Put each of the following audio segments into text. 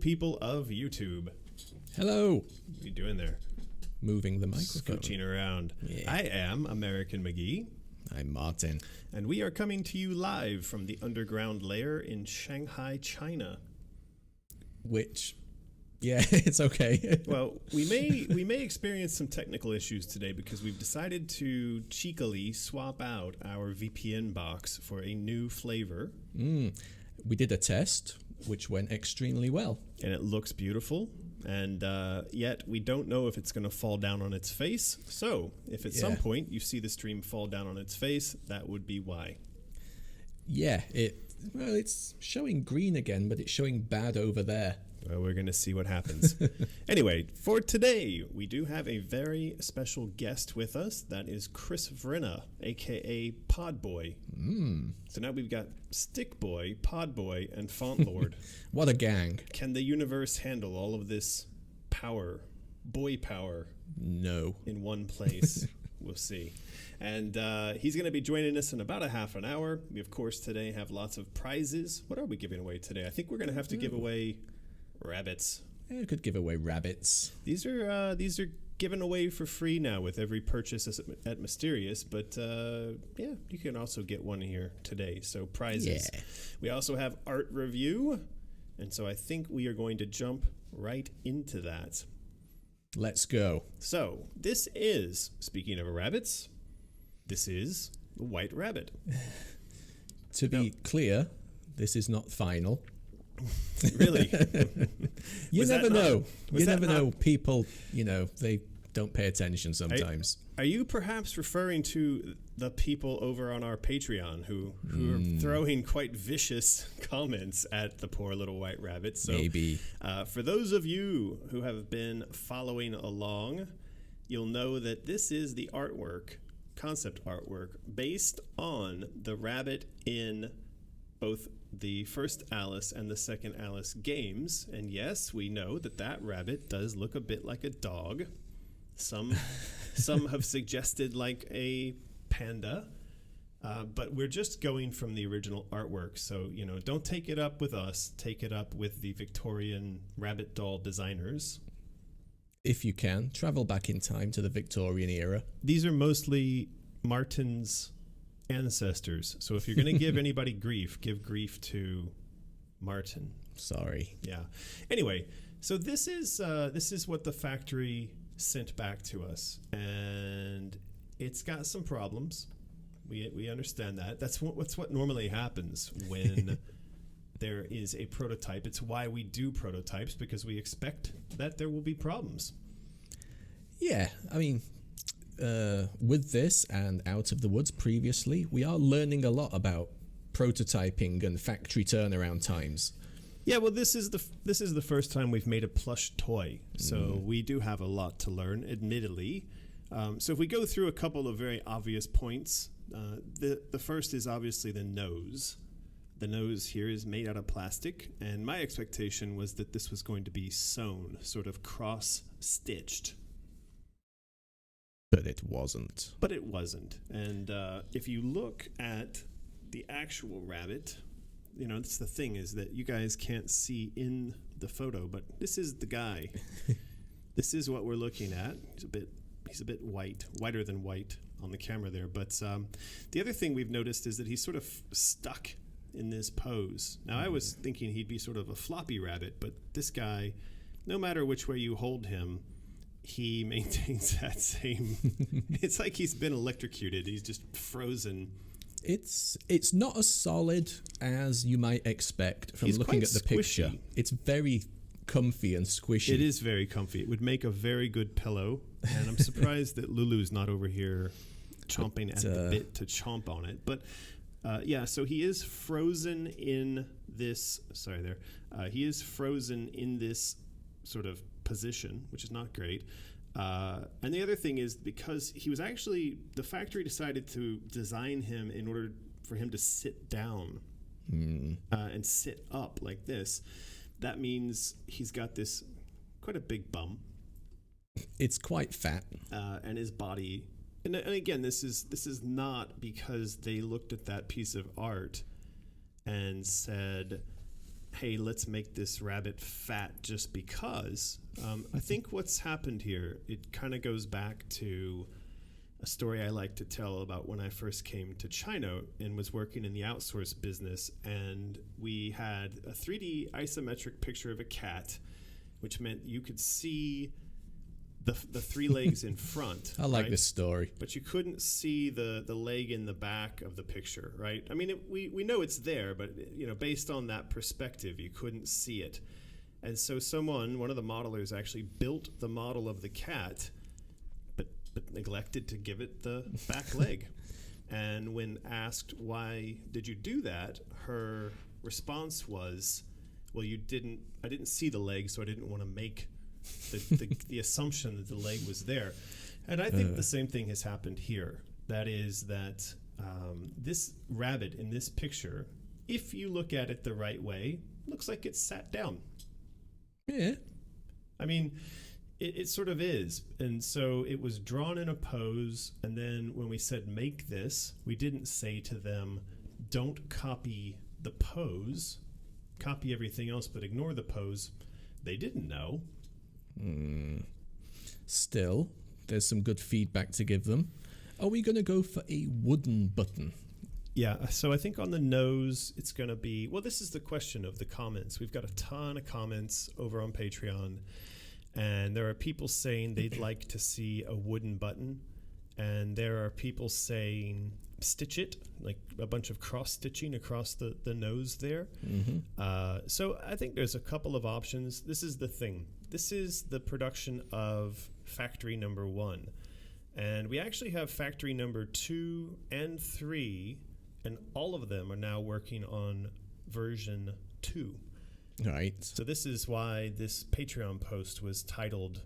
people of YouTube. Hello. What are you doing there? Moving the microphone. Scooching around. Yeah. I am American McGee. I'm Martin. And we are coming to you live from the underground lair in Shanghai, China. Which, yeah, it's okay. Well, we may experience some technical issues today because we've decided to cheekily swap out our VPN box for a new flavor. We did a test, which went extremely well. And it looks beautiful. And yet we don't know if it's going to fall down on its face. So if at some point you see the stream fall down on its face, that would be why. Yeah, it's showing green again, but it's showing bad over there. Well, we're going to see what happens. Anyway, for today, we do have a very special guest with us. That is Chris Vrenna, a.k.a. Podboy. So now we've got Stickboy, Podboy, and Fontlord. What a gang. Can the universe handle all of this power, boy power? No. In one place. We'll see. And he's going to be joining us in about a half an hour. We, of course, today have lots of prizes. What are we giving away today? I think we're going to have to give away rabbits. Yeah, we could give away rabbits. These are given away for free now with every purchase at Mysterious, but yeah, you can also get one here today. So prizes. Yeah. We also have art review, and so I think we are going to jump right into that. Let's go. So this is, speaking of rabbits, this is the White Rabbit. To be clear, this is not final. Really? You never know. You never know. People, they don't pay attention sometimes. Are you perhaps referring to the people over on our Patreon who are throwing quite vicious comments at the poor little White Rabbit? So, maybe. For those of you who have been following along, you'll know that this is the artwork, concept artwork, based on the rabbit in both the first Alice and the second Alice games. And yes, we know that rabbit does look a bit like a dog. Some have suggested like a panda, but we're just going from the original artwork. So, don't take it up with us. Take it up with the Victorian rabbit doll designers. If you can, travel back in time to the Victorian era. These are mostly Martin's ancestors. So if you're going to give anybody grief, give grief to Martin. Sorry. Yeah. Anyway, so this is what the factory sent back to us, and it's got some problems. We understand that. That's what normally happens when there is a prototype. It's why we do prototypes, because we expect that there will be problems. Yeah, I mean, with this and Out of the Woods previously, we are learning a lot about prototyping and factory turnaround times. Yeah, well, this is the first time we've made a plush toy, so we do have a lot to learn, admittedly. So if we go through a couple of very obvious points, the first is obviously the nose. The nose here is made out of plastic, and my expectation was that this was going to be sewn, sort of cross-stitched. But it wasn't. And if you look at the actual rabbit, it's the thing is that you guys can't see in the photo, but this is the guy. This is what we're looking at. He's a bit whiter than white on the camera there. But the other thing we've noticed is that he's sort of stuck in this pose. Now, I was thinking he'd be sort of a floppy rabbit, but this guy, no matter which way you hold him, he maintains that same. It's like he's been electrocuted. He's just frozen. It's not as solid as you might expect from looking at the picture. It's very comfy and squishy. It is very comfy. It would make a very good pillow. And I'm surprised that Lulu's not over here chomping at the bit to chomp on it. But so he is frozen in this. Sorry, there. He is frozen in this sort of position, which is not great. And the other thing is, because he was actually, the factory decided to design him in order for him to sit down and sit up like this. That means he's got this quite a big bum. It's quite fat. And his body, and again, this is not because they looked at that piece of art and said, hey, let's make this rabbit fat just because. I think what's happened here, it kind of goes back to a story I like to tell about when I first came to China and was working in the outsource business, and we had a 3D isometric picture of a cat, which meant you could see the three legs in front. I like this story. But you couldn't see the leg in the back of the picture, right? I mean, we know it's there, but based on that perspective, you couldn't see it. And so one of the modelers actually built the model of the cat, but neglected to give it the back leg. And when asked, why did you do that? Her response was, well, I didn't see the leg, so I didn't want to make the assumption that the leg was there. And I think the same thing has happened here. That is that this rabbit in this picture, if you look at it the right way, looks like it's sat down. Yeah. I mean, it sort of is. And so it was drawn in a pose, and then when we said make this, we didn't say to them, don't copy the pose, copy everything else but ignore the pose. They didn't know. Still, there's some good feedback to give them. Are we going to go for a wooden button? Yeah, so I think on the nose, it's going to be... Well, this is the question of the comments. We've got a ton of comments over on Patreon, and there are people saying they'd like to see a wooden button, and there are people saying stitch it, like a bunch of cross-stitching across the nose there. Mm-hmm. So I think there's a couple of options. This is the thing. This is the production of factory number 1. And we actually have factory number 2 and 3, and all of them are now working on version 2. Right. So this is why this Patreon post was titled,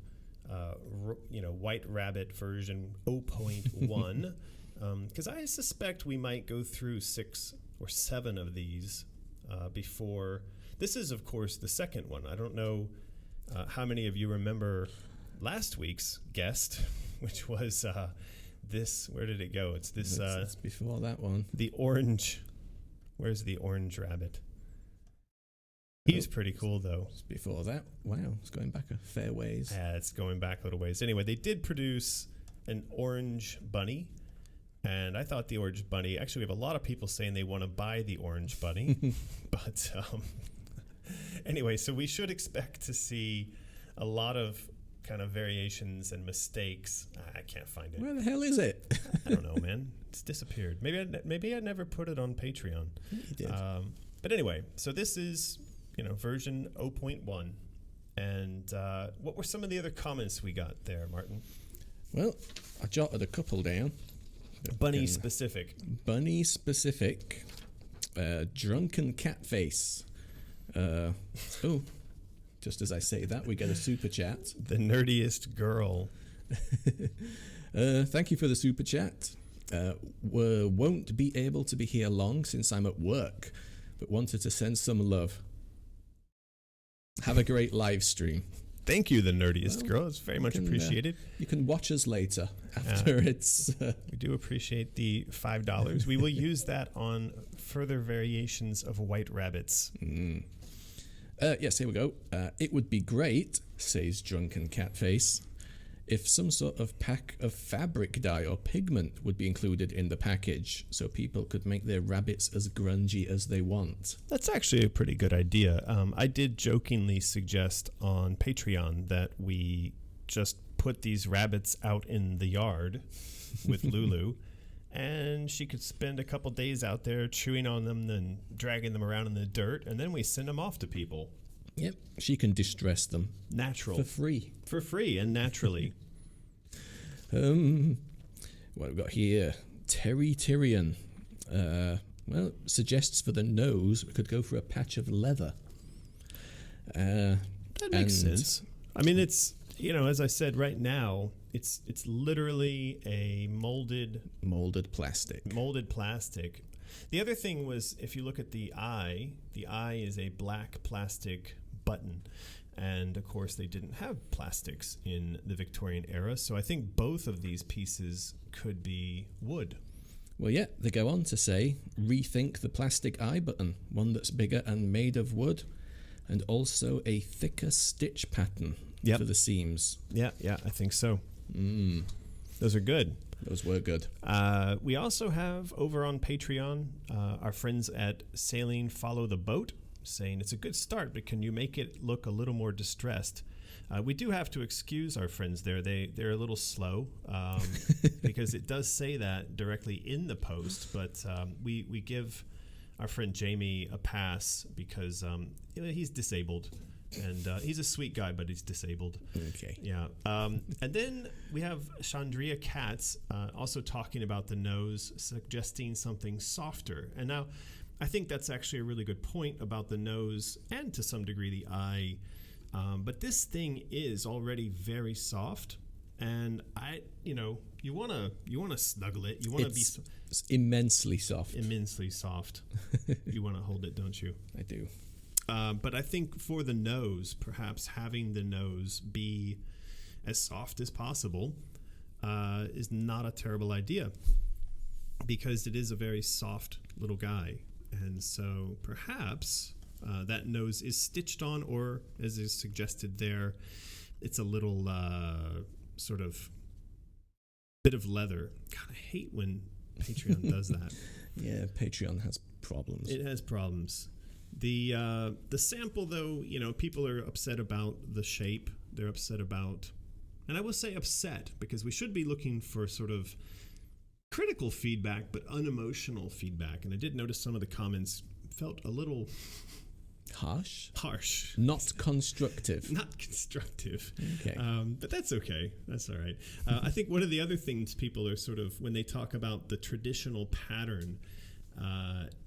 White Rabbit version 0.1, because I suspect we might go through 6 or 7 of these before. This is, of course, the second one. I don't know how many of you remember last week's guest, which was this. Where did it go? It's this. It's before that one. The orange. Where's the orange rabbit? He's pretty cool, though. It's before that. Wow, it's going back a fair ways. Yeah, it's going back a little ways. Anyway, they did produce an orange bunny, and I thought the orange bunny. Actually, we have a lot of people saying they want to buy the orange bunny, but anyway, so we should expect to see a lot of kind of variations and mistakes. I can't find it. Where the hell is it? I don't know, man. It's disappeared. Maybe I never put it on Patreon. You did. But anyway, so this is version 0.1. And what were some of the other comments we got there, Martin? Well, I jotted a couple down. Bunny specific. Bunny specific. Drunken cat face. Just as I say that, we get a super chat. The nerdiest girl. Thank you for the super chat. Won't be able to be here long since I'm at work, but wanted to send some love. Have a great live stream. Thank you, the nerdiest girl. It's very much appreciated. You can watch us later after it's... We do appreciate the $5. We will use that on further variations of White Rabbits. Yes, here we go. It would be great, says Drunken Catface, if some sort of pack of fabric dye or pigment would be included in the package so people could make their rabbits as grungy as they want. That's actually a pretty good idea. I did jokingly suggest on Patreon that we just put these rabbits out in the yard with Lulu, and she could spend a couple days out there chewing on them and dragging them around in the dirt, and then we send them off to people. Yep, she can distress them. Natural. For free. For free and naturally. What have we got here? Terry Tyrion. Suggests for the nose we could go for a patch of leather. That makes sense. I mean, it's, as I said, right now, it's literally a molded plastic. Molded plastic. The other thing was, if you look at the eye is a black plastic button. And, of course, they didn't have plastics in the Victorian era. So I think both of these pieces could be wood. Well, yeah, they go on to say, rethink the plastic eye button, one that's bigger and made of wood, and also a thicker stitch pattern for the seams. Yeah, I think so. Those are good. Those were good. We also have over on Patreon our friends at Sailing Follow the Boat saying it's a good start, but can you make it look a little more distressed? We do have to excuse our friends there. They're a little slow because it does say that directly in the post, but we give our friend Jamie a pass because he's disabled. And he's a sweet guy, but he's disabled. Okay. Yeah. And then we have Chandria Katz also talking about the nose, suggesting something softer. And now I think that's actually a really good point about the nose and to some degree the eye. But this thing is already very soft. And you want to snuggle it. You want to be it's immensely soft. Immensely soft. You want to hold it, don't you? I do. But I think for the nose, perhaps having the nose be as soft as possible is not a terrible idea because it is a very soft little guy. And so perhaps that nose is stitched on, or as is suggested there, it's a little sort of bit of leather. God, I hate when Patreon does that. Yeah, Patreon has problems. It has problems. The sample, though, people are upset about the shape. They're upset about, and I will say upset because we should be looking for sort of critical feedback, but unemotional feedback. And I did notice some of the comments felt a little harsh. Not constructive. Okay. But that's okay. That's all right. I think one of the other things people are sort of, when they talk about the traditional pattern,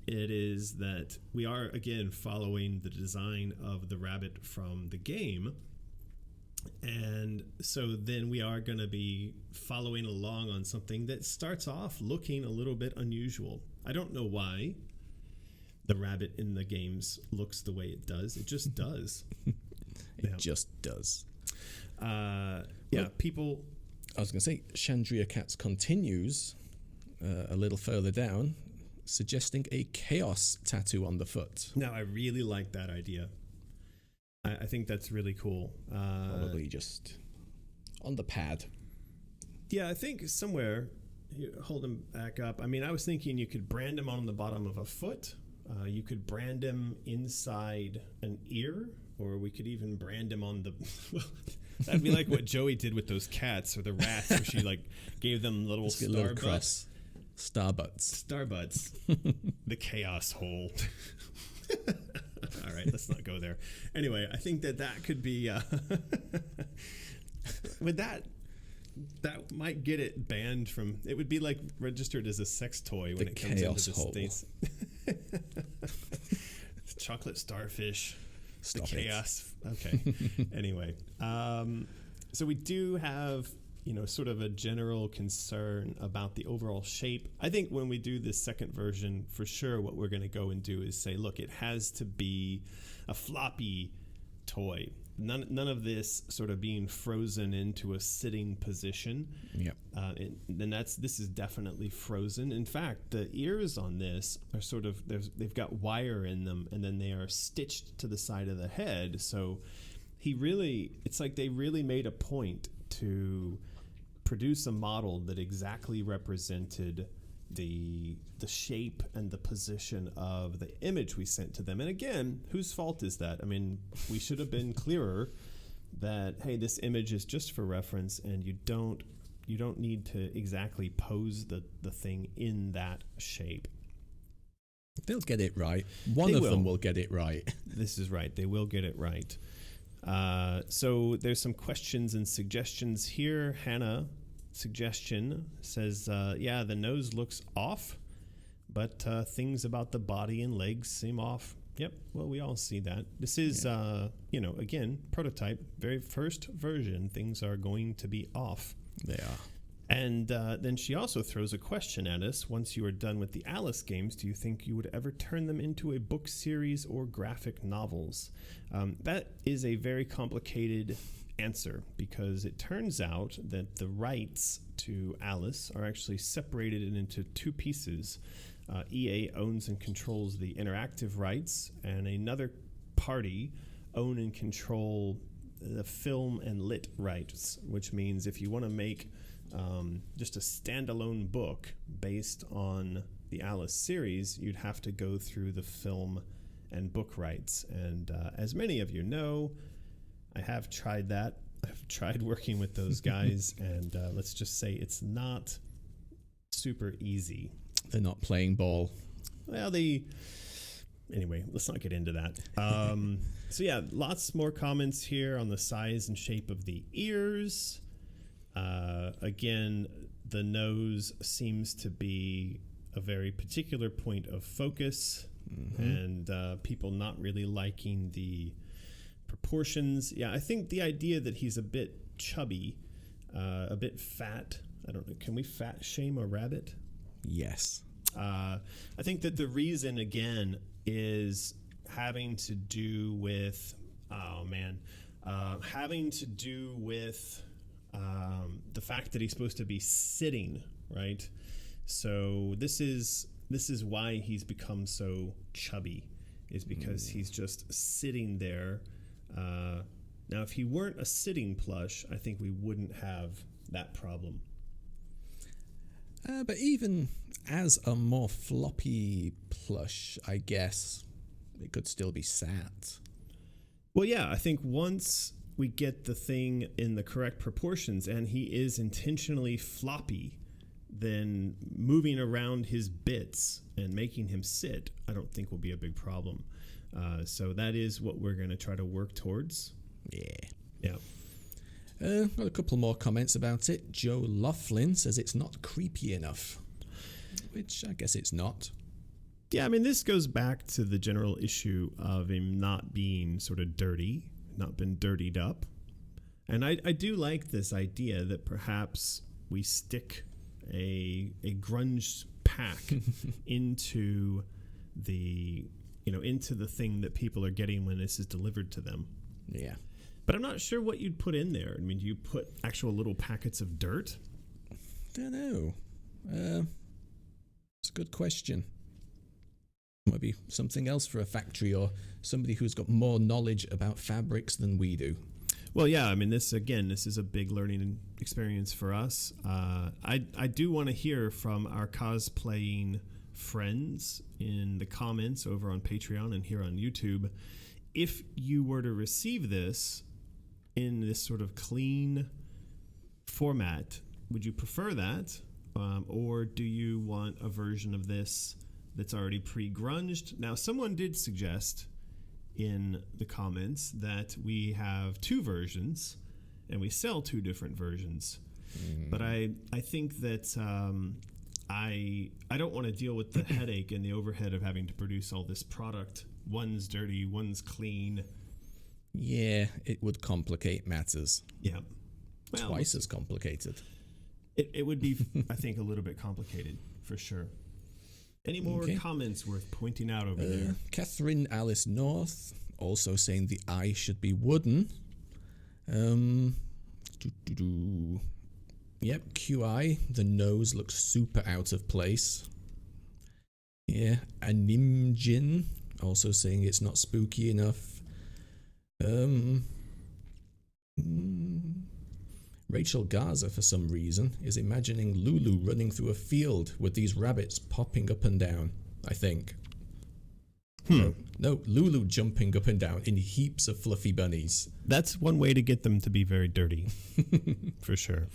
it is that we are, again, following the design of the rabbit from the game. And so then we are going to be following along on something that starts off looking a little bit unusual. I don't know why the rabbit in the games looks the way it does. It just does. It just does. People... I was going to say, Chandria Katz continues a little further down, suggesting a chaos tattoo on the foot. Now, I really like that idea. I think that's really cool. Probably just on the pad. Yeah, I think somewhere, hold him back up. I mean, I was thinking you could brand him on the bottom of a foot. You could brand him inside an ear, or we could even brand him on the... Well, that'd be like what Joey did with those cats or the rats, where she gave them little star butts. Starbutts. The chaos hole. All right, let's not go there. Anyway, I think that could be... with that might get it banned from... It would be registered as a sex toy when it comes into the States. Chocolate starfish. Stop the chaos. Okay. Anyway, so we do have... sort of a general concern about the overall shape. I think when we do this second version, for sure, what we're going to go and do is say, look, it has to be a floppy toy. None of this sort of being frozen into a sitting position. Yep. This is definitely frozen. In fact, the ears on this are sort of, they've got wire in them, and then they are stitched to the side of the head. So it's like they really made a point to produce a model that exactly represented the shape and the position of the image we sent to them. And again, whose fault is that? I mean, we should have been clearer that, hey, this image is just for reference, and you don't need to exactly pose the thing in that shape. They'll get it right. One of them will get it right. This is right. They will get it right. So there's some questions and suggestions here. Hannah suggestion says, the nose looks off, but things about the body and legs seem off. Yep, well, we all see that. This is, again, prototype, very first version. Things are going to be off. They are. And then she also throws a question at us. Once you are done with the Alice games, do you think you would ever turn them into a book series or graphic novels? That is a very complicated answer, because it turns out that the rights to Alice are actually separated into two pieces. EA owns and controls the interactive rights, and another party own and control the film and lit rights, which means if you want to make just a standalone book based on the Alice series, you'd have to go through the film and book rights. And as many of you know, I have tried that. I've tried working with those guys, and let's just say it's not super easy. They're not playing ball. Well, anyway, let's not get into that. So yeah, lots more comments here on the size and shape of the ears. Again, the nose seems to be a very particular point of focus, and people not really liking the proportions. Yeah, I think the idea that he's a bit chubby, a bit fat. I don't know. Can we fat shame a rabbit? Yes. I think that the reason, again, is having to do with, having to do with the fact that he's supposed to be sitting, right? So this is why he's become so chubby, is because he's just sitting there. Now, if he weren't a sitting plush, I think we wouldn't have that problem. But even as a more floppy plush, I guess it could still be sat. Well, yeah, I think once we get the thing in the correct proportions and he is intentionally floppy, then moving around his bits and making him sit, I don't think will be a big problem. So that is what we're going to try to work towards. Yeah. Got a couple more comments about it. Joe Laughlin says it's not creepy enough, which I guess it's not. Yeah, I mean, this goes back to the general issue of him not being sort of dirty, not been dirtied up. And I do like this idea that perhaps we stick a grunge pack into the thing that people are getting when this is delivered to them. Yeah. But I'm not sure what you'd put in there. I mean, do you put actual little packets of dirt? Don't know. It's a good question. Maybe something else for a factory, or somebody who's got more knowledge about fabrics than we do. Well, yeah, I mean, this is a big learning experience for us. I do want to hear from our cosplaying friends in the comments over on Patreon and here on YouTube. If you were to receive this in this sort of clean format, would you prefer that? Or do you want a version of this that's already pre-grunged? Now, someone did suggest in the comments that we have two versions and we sell two different versions. But I think that I don't want to deal with the headache and the overhead of having to produce all this product. One's dirty, one's clean. Yeah, it would complicate matters. Yeah. Well, twice as complicated. It would be, I think, a little bit complicated, for sure. Any more comments worth pointing out over there? Catherine Alice North also saying the eye should be wooden. Yep, QI, the nose looks super out of place. Yeah, Animjin also saying it's not spooky enough. Rachel Garza, for some reason, is imagining Lulu running through a field with these rabbits popping up and down, I think. No, Lulu jumping up and down in heaps of fluffy bunnies. That's one way to get them to be very dirty, for sure.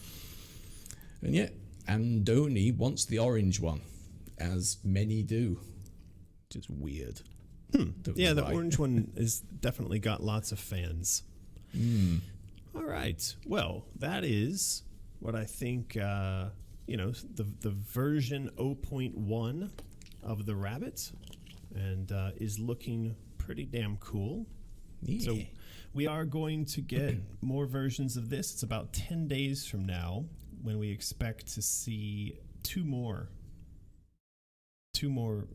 And yet, Andoni wants the orange one, as many do. Which is weird. Yeah, the orange one has definitely got lots of fans. All right. Well, that is what I think, the version 0.1 of the rabbit, and is looking pretty damn cool. Yeah. So we are going to get more versions of this. It's about 10 days from now when we expect to see two more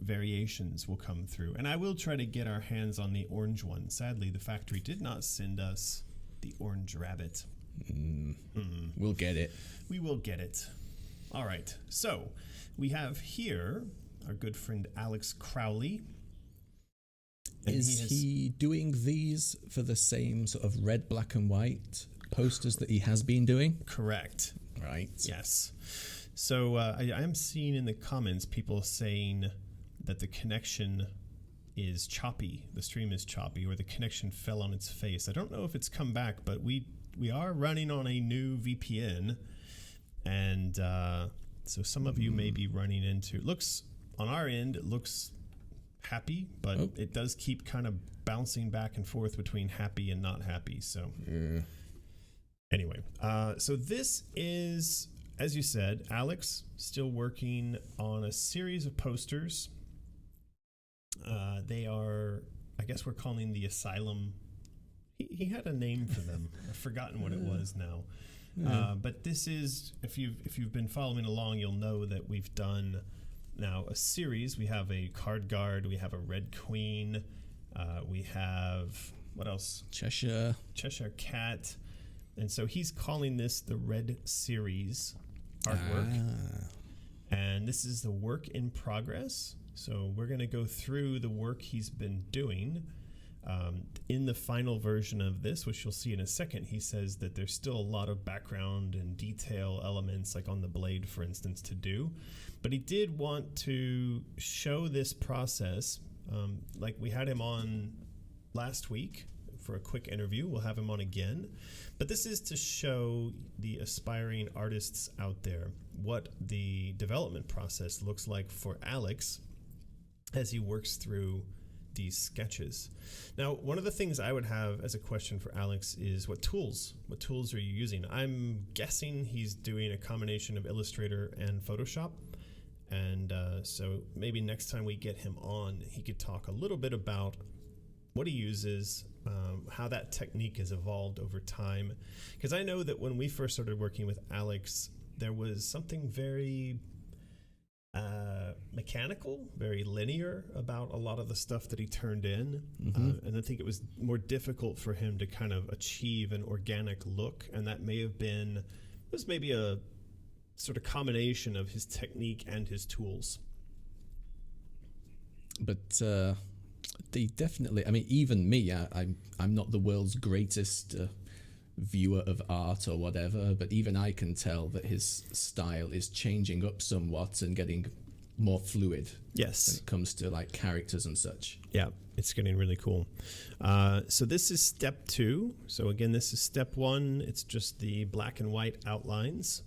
variations will come through. And I will try to get our hands on the orange one. Sadly, the factory did not send us the orange rabbit. We'll get it. We will get it. All right. So we have here our good friend Alex Crowley. And Is he doing these for the same sort of red, black, and white posters that he has been doing? Correct. Right. Yes. So I am seeing in the comments people saying that the connection is choppy. The stream is choppy, or the connection fell on its face. I don't know if it's come back, but we are running on a new VPN, and so some of you may be running into. Looks on our end, it looks happy, but it does keep kind of bouncing back and forth between happy and not happy. So anyway, so this is, as you said, Alex still working on a series of posters. They are, I guess we're calling the Asylum. He had a name for them. I've forgotten what it was now. But this is, if you've been following along, you'll know that we've done now a series. We have a card guard. We have a red queen. We have, what else? Cheshire Cat. And so he's calling this the Red Series artwork. And this is the work in progress. So we're going to go through the work he's been doing. In the final version of this, which you'll see in a second, he says that there's still a lot of background and detail elements, like on the blade, for instance, to do. But he did want to show this process, like we had him on last week for a quick interview. We'll have him on again. But this is to show the aspiring artists out there what the development process looks like for Alex as he works through these sketches. Now, one of the things I would have as a question for Alex is what tools are you using? I'm guessing he's doing a combination of Illustrator and Photoshop. And so maybe next time we get him on, he could talk a little bit about what he uses, how that technique has evolved over time. Because I know that when we first started working with Alex, there was something very mechanical, very linear about a lot of the stuff that he turned in. And I think it was more difficult for him to kind of achieve an organic look. And that may have been, it was maybe a sort of combination of his technique and his tools. But they definitely, I mean, even me, I'm not the world's greatest viewer of art or whatever, but even I can tell that his style is changing up somewhat and getting more fluid. Yes. When it comes to like characters and such. Yeah, it's getting really cool. So this is step 2. So again, this is step 1. It's just the black and white outlines.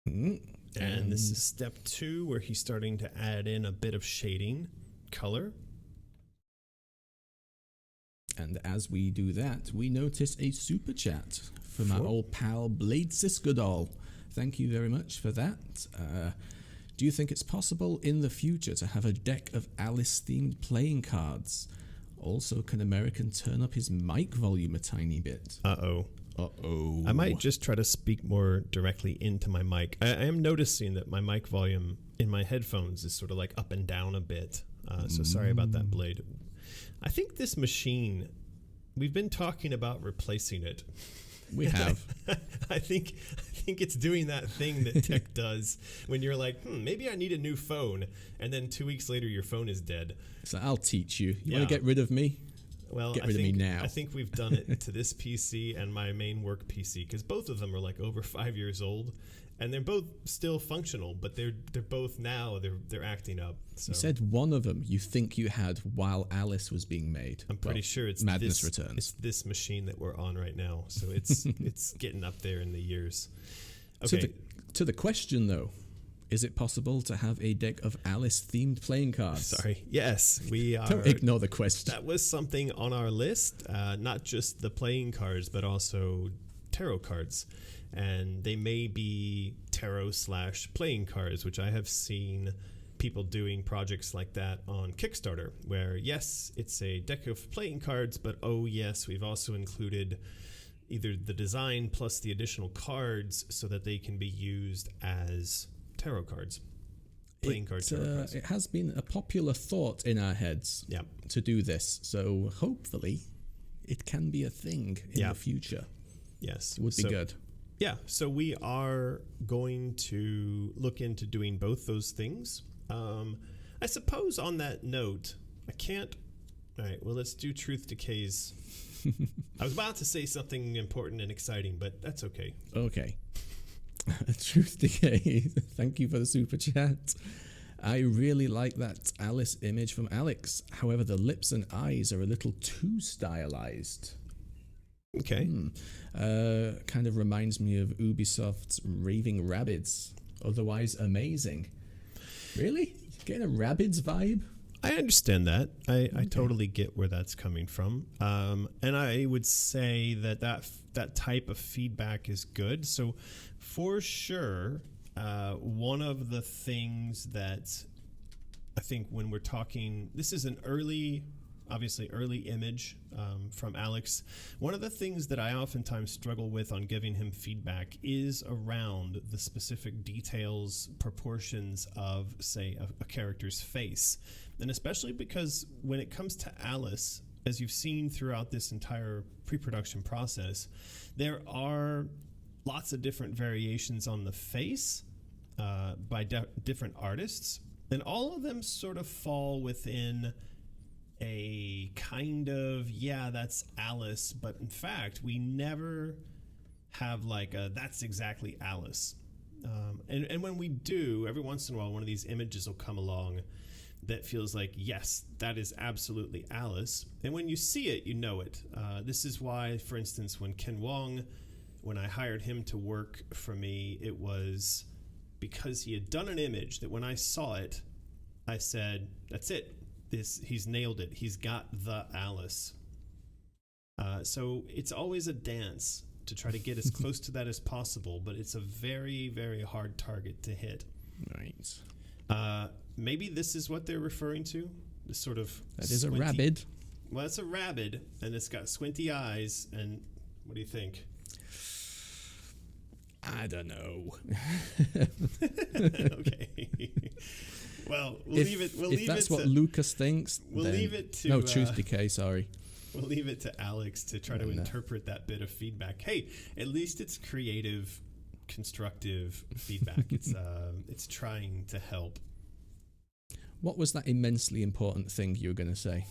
And this is step 2, where he's starting to add in a bit of shading, color. And as we do that, we notice a super chat from our old pal Blade Siskadol. Thank you very much for that. Do you think it's possible in the future to have a deck of Alice-themed playing cards? Also, can American turn up his mic volume a tiny bit? Uh-oh. I might just try to speak more directly into my mic. I am noticing that my mic volume in my headphones is sort of like up and down a bit. So sorry about that, Blade. I think this machine, we've been talking about replacing it. We have. I think it's doing that thing that tech does when you're like, maybe I need a new phone, and then 2 weeks later your phone is dead. So I'll teach you. You want to get rid of me? Well, get rid of me now. I think we've done it to this PC and my main work PC, because both of them are like over 5 years old, and they're both still functional, but they're both now they're acting up. So. You said one of them you think you had while Alice was being made. I'm pretty sure it's Madness this, Returns. It's this machine that we're on right now, so it's it's getting up there in the years. Okay. To the question though, is it possible to have a deck of Alice-themed playing cards? Sorry. Yes, we are. Don't ignore the question. That was something on our list, not just the playing cards, but also tarot cards. And they may be tarot/playing cards, which I have seen people doing projects like that on Kickstarter, where, yes, it's a deck of playing cards, but oh, yes, we've also included either the design plus the additional cards so that they can be used as tarot cards. Playing cards. It has been a popular thought in our heads to do this, so hopefully it can be a thing in the future. Yes. It would be good. Yeah, so we are going to look into doing both those things. I suppose on that note, I can't... All right, well, let's do Truth Decays. I was about to say something important and exciting, but that's okay. Okay. Truth Decay, thank you for the super chat. I really like that Alice image from Alex. However, the lips and eyes are a little too stylized. Okay. Kind of reminds me of Ubisoft's Raving Rabbids. Otherwise amazing. Really? Getting a Rabbids vibe? I understand that. I totally get where that's coming from. And I would say that type of feedback is good. So for sure, one of the things that I think when we're talking, this is an obviously early image from Alex. One of the things that I oftentimes struggle with on giving him feedback is around the specific details, proportions of, say, a character's face. And especially because when it comes to Alice, as you've seen throughout this entire pre-production process, there are lots of different variations on the face by different artists. And all of them sort of fall within a kind of, yeah, that's Alice, but in fact, we never have like a, that's exactly Alice. And when we do, every once in a while, one of these images will come along that feels like, yes, that is absolutely Alice. And when you see it, you know it. This is why, for instance, when Ken Wong, when I hired him to work for me, it was because he had done an image that when I saw it, I said, that's it. He's nailed it. He's got the Alice. So it's always a dance to try to get as close to that as possible, but it's a very, very hard target to hit. Right. Maybe this is what they're referring to. This sort of that is squinty, a rabbit. Well, it's a rabbit, and it's got squinty eyes. And what do you think? I don't know. Okay. Well, we'll leave it. If that's what Lucas thinks, we'll leave it to Truth Decay. Sorry. We'll leave it to Alex to try to interpret that bit of feedback. Hey, at least it's creative, constructive feedback. It's trying to help. What was that immensely important thing you were going to say?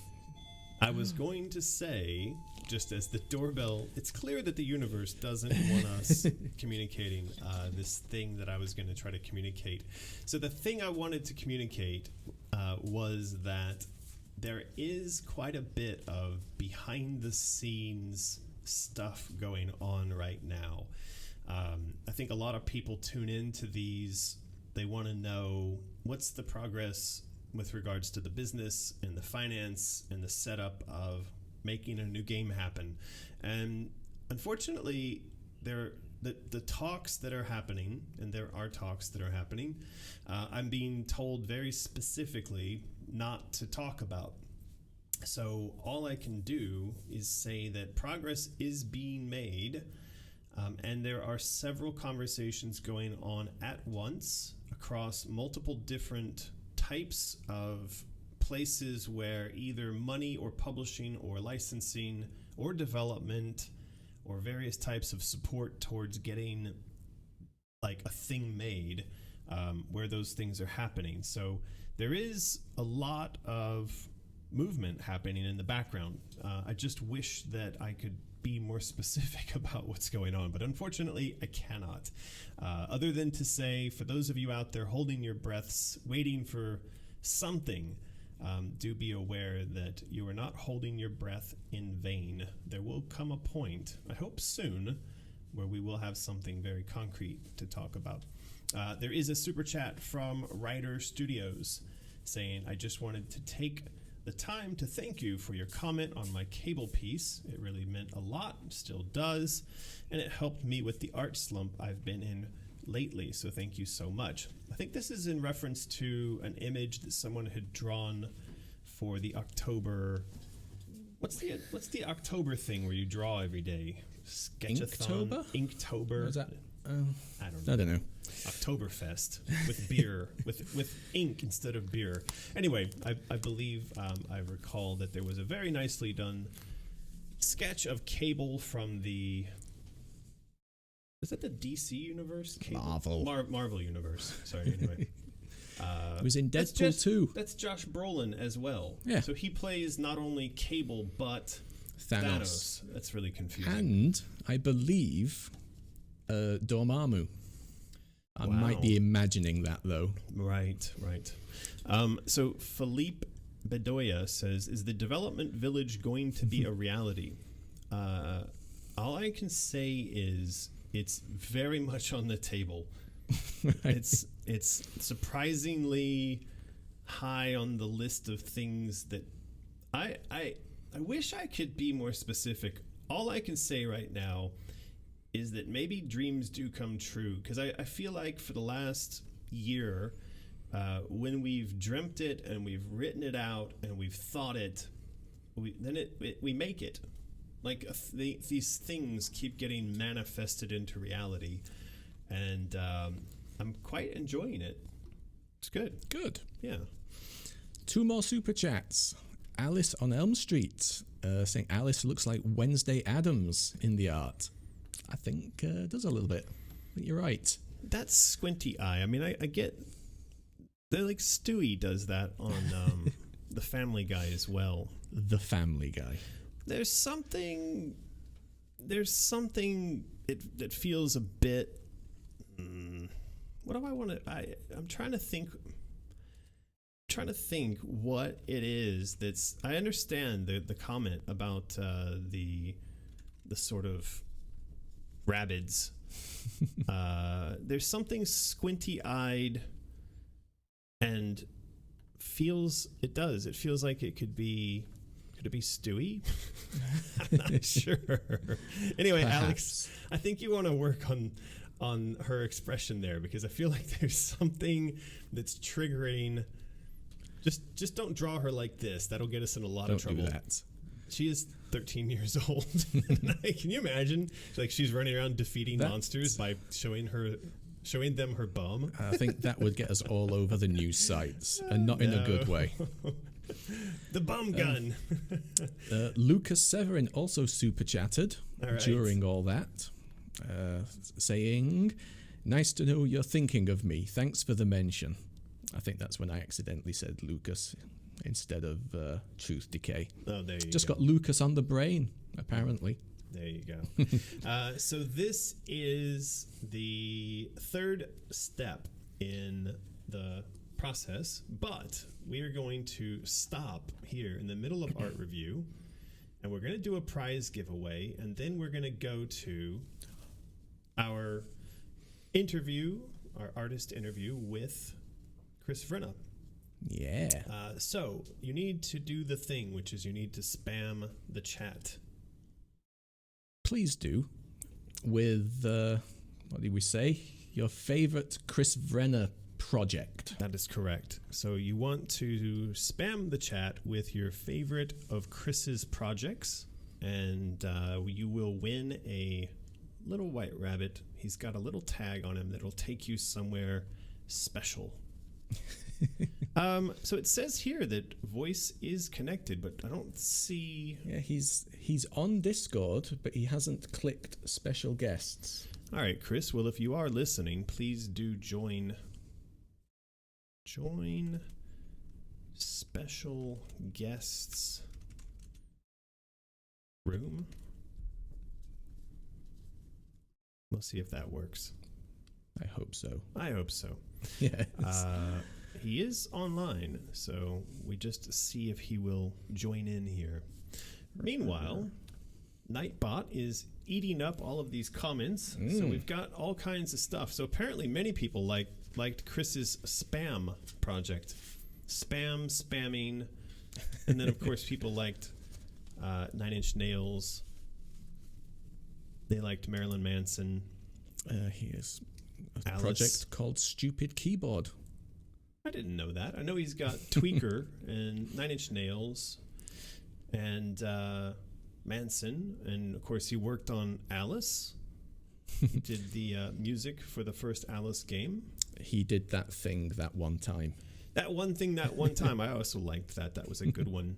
I was going to say, just as the doorbell, it's clear that the universe doesn't want us communicating this thing that I was going to try to communicate. So the thing I wanted to communicate was that there is quite a bit of behind-the-scenes stuff going on right now. I think a lot of people tune into these. They want to know what's the progress with regards to the business and the finance and the setup of making a new game happen. And unfortunately, the talks that are happening, and there are talks that are happening, I'm being told very specifically not to talk about. So all I can do is say that progress is being made, and there are several conversations going on at once across multiple different types of places where either money or publishing or licensing or development or various types of support towards getting like a thing made, where those things are happening. So there is a lot of movement happening in the background. I just wish that I could be more specific about what's going on, but unfortunately I cannot. Other than to say, for those of you out there holding your breaths, waiting for something, do be aware that you are not holding your breath in vain. There will come a point, I hope soon, where we will have something very concrete to talk about. There is a super chat from Ryder Studios saying, I just wanted to take the time to thank you for your comment on my cable piece. It really meant a lot, still does, and it helped me with the art slump I've been in lately, so thank you so much. I think this is in reference to an image that someone had drawn for the October... What's the October thing where you draw every day? Sketchathon? Inktober? What is that? I don't know. Oktoberfest with beer, with ink instead of beer. Anyway, I believe I recall that there was a very nicely done sketch of Cable from the... Is that the DC universe? Cable? Marvel universe. Sorry, anyway. It was in Deadpool 2. That's Josh Brolin as well. Yeah. So he plays not only Cable, but Thanos. That's really confusing. And I believe Dormammu. I might be imagining that, though. Right. So Philippe Bedoya says, is the development village going to be a reality? All I can say is it's very much on the table. It's surprisingly high on the list of things that I wish I could be more specific. All I can say right now is that maybe dreams do come true, because I feel like for the last year, when we've dreamt it and we've written it out and we've thought it, we make it. Like these things keep getting manifested into reality, and I'm quite enjoying it. It's good. Good. Yeah. 2 more super chats. Alice on Elm Street saying Alice looks like Wednesday Addams in the art. I think does a little bit. I think you're right. That's squinty eye. I mean, I get... They're like Stewie does that on The Family Guy as well. The Family Guy. There's something that feels a bit... what do I want to... I'm trying to think what it is that's... I understand the comment about the sort of rabbits. There's something squinty-eyed and feels like it could be Stewie. I'm not sure. Anyway, Perhaps. Alex, I think you want to work on her expression there, because I feel like there's something that's triggering. Just don't draw her like this. That'll get us in a lot of trouble. Do that. She is 13 years old. Can you imagine? Like, she's running around defeating monsters by showing them her bum. I think that would get us all over the news sites, and not in a good way. The bum gun. Lucas Severn also super chatted during all that, saying, "Nice to know you're thinking of me. Thanks for the mention." I think that's when I accidentally said Lucas instead of Truth Decay. Oh, there you Just go. got Lucas on the brain, apparently. There you go. So this is the third step in the process, but we are going to stop here in the middle of art review, and we're going to do a prize giveaway, and then we're going to go to our interview, our artist interview with Chris Vrenna. Yeah. So you need to do the thing, which is you need to spam the chat. Please do. With, what did we say? Your favorite Chris Vrenna project. That is correct. So you want to spam the chat with your favorite of Chris's projects, and you will win a little white rabbit. He's got a little tag on him that'll take you somewhere special. So it says here that voice is connected, but I don't see... Yeah, he's on Discord, but he hasn't clicked special guests. All right, Chris. Well, if you are listening, please do join special guests room. We'll see if that works. I hope so. I hope so. Yes. He is online, so we just see if he will join in here. Meanwhile, Nightbot is eating up all of these comments, so we've got all kinds of stuff. So apparently many people liked Chris's spam project. Spamming. And then, of course, people liked 9 Inch Nails. They liked Marilyn Manson. He has a Alice. project called Stupid Keyboard. I didn't know that. I know he's got Tweaker and 9 Inch Nails and Manson. And, of course, he worked on Alice. He did the music for the first Alice game. He did that thing that one time. That one thing that one time. I also liked that. That was a good one.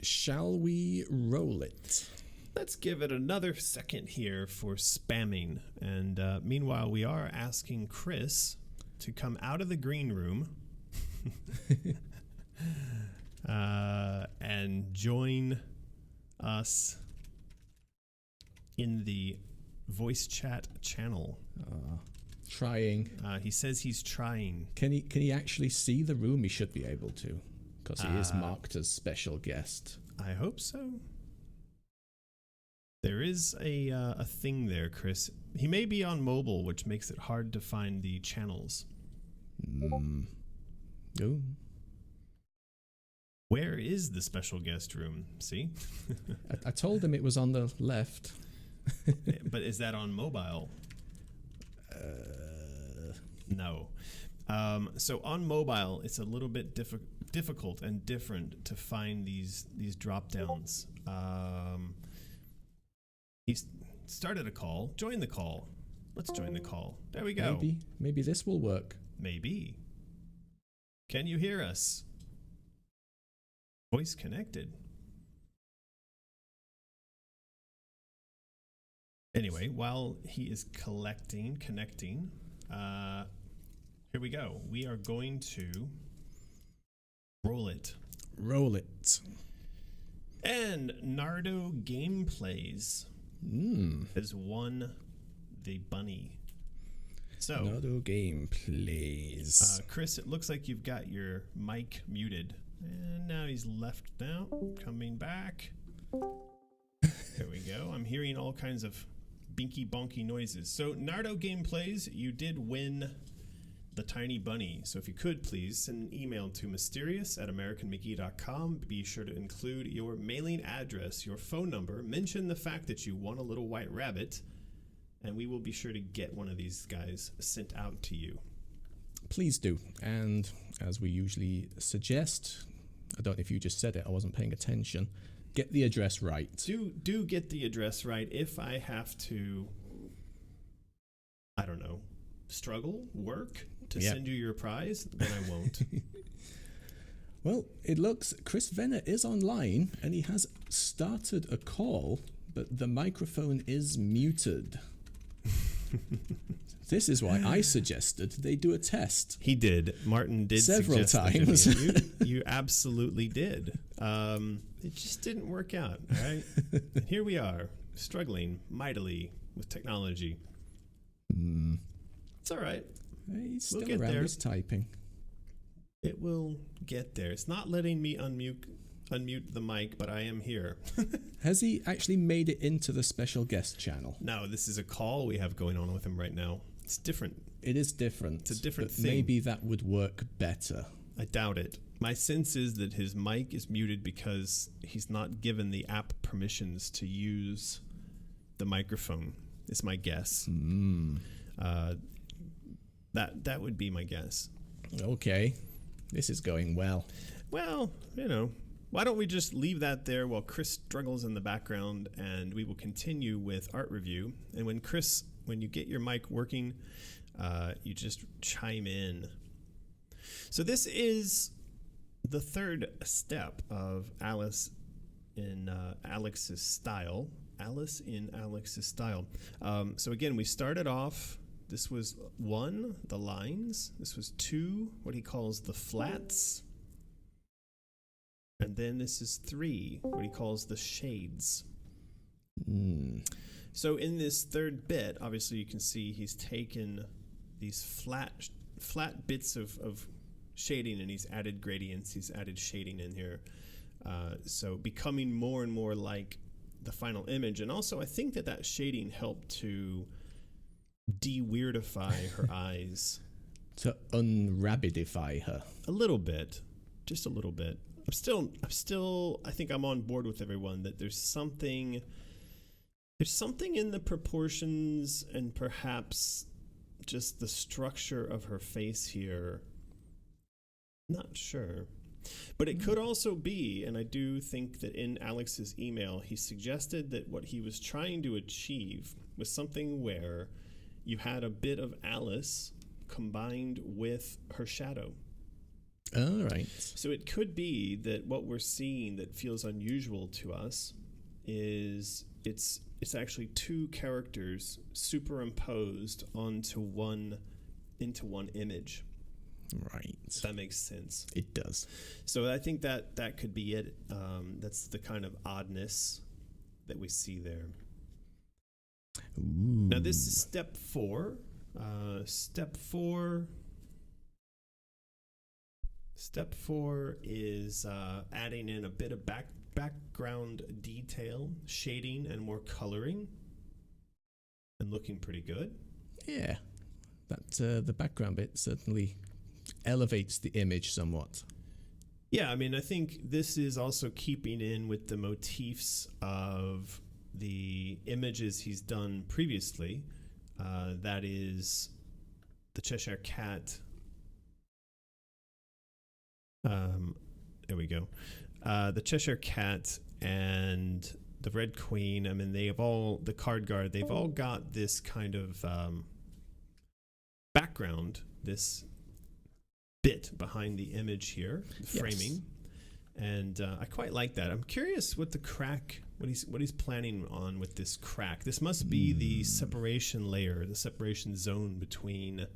Shall we roll it? Let's give it another second here for spamming. And meanwhile, we are asking Chris to come out of the green room and join us in the voice chat channel. Trying. He says he's trying. Can he actually see the room? He should be able to, because he is marked as special guest. I hope so. There is a thing there, Chris. He may be on mobile, which makes it hard to find the channels. Oh. Where is the special guest room? See? I told him it was on the left. But is that on mobile? No. So on mobile, it's a little bit difficult and different to find these drop downs. He started a call. Join the call. Let's join the call. There we go. Maybe this will work. Maybe. Can you hear us? Voice connected. Anyway, while he is connecting, here we go. We are going to roll it. Roll it. And Nardo Gameplays has won the bunny. So, Nardo Gameplays. Chris, it looks like you've got your mic muted. And now he's left now. Coming back. There we go. I'm hearing all kinds of binky bonky noises. So, Nardo Gameplays, you did win the tiny bunny. So if you could please send an email to mysterious@americanmcgee.com. Be sure to include your mailing address, your phone number, mention the fact that you won a little white rabbit, and we will be sure to get one of these guys sent out to you. Please do. And as we usually suggest, I don't know if you just said it, I wasn't paying attention, get the address right. Do get the address right. If I have to, I don't know, work to send you your prize, then I won't. Well, it looks Chris Vrenna is online and he has started a call, but the microphone is muted. This is why I suggested they do a test. He did. Martin did several suggest times. You absolutely did. It just didn't work out. All right. And here we are, struggling mightily with technology. It's all right. He's still We'll get around. there. He's typing. It will get there. It's not letting me unmute the mic, but I am here. Has he actually made it into the special guest channel? No, this is a call we have going on with him right now. It's different. It is different. It's a different but thing. Maybe that would work better. I doubt it. My sense is that his mic is muted because he's not given the app permissions to use the microphone. Is my guess. That would be my guess. Okay. This is going well. Well, why don't we just leave that there while Chris struggles in the background, and we will continue with art review. And when you get your mic working, you just chime in. So this is the third step of Alice in Alex's Style. Alice in Alex's Style. So again, we started off. This was 1, the lines. This was 2, what he calls the flats. And then this is 3, what he calls the shades. So in this third bit, obviously you can see he's taken these flat bits of shading, and he's added gradients, he's added shading in here. So becoming more and more like the final image. And also I think that shading helped to de-weirdify her eyes. To unrabbidify her. A little bit. Just a little bit. I'm still I think I'm on board with everyone that there's something in the proportions and perhaps just the structure of her face here. Not sure. But it could also be, and I do think that in Alex's email, he suggested that what he was trying to achieve was something where you had a bit of Alice combined with her shadow. All right. So it could be that what we're seeing that feels unusual to us is it's actually two characters superimposed into one image. Right. If that makes sense. It does. So I think that could be it. That's the kind of oddness that we see there. Ooh. Now this is step 4. Step 4 is adding in a bit of background detail, shading, and more coloring, and looking pretty good. Yeah. That the background bit certainly elevates the image somewhat. Yeah, I mean, I think this is also keeping in with the motifs of the images he's done previously. That is the Cheshire Cat. There we go. The Cheshire Cat and the Red Queen. I mean, the Card Guard, they've all got this kind of background, this bit behind the image here, the framing. And I quite like that. I'm curious what the crack, what he's planning on with this crack. This must be the separation layer, the separation zone between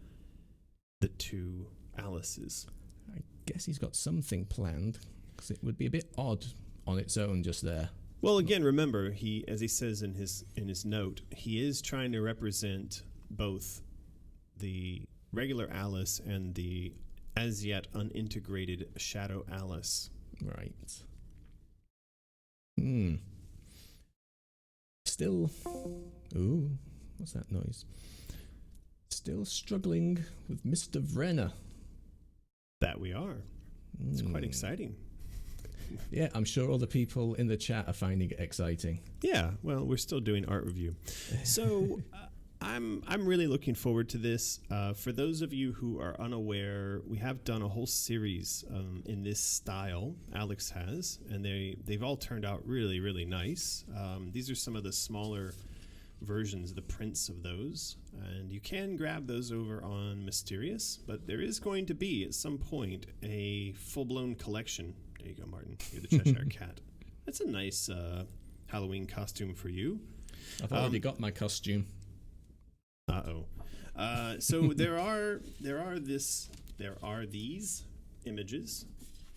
the two Alices. I guess he's got something planned, because it would be a bit odd on its own just there. Well, again, remember, as he says in his note, he is trying to represent both the regular Alice and the as yet unintegrated Shadow Alice. Right. Still... Ooh, what's that noise? Still struggling with Mr. Vrenna. That we are. It's quite exciting. Yeah, I'm sure all the people in the chat are finding it exciting. Yeah, well, we're still doing art review. So I'm really looking forward to this. For those of you who are unaware, we have done a whole series in this style, Alex has, and they've all turned out really, really nice. These are some of the smaller versions, the prints of those, and you can grab those over on Mysterious, but there is going to be at some point a full-blown collection. There you go, Martin. You're the Cheshire Cat. That's a nice Halloween costume for you. I've already got my costume. So there are these images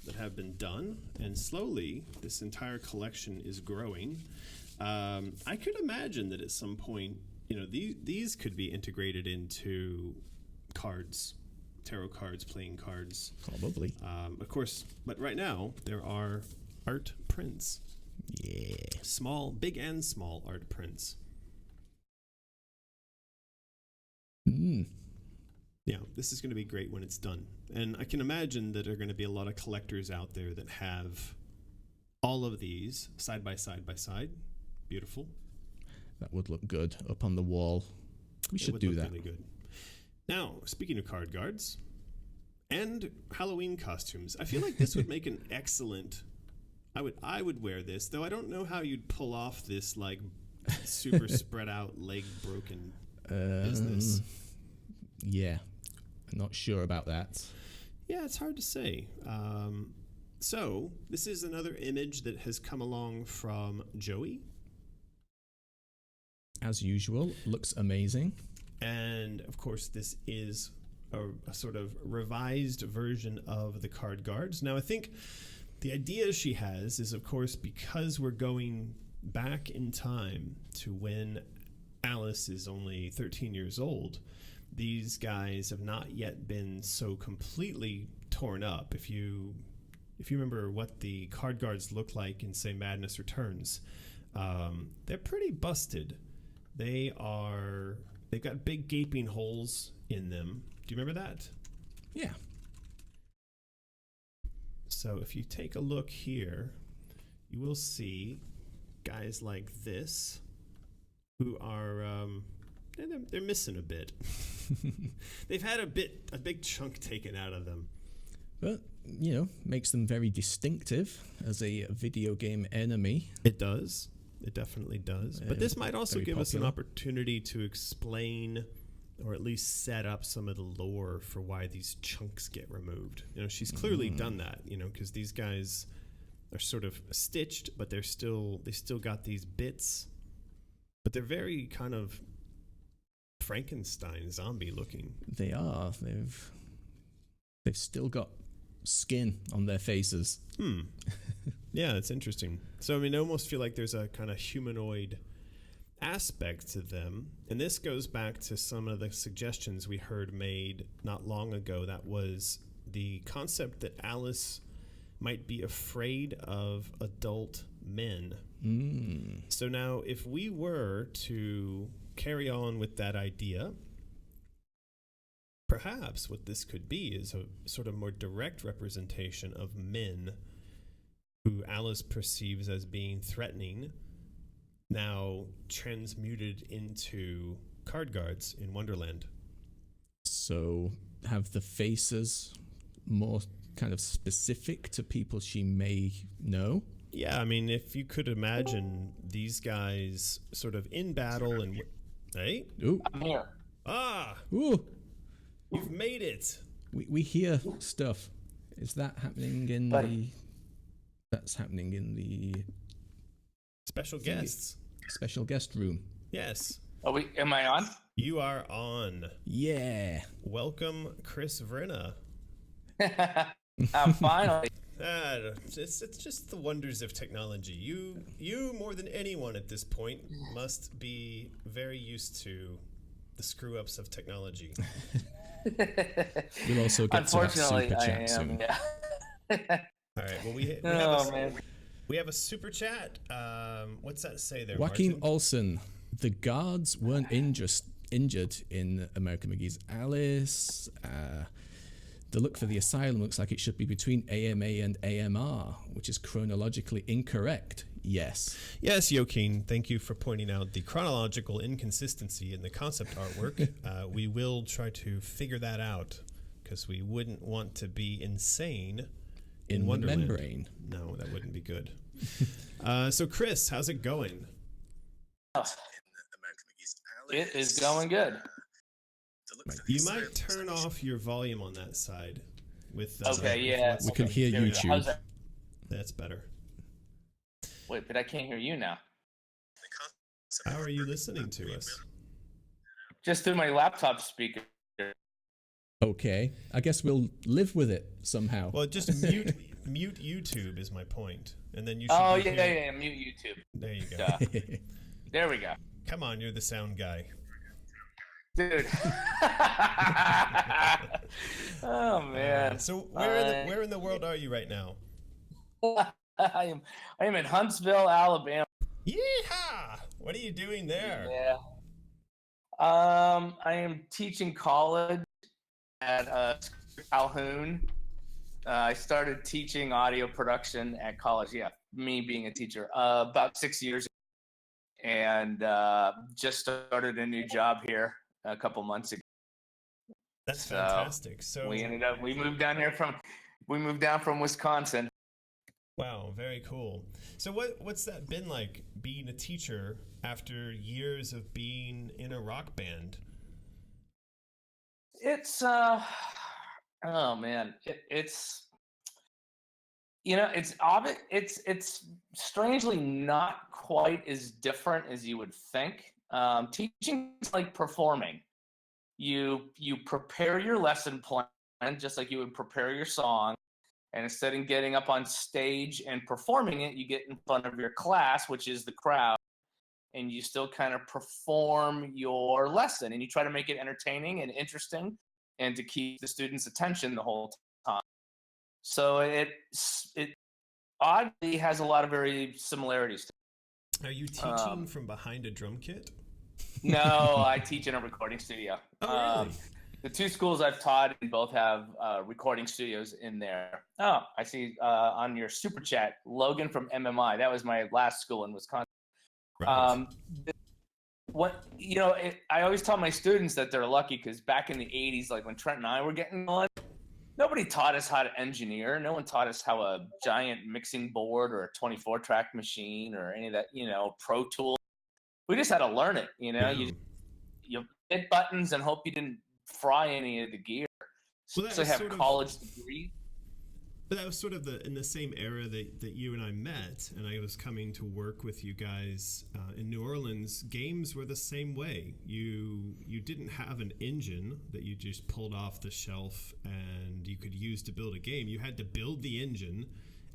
that have been done, and slowly this entire collection is growing. I could imagine that at some point, these could be integrated into cards, tarot cards, playing cards. Probably. Of course, but right now there are art prints. Yeah. Big and small art prints. Yeah, this is going to be great when it's done. And I can imagine that there are going to be a lot of collectors out there that have all of these side by side by side. Beautiful. That would look good up on the wall. We should do that. Really good. Now, speaking of card guards and Halloween costumes, I feel like this would make an excellent... I would wear this, though I don't know how you'd pull off this like super spread out leg broken business. Yeah, I'm not sure about that. Yeah, it's hard to say. So this is another image that has come along from Joey. As usual, looks amazing. And of course, this is a sort of revised version of the card guards. Now, I think the idea she has is, of course, because we're going back in time to when Alice is only 13 years old, these guys have not yet been so completely torn up. If you remember what the card guards look like in, say, Madness Returns, they're pretty busted. They've got big gaping holes in them. Do you remember that? Yeah. So if you take a look here, you will see guys like this who are they're missing a bit. They've had a big chunk taken out of them. But, makes them very distinctive as a video game enemy. It does. It definitely does. But this might also give us an opportunity to explain or at least set up some of the lore for why these chunks get removed. You know, she's clearly done that, you know, because these guys are sort of stitched, but they still got these bits, but they're very kind of Frankenstein zombie looking. They are. They've still got skin on their faces. Yeah, it's interesting. So I mean, I almost feel like there's a kind of humanoid aspect to them, and this goes back to some of the suggestions we heard made not long ago. That was the concept that Alice might be afraid of adult men. So now, if we were to carry on with that idea, perhaps what this could be is a sort of more direct representation of men who Alice perceives as being threatening, now transmuted into card guards in Wonderland. So have the faces more kind of specific to people she may know? Yeah, I mean, if you could imagine these guys sort of in battle and... Hey? Ooh. I'm here. Ah! Ooh. You've made it! We hear stuff. Is that happening in the... That's happening in the... Special guests. Special guest room. Yes. Am I on? You are on. Yeah. Welcome, Chris Vrenna. I'm finally. It's just the wonders of technology. You more than anyone at this point must be very used to the screw ups of technology. We'll also get to that super chat soon. Yeah. All right. Well, we have a super chat. What's that say there, Joaquin Martin? Olsen. The guards weren't injured in American McGee's Alice. The look for the asylum looks like it should be between AMA and AMR, which is chronologically incorrect. Yes. Yes, Joaquin. Thank you for pointing out the chronological inconsistency in the concept artwork. We will try to figure that out because we wouldn't want to be insane in Wonderland. The membrane. No, that wouldn't be good. So, Chris, how's it going? It is going good. You might turn off your volume on that side. Okay, yeah. We can hear YouTube. How's that? That's better. Wait, but I can't hear you now. How are you listening to us? Just through my laptop speaker. Okay, I guess we'll live with it somehow. Well, just mute YouTube is my point, and then you should. Oh yeah, mute YouTube. There you go. Duh. There we go. Come on, you're the sound guy. Dude. Oh man. So where in the world are you right now? I am in Huntsville, Alabama. Yeehaw! What are you doing there? Yeah. I am teaching college at Calhoun. I started teaching audio production at college. Yeah, me being a teacher about 6 years ago, and just started a new job here a couple months ago. That's fantastic. So we moved down from Wisconsin. Wow, very cool. So what's that been like being a teacher after years of being in a rock band? It's oh man, it's it's strangely not quite as different as you would think. Teaching is like performing. You prepare your lesson plan just like you would prepare your song. And instead of getting up on stage and performing it, you get in front of your class, which is the crowd, and you still kind of perform your lesson. And you try to make it entertaining and interesting and to keep the students' attention the whole time. So it oddly has a lot of very similarities. Are you teaching from behind a drum kit? No, I teach in a recording studio. Oh, really? The two schools I've taught both have recording studios in there. Oh, I see on your super chat, Logan from MMI. That was my last school in Wisconsin. Right. I always tell my students that they're lucky because back in the 80s, like when Trent and I were getting on, nobody taught us how to engineer. No one taught us how a giant mixing board or a 24-track machine or any of that, Pro Tools. We just had to learn it, Yeah. You hit buttons and hope you didn't fry any of the gear. Well, that So was have sort of- college degrees. But that was sort of in the same era that you and I met, and I was coming to work with you guys in New Orleans. Games were the same way. You didn't have an engine that you just pulled off the shelf and you could use to build a game. You had to build the engine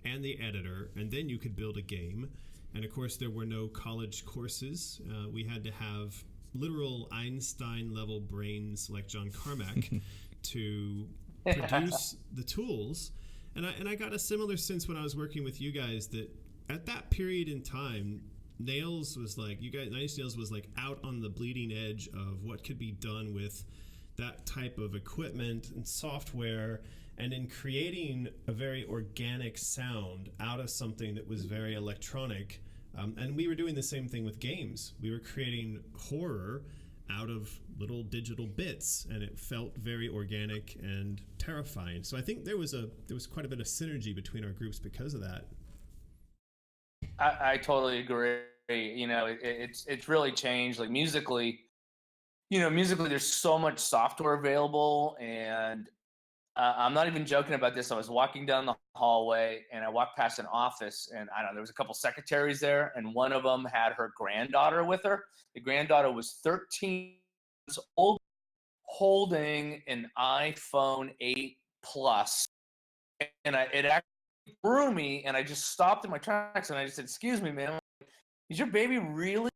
and the editor, and then you could build a game. And of course, there were no college courses. We had to have literal Einstein-level brains like John Carmack to produce the tools. And I got a similar sense when I was working with you guys that at that period in time, Nails was like, Nine Inch Nails was like out on the bleeding edge of what could be done with that type of equipment and software, and in creating a very organic sound out of something that was very electronic. And we were doing the same thing with games. We were creating horror out of little digital bits, and it felt very organic and terrifying. So I think there was quite a bit of synergy between our groups because of that. I totally agree. It's really changed. Like musically, there's so much software available, and I'm not even joking about this. I was walking down the hallway and I walked past an office, and I don't know, there was a couple secretaries there, and one of them had her granddaughter with her. The granddaughter was 13 years old, holding an iPhone 8 Plus. And it actually threw me, and I just stopped in my tracks and I just said, "Excuse me, ma'am, is your baby really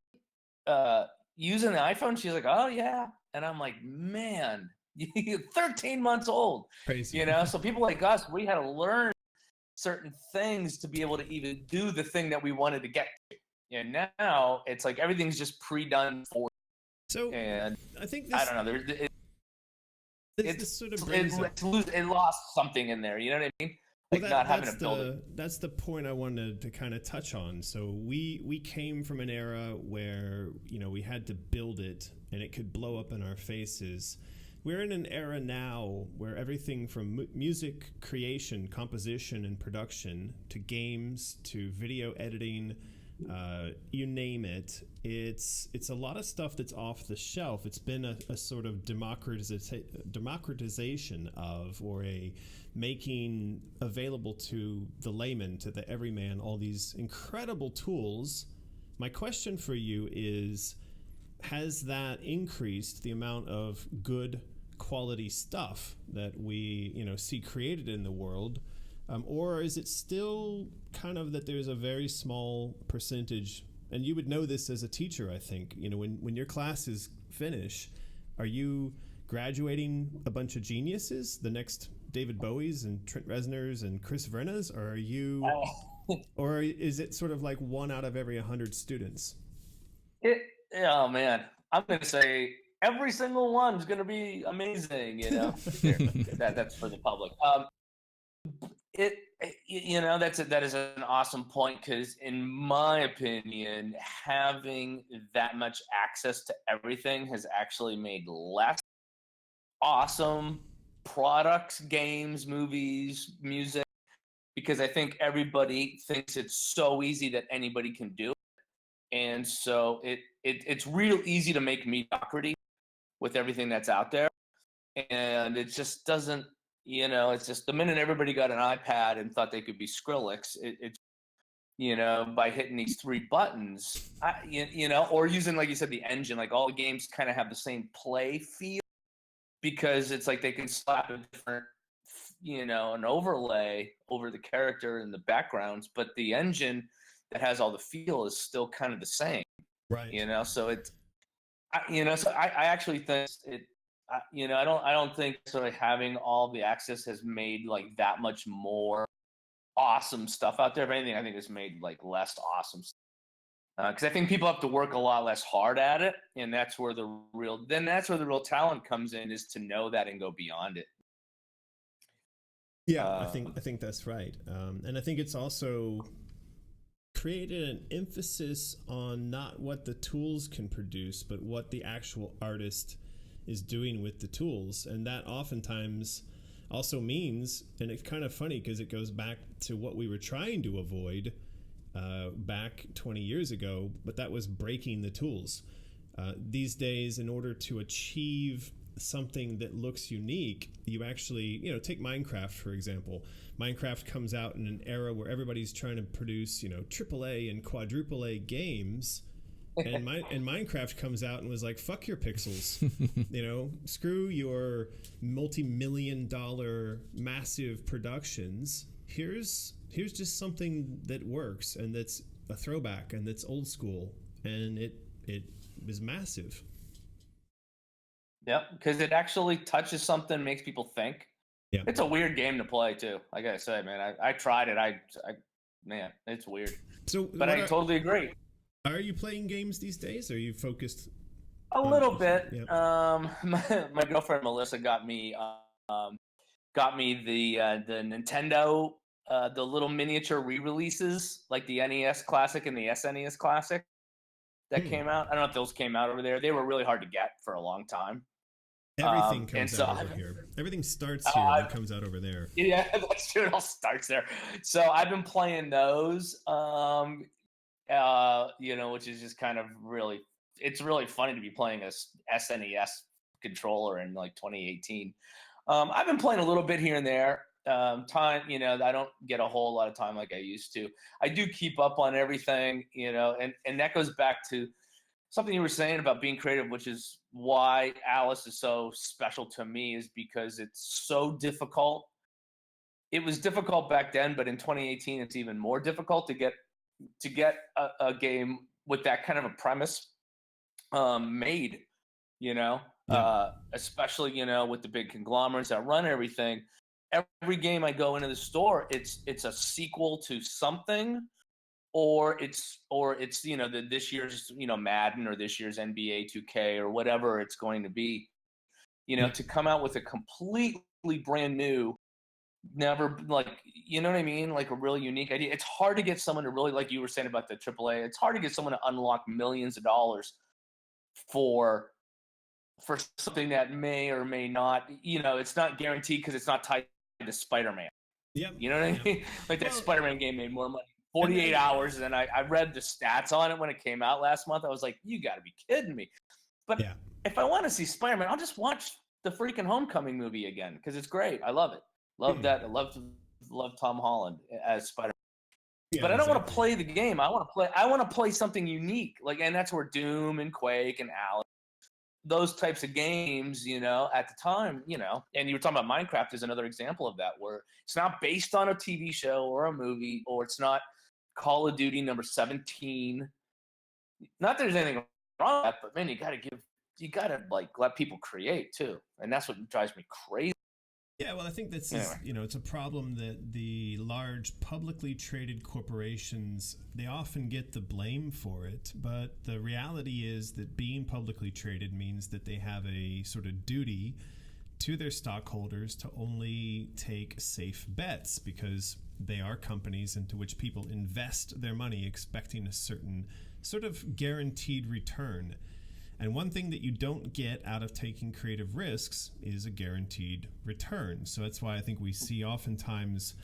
using the iPhone?" She's like, "Oh, yeah." And I'm like, man, you're 13 months old. Crazy. So people like us, we had to learn certain things to be able to even do the thing that we wanted to get to. And now it's like everything's just pre-done for you. So And I think this, I don't know. this sort of brings up. It lost something in there. You know what I mean? Like not having to build it. That's the point I wanted to kind of touch on. So we came from an era where we had to build it and it could blow up in our faces. We're in an era now where everything from music creation, composition, and production to games to video editing, you name it, it's a lot of stuff that's off the shelf. It's been a sort of democratization of, or a making available to the layman, to the everyman, all these incredible tools. My question for you is, has that increased the amount of good quality stuff that we see created in the world, or is it still kind of that there's a very small percentage? And you would know this as a teacher, I think, when your classes finish, are you graduating a bunch of geniuses, the next David Bowies and Trent Reznors and Chris Vrennas, or are you or is it sort of like 1 out of every 100 students? Oh man, I'm gonna say every single one's gonna be amazing. That's for the public. That is an awesome point, because in my opinion, having that much access to everything has actually made less awesome products, games, movies, music, because I think everybody thinks it's so easy that anybody can do it. And so it's real easy to make mediocrity with everything that's out there. And it just doesn't, it's just the minute everybody got an iPad and thought they could be Skrillex, by hitting these 3 buttons, or using, like you said, the engine, like all the games kind of have the same play feel, because it's like they can slap a different, an overlay over the character and the backgrounds, but the engine that has all the feel is still kind of the same. Right. So it's, so I actually think I don't think sort of having all the access has made like that much more awesome stuff out there. If anything, I think it's made like less awesome stuff. Because I think people have to work a lot less hard at it, and that's where the real talent comes in, is to know that and go beyond it. Yeah, I think that's right, and I think it's also created an emphasis on not what the tools can produce, but what the actual artist is doing with the tools. And that oftentimes also means, and it's kind of funny because it goes back to what we were trying to avoid back 20 years ago, but that was breaking the tools. These days, in order to achieve something that looks unique, you actually, take Minecraft, for example. Minecraft comes out in an era where everybody's trying to produce, AAA and quadruple A games. And Minecraft comes out and was like, fuck your pixels, screw your multi-million-dollar massive productions. Here's just something that works and that's a throwback and that's old school, and it was massive. Yep, because it actually touches something, makes people think. Yeah, it's a weird game to play too. I gotta say, man, I tried it. Man, it's weird. So, but I totally agree. Are you playing games these days? Or are you focused? A little bit. Yep. My girlfriend Melissa got me the Nintendo, the little miniature re-releases, like the NES Classic and the SNES Classic that came out. I don't know if those came out over there. They were really hard to get for a long time. Everything comes out over here. Everything starts here and comes out over there. Yeah, that's true. It all starts there. So I've been playing those, which is just kind of it's really funny to be playing a SNES controller in like 2018. I've been playing a little bit here and there. I don't get a whole lot of time like I used to. I do keep up on everything, and that goes back to something you were saying about being creative, which is why Alice is so special to me, is because it's so difficult. It was difficult back then, but in 2018, it's even more difficult to get a game with that kind of a premise made, especially, with the big conglomerates that run everything. Every game I go into the store, it's a sequel to something, or it's this year's Madden or this year's NBA 2K or whatever it's going to be. To come out with a completely brand new, never, like, you know what I mean, like a really unique idea. It's hard to get someone to really, like you were saying about the AAA, it's hard to get someone to unlock millions of dollars for something that may or may not, it's not guaranteed because it's not tied to Spider-Man. Yeah, you know what I mean? Like that Spider-Man game made more money 48 hours, and I read the stats on it when it came out last month. I was like, you got to be kidding me. But if I want to see Spider-Man, I'll just watch the freaking Homecoming movie again because it's great. I love it. Love that. I love Tom Holland as Spider-Man. Yeah, but I don't want to play the game. I want to play something unique. And that's where Doom and Quake and Alice, those types of games, at the time, and you were talking about Minecraft is another example of that, where it's not based on a TV show or a movie, or it's not Call of Duty number 17. Not that there's anything wrong with that, but man, you gotta let people create too. And that's what drives me crazy. Yeah, well, I think this is, it's a problem that the large publicly traded corporations, they often get the blame for it. But the reality is that being publicly traded means that they have a sort of duty to their stockholders to only take safe bets, because they are companies into which people invest their money expecting a certain sort of guaranteed return. And one thing that you don't get out of taking creative risks is a guaranteed return. So that's why I think we see oftentimes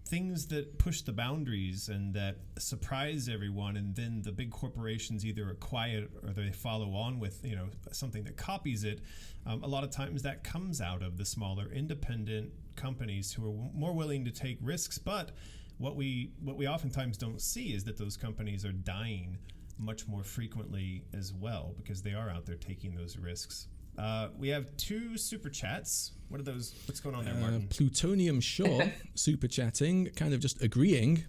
things that push the boundaries and that surprise everyone, and then the big corporations either acquire it or they follow on with something that copies it. A lot of times that comes out of the smaller independent companies who are more willing to take risks. But what we oftentimes don't see is that those companies are dying much more frequently as well, because they are out there taking those risks. We have 2 super chats. What are those? What's going on there, Martin? Plutonium Shaw super chatting, kind of just agreeing,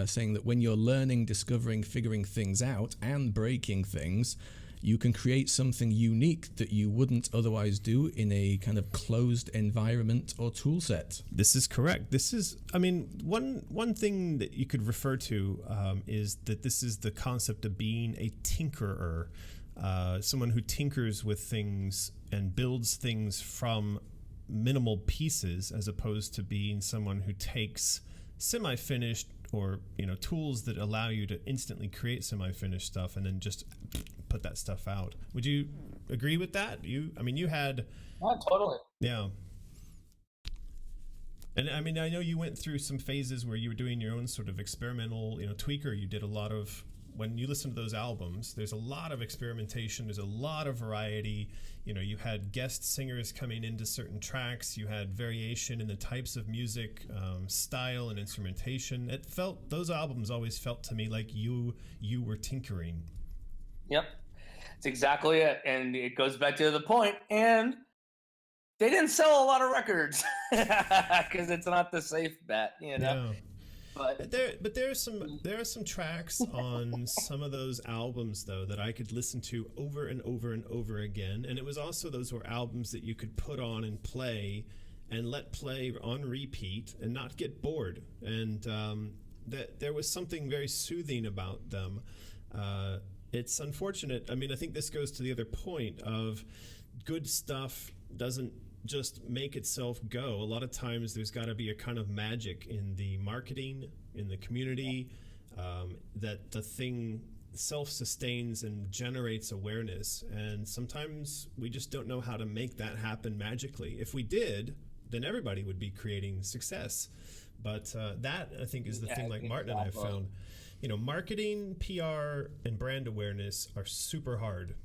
saying that when you're learning, discovering, figuring things out, and breaking things, you can create something unique that you wouldn't otherwise do in a kind of closed environment or tool set. This is correct. This is, one thing that you could refer to is that this is the concept of being a tinkerer, someone who tinkers with things and builds things from minimal pieces, as opposed to being someone who takes semi-finished or tools that allow you to instantly create semi-finished stuff and then just put that stuff out. Would you agree with that? You had... Yeah, totally. Yeah. And I know you went through some phases where you were doing your own sort of experimental, tweaker. You did a lot of when you listen to those albums, there's a lot of experimentation. There's a lot of variety. You know, you had guest singers coming into certain tracks. You had variation in the types of music, style, and instrumentation. Those albums always felt to me like you were tinkering. Yep, that's exactly it. And it goes back to the point. And they didn't sell a lot of records because it's not the safe bet, you know. Yeah. But there are some tracks on some of those albums though that I could listen to over and over and over again, and it was also those were albums that you could put on and play and let play on repeat and not get bored, and that there was something very soothing about them. It's unfortunate. I mean, I think this goes to the other point of good stuff doesn't just make itself go. A lot of times there's got to be a kind of magic in the marketing, in the community, that the thing self-sustains and generates awareness. And sometimes we just don't know how to make that happen magically. If we did, then everybody would be creating success. But that, I think, is the thing like Martin and I found. You know, marketing, PR, and brand awareness are super hard.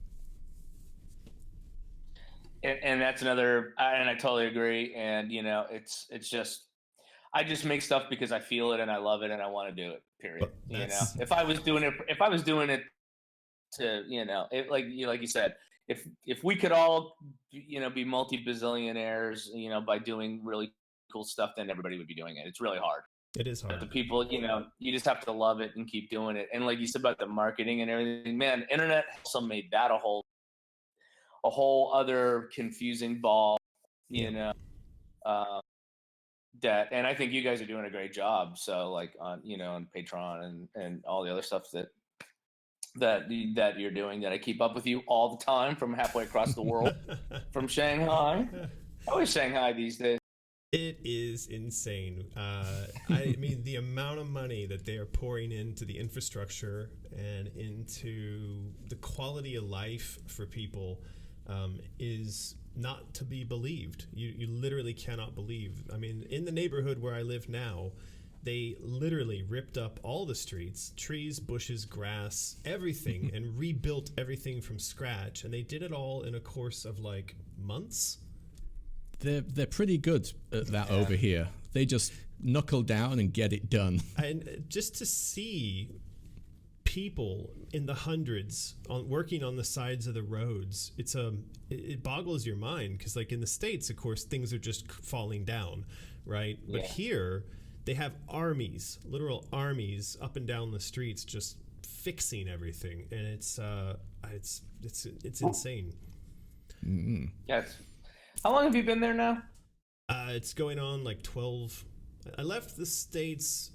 And that's another, and I totally agree. And, you know, it's just, I just make stuff because I feel it and I love it and I want to do it, period. You know, if I was doing it to, you know, like you said, if we could all, you know, be multi-bazillionaires, you know, by doing really cool stuff, then everybody would be doing it. It's really hard. It is hard. But the people, you know, you just have to love it and keep doing it. And like you said about the marketing and everything, man, internet also made that a whole other confusing ball, you know, that, and I think you guys are doing a great job. So like on, you know, on Patron and all the other stuff that you're doing, that I keep up with you all the time from halfway across the world, from Shanghai. Always Shanghai these days. It is insane. I mean, the amount of money that they are pouring into the infrastructure and into the quality of life for people is not to be believed. You literally cannot believe. I mean, in the neighborhood where I live now, they literally ripped up all the streets, trees, bushes, grass, everything, and rebuilt everything from scratch. And they did it all in a course of like months. They're pretty good at that over here. They just knuckle down and get it done. And just to see people in the hundreds working on the sides of the roads, it boggles your mind, because like in the States, of course, things are just falling down, right? But here they have armies, literal armies up and down the streets just fixing everything, and it's insane. Mm-hmm. Yes. How long have you been there now? It's going on like 12. I left the States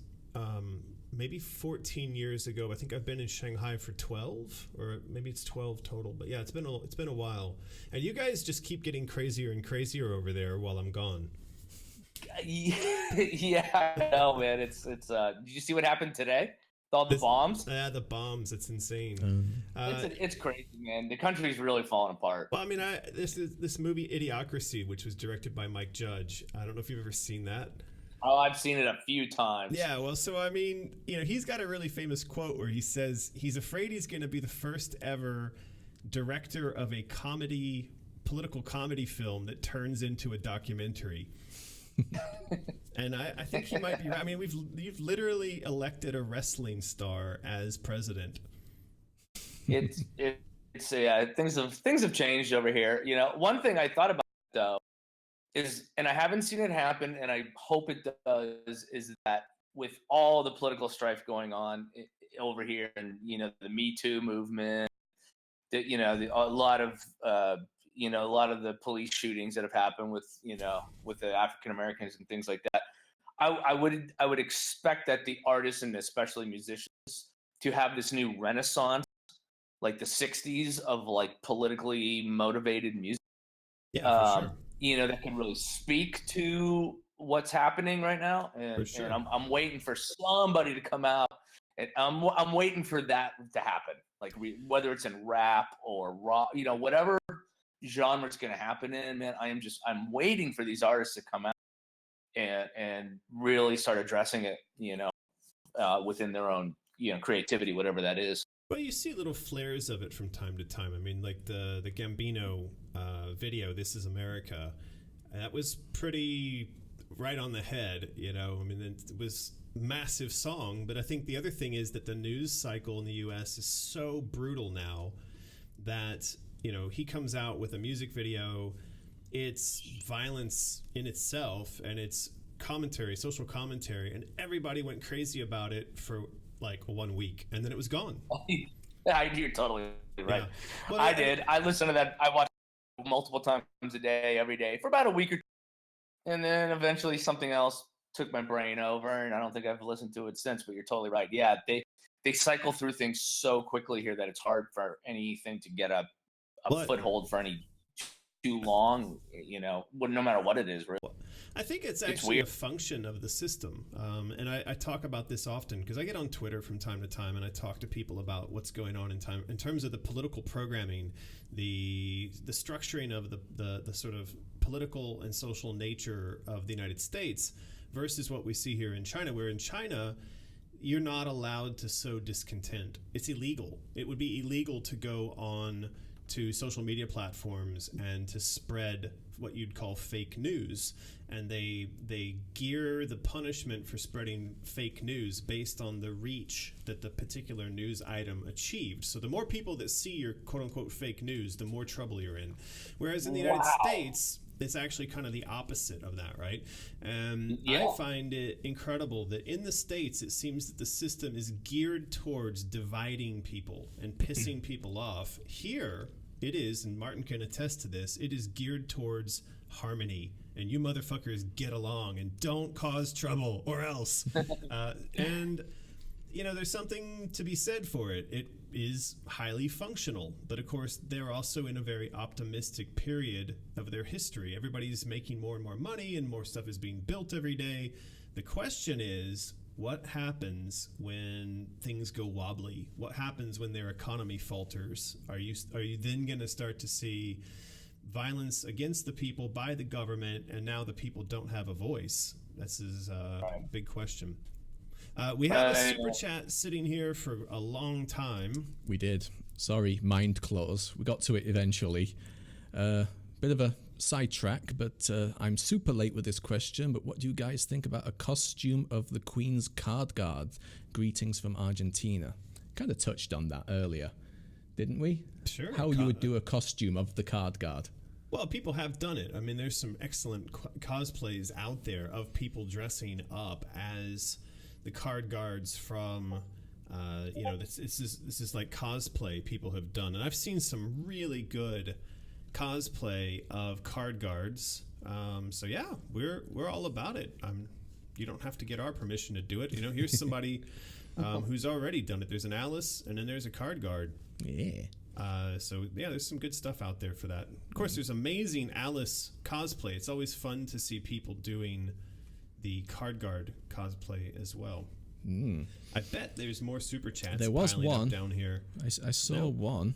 maybe 14 years ago. I think I've been in Shanghai for 12, or maybe it's 12 total. But yeah, it's been a while. And you guys just keep getting crazier and crazier over there while I'm gone. Yeah, I know, man. It's did you see what happened today? With all the bombs? Yeah, the bombs. It's insane. It's crazy, man. The country's really falling apart. Well, I mean, this movie Idiocracy, which was directed by Mike Judge. I don't know if you've ever seen that. Oh, I've seen it a few times. Yeah, well, so I mean, you know, he's got a really famous quote where he says he's afraid he's going to be the first ever director of a political comedy film that turns into a documentary. And I think he might be right. I mean, you've literally elected a wrestling star as president. It's things have changed over here. You know, one thing I thought about though is, and I haven't seen it happen, and I hope it does, is that with all the political strife going on over here, and you know, the Me Too movement, that, you know, a lot of the police shootings that have happened with the African Americans and things like that. I would expect that the artists, and especially musicians, to have this new renaissance, like the 60s, of like politically motivated music. Yeah, for sure. You know, that can really speak to what's happening right now. And, sure. and I'm waiting for somebody to come out, and I'm waiting for that to happen. Like whether it's in rap or rock, you know, whatever genre it's going to happen in, man, I'm waiting for these artists to come out and really start addressing it, you know, within their own creativity, whatever that is. Well, you see little flares of it from time to time. I mean, like the Gambino video, "This Is America," that was pretty right on the head. I mean, it was a massive song. But I think the other thing is that the news cycle in the U.S. is so brutal now that he comes out with a music video. It's violence in itself, and it's commentary, social commentary, and everybody went crazy about it for like 1 week, and then it was gone. You're totally right. Yeah. Well, I did. I listened to that. I watched it multiple times a day, every day, for about a week or two. And then eventually something else took my brain over, and I don't think I've listened to it since, but you're totally right. Yeah, they cycle through things so quickly here that it's hard for anything to get a foothold for any too long, no matter what it is, really. I think it's actually a function of the system. And I talk about this often because I get on Twitter from time to time and I talk to people about what's going on in terms of the political programming, the structuring of the sort of political and social nature of the United States versus what we see here in China, where in China, you're not allowed to sow discontent. It's illegal. It would be illegal to go on to social media platforms and to spread what you'd call fake news, and they gear the punishment for spreading fake news based on the reach that the particular news item achieved. So the more people that see your quote-unquote fake news, the more trouble you're in. Whereas in the United States, it's actually kind of the opposite of that, right? I find it incredible that in the States, it seems that the system is geared towards dividing people and pissing people off. Here, it is, and Martin can attest to this, it is geared towards harmony. And you motherfuckers get along and don't cause trouble or else. And, there's something to be said for it. It is highly functional. But, of course, they're also in a very optimistic period of their history. Everybody's making more and more money and more stuff is being built every day. The question is, what happens when things go wobbly? What happens when their economy falters? Are you then going to start to see violence against the people by the government, and now the people don't have a voice? This is a big question. We have a super chat sitting here for a long time. We did. Sorry, mind close. We got to it eventually. Bit of a sidetrack, but I'm super late with this question. But what do you guys think about a costume of the Queen's Card Guard? Greetings from Argentina. Kind of touched on that earlier, didn't we? Sure. How you would do a costume of the Card Guard. Well, people have done it. I mean, there's some excellent cosplays out there of people dressing up as the card guards from, this is like cosplay people have done. And I've seen some really good cosplay of card guards. So yeah, we're all about it. You don't have to get our permission to do it. Here's somebody who's already done it. There's an Alice, and then there's a card guard. Yeah. There's some good stuff out there for that. Of course, there's amazing Alice cosplay. It's always fun to see people doing the card guard cosplay as well. I bet there's more super chats. There was one down here. I saw one.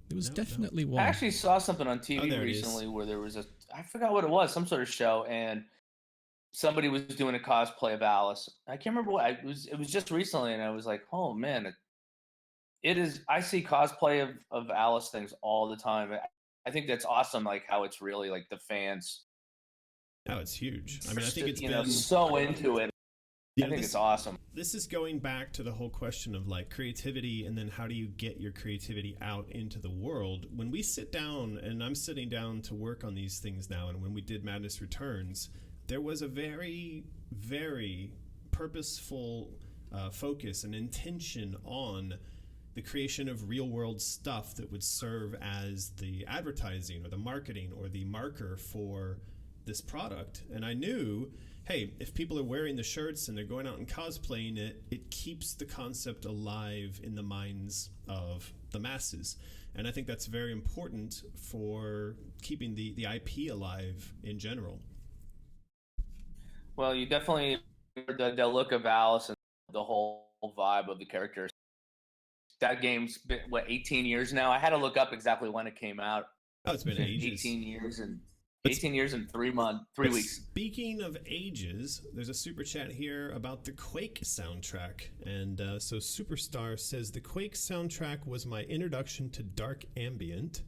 There was definitely one. I actually saw something on TV recently where there was I forgot what it was, some sort of show, and somebody was doing a cosplay of Alice. I can't remember what it was just recently, and I was like, oh man, it is. I see cosplay of Alice things all the time. I think that's awesome, like how it's really like the fans. Oh, it's huge. I mean, I think it's been so into it. I think it's awesome. This is going back to the whole question of like creativity, and then how do you get your creativity out into the world? When we sit down, and I'm sitting down to work on these things now, and when we did Madness Returns, there was a very, very purposeful focus and intention on the creation of real world stuff that would serve as the advertising or the marketing or the marker for this product. And I knew, hey, if people are wearing the shirts and they're going out and cosplaying it, it keeps the concept alive in the minds of the masses. And I think that's very important for keeping the IP alive in general. Well, you definitely, the look of Alice and the whole vibe of the characters. That game's been, 18 years now? I had to look up exactly when it came out. Oh, it's been ages. 18 years, and 18 years and 3 weeks. Speaking of ages, there's a super chat here about the Quake soundtrack. And so Superstar says, the Quake soundtrack was my introduction to dark ambient.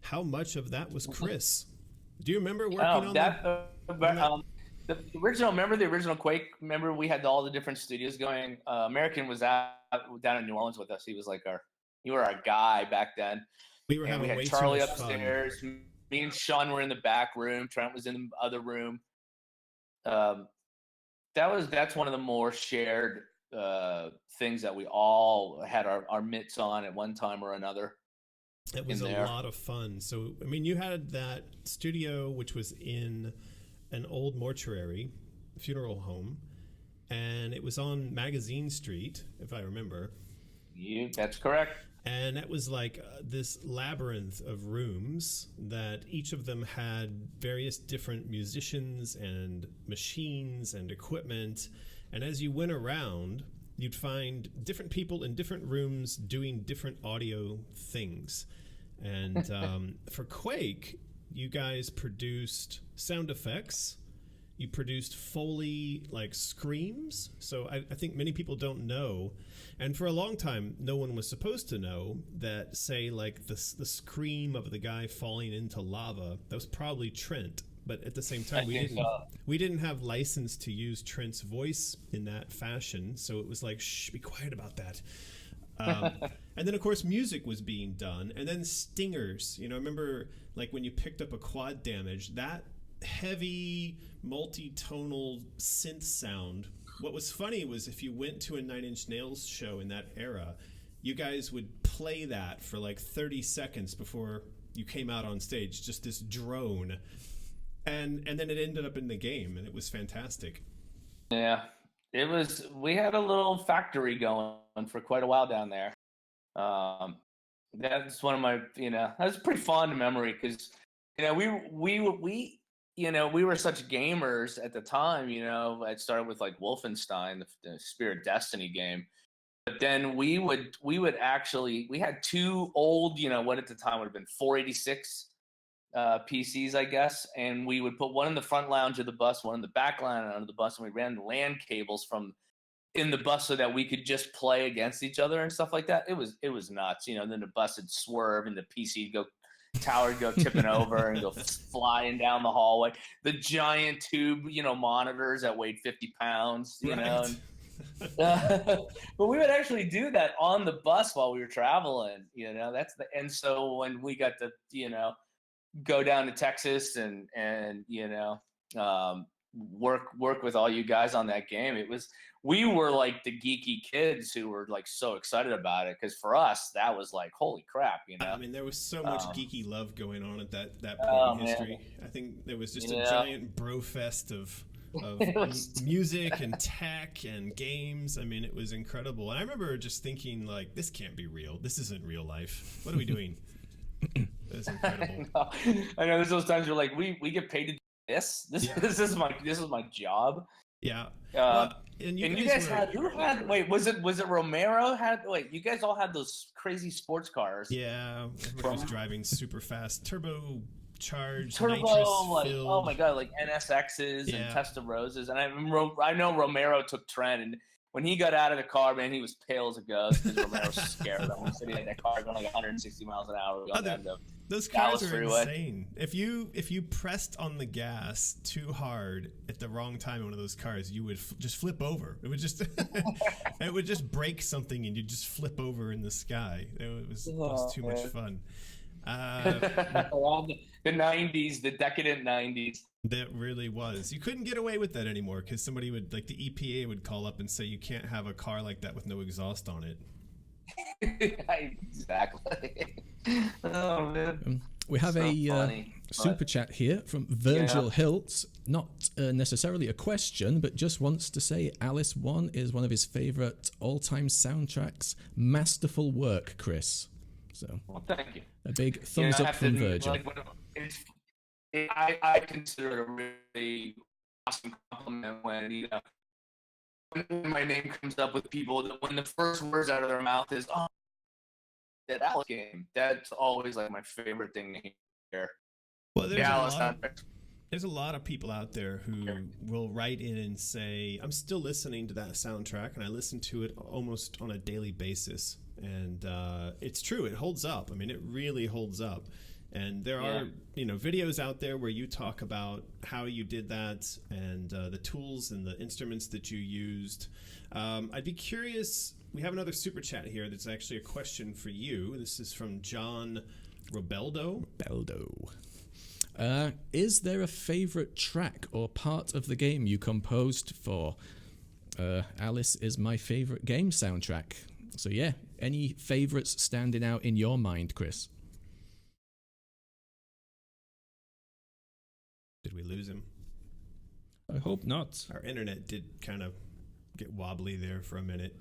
How much of that was Chris? Do you remember working on that? The original, remember the original Quake? Remember we had all the different studios going? American was out down in New Orleans with us. He was like you were our guy back then. We had Charlie upstairs. Fun. Me and Sean were in the back room. Trent was in the other room. That's one of the more shared things that we all had our mitts on at one time or another. It was a lot of fun. So, I mean, you had that studio, which was in an old mortuary, funeral home, and it was on Magazine Street, if I remember. That's correct. And it was like this labyrinth of rooms that each of them had various different musicians and machines and equipment. And as you went around, you'd find different people in different rooms doing different audio things. And for Quake, you guys produced sound effects. You produced Foley, like screams. So I think many people don't know. And for a long time, no one was supposed to know that, say, like the scream of the guy falling into lava, that was probably Trent. But at the same time, we didn't have license to use Trent's voice in that fashion. So it was like, shh, be quiet about that. And then, of course, music was being done. And then stingers. You know, remember, like, when you picked up a quad damage, that heavy, multi-tonal synth sound. What was funny was if you went to a Nine Inch Nails show in that era, you guys would play that for like 30 seconds before you came out on stage, just this drone. And then it ended up in the game, and it was fantastic. Yeah, it was. We had a little factory going for quite a while down there. That's one of my, that's a pretty fond memory because, we were such gamers at the time. It started with like Wolfenstein, the Spirit Destiny game. But then we had two old, what at the time would have been 486 PCs, I guess, and we would put one in the front lounge of the bus, one in the back lounge of the bus, and we ran LAN cables from in the bus so that we could just play against each other and stuff like that. It was nuts, and then the bus would swerve and the PC would go tipping over and go flying down the hallway. The giant tube, monitors that weighed 50 pounds, Right. But we would actually do that on the bus while we were traveling, and so when we got to, go down to Texas and work with all you guys on that game, we were like the geeky kids who were like so excited about it, because for us that was like, holy crap, I mean, there was so much geeky love going on at that point in history. Man. I think there was just a giant bro fest of music and tech and games. I mean, it was incredible. And I remember just thinking, like, this can't be real. This isn't real life. What are we doing? That's incredible. I know there's those times you're like, we get paid to do this. This is my job. Yeah. And you guys was it Romero you guys all had those crazy sports cars? Yeah, everybody was driving super fast, turbo, oh my god, like NSXs and Testarossas. And I know Romero took Trent, and when he got out of the car, man, he was pale as a ghost because Romero was scared of him. Sitting in that car going like 160 miles an hour. Those cars are insane. If you pressed on the gas too hard at the wrong time in one of those cars, you would just flip over. It would just it would just break something, and you'd just flip over in the sky. It was too much fun. The 90s, the decadent 90s. That really was. You couldn't get away with that anymore because somebody would, like the EPA would call up and say you can't have a car like that with no exhaust on it. Exactly. Oh man. We have super chat here from Virgil Hilt. Not necessarily a question, but just wants to say Alice 1 is one of his favorite all-time soundtracks. Masterful work, Chris. So, well, thank you. A big thumbs up from Virgil. I consider it a really awesome compliment when my name comes up with people, that when the first words out of their mouth is, "Oh, that Alice game." That's always like my favorite thing to hear. Well, Yeah, there's a lot of people out there who will write in and say, I'm still listening to that soundtrack, and I listen to it almost on a daily basis. And it's true, it holds up. I mean, it really holds up. And there are, videos out there where you talk about how you did that and the tools and the instruments that you used. I'd be curious. We have another super chat here that's actually a question for you. This is from John Robeldo. Is there a favorite track or part of the game you composed for? Alice is my favorite game soundtrack. So yeah, any favorites standing out in your mind, Chris? Did we lose him? I hope not. Our internet did kind of get wobbly there for a minute.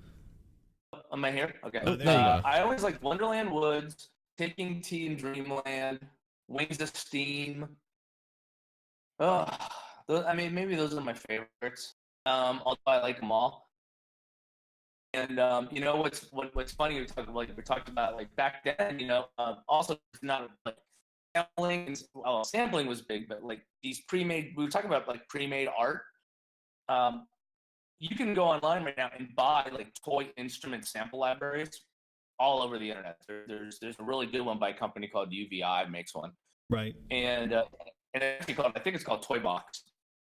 Am I here? Okay. Oh, there you go. I always like Wonderland Woods, Taking Tea in Dreamland, Wings of Steam. Maybe those are my favorites. Although I like them all. And what's funny? We talked about like back then. Also not like sampling. Well, sampling was big, but like these pre-made. We were talking about like pre-made art. You can go online right now and buy like toy instrument sample libraries all over the internet. There's a really good one by a company called UVI makes one. Right. And I think it's called Toy Box.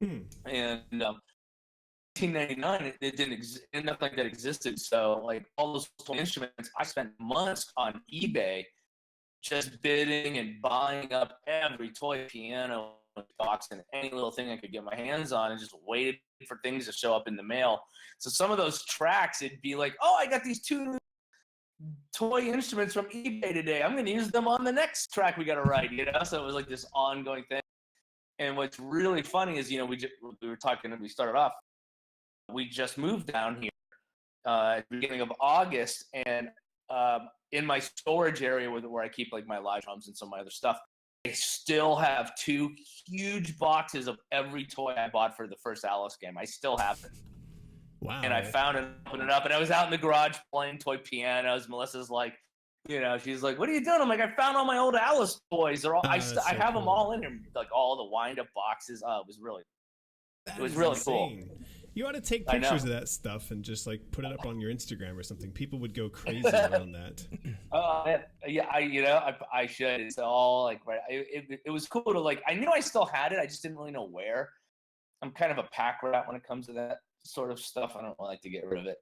And 1999, it didn't nothing like that existed. So like all those toy instruments, I spent months on eBay just bidding and buying up every toy piano box and any little thing I could get my hands on, and just waited for things to show up in the mail. So some of those tracks, it'd be like, oh, I got these 2 toy instruments from eBay today. I'm going to use them on the next track we got to write, So it was like this ongoing thing. And what's really funny is, we started off, we just moved down here at the beginning of August, and in my storage area where I keep like my live drums and some of my other stuff, I still have 2 huge boxes of every toy I bought for the first Alice game. I still have it. Wow. And I found it, opened it up, and I was out in the garage playing toy pianos. Melissa's like, she's like, what are you doing? I'm like, I found all my old Alice toys. They're all, I have them all in here, like all the wind-up boxes. It was really cool. You ought to take pictures of that stuff and just like put it up on your Instagram or something. People would go crazy around that. I should. It's all like, right. It was cool to like, I knew I still had it. I just didn't really know where. I'm kind of a pack rat when it comes to that sort of stuff. I don't like to get rid of it.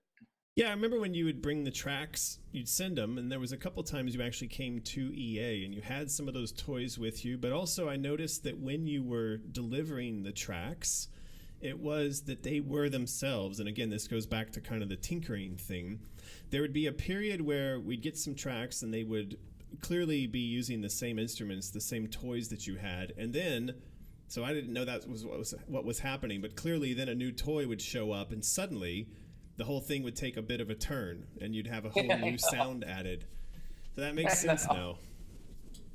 Yeah, I remember when you would bring the tracks, you'd send them, and there was a couple times you actually came to EA and you had some of those toys with you. But also I noticed that when you were delivering the tracks, it was that they were themselves. And again, this goes back to kind of the tinkering thing. There would be a period where we'd get some tracks and they would clearly be using the same instruments, the same toys that you had. And then, so I didn't know that was what was happening, but clearly then a new toy would show up and suddenly the whole thing would take a bit of a turn and you'd have a whole new sound added. So that makes sense now.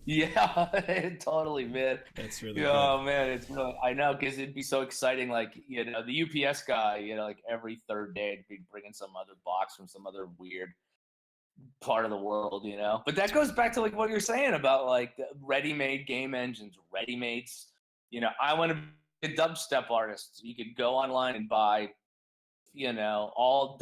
Yeah, totally, man. That's really good. Oh, man, it's really, I know, because it'd be so exciting. Like, the UPS guy, like every third day, it'd be bringing some other box from some other weird part of the world, But that goes back to like what you're saying about like the ready-made game engines, ready-mates. I want to be a dubstep artist. You could go online and buy all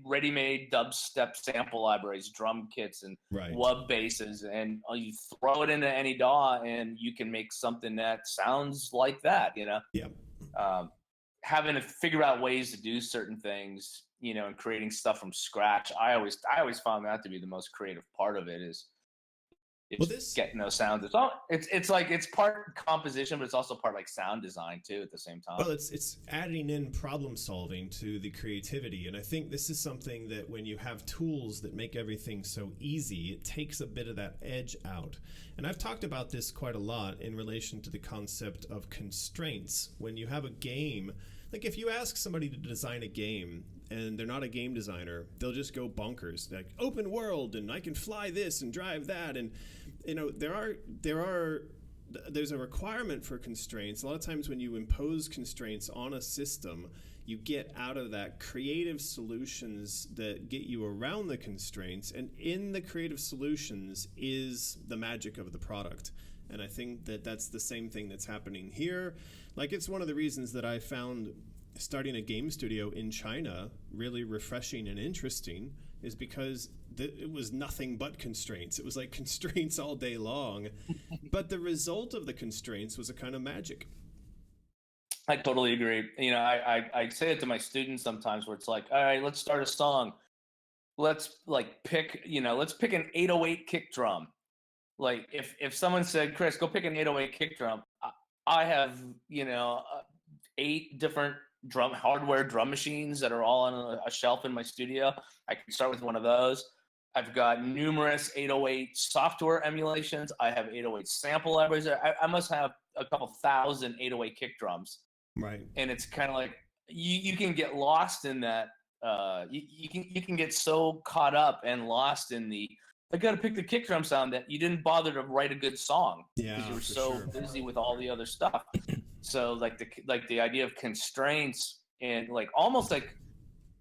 ready-made dubstep sample libraries, drum kits, and wub basses, and you throw it into any DAW, and you can make something that sounds like that. Yeah. Having to figure out ways to do certain things, and creating stuff from scratch. I always found that to be the most creative part of it. Is getting those sounds. It's like it's part composition, but it's also part like sound design too at the same time. Well, it's adding in problem solving to the creativity, and I think this is something that when you have tools that make everything so easy, it takes a bit of that edge out. And I've talked about this quite a lot in relation to the concept of constraints. When you have a game, like if you ask somebody to design a game and they're not a game designer, they'll just go bonkers, like open world and I can fly this and drive that, and there's a requirement for constraints. A lot of times when you impose constraints on a system, you get out of that creative solutions that get you around the constraints, and in the creative solutions is the magic of the product. And I think that that's the same thing that's happening here. Like, it's one of the reasons that I found starting a game studio in China really refreshing and interesting, is because it was nothing but constraints. It was like constraints all day long. But the result of the constraints was a kind of magic. I totally agree. You know, I say it to my students sometimes, where it's like, all right, let's start a song. Let's pick an 808 kick drum. Like, if someone said, Chris, go pick an 808 kick drum, I have, 8 different hardware drum machines that are all on a shelf in my studio. I can start with one of those. I've got numerous 808 software emulations. I have 808 sample libraries. I must have a couple thousand 808 kick drums. Right. And it's kind of like you can get lost in that. You can get so caught up and lost in the, I got to pick the kick drum sound, that you didn't bother to write a good song because you were so busy with all the other stuff. So like the idea of constraints and like almost like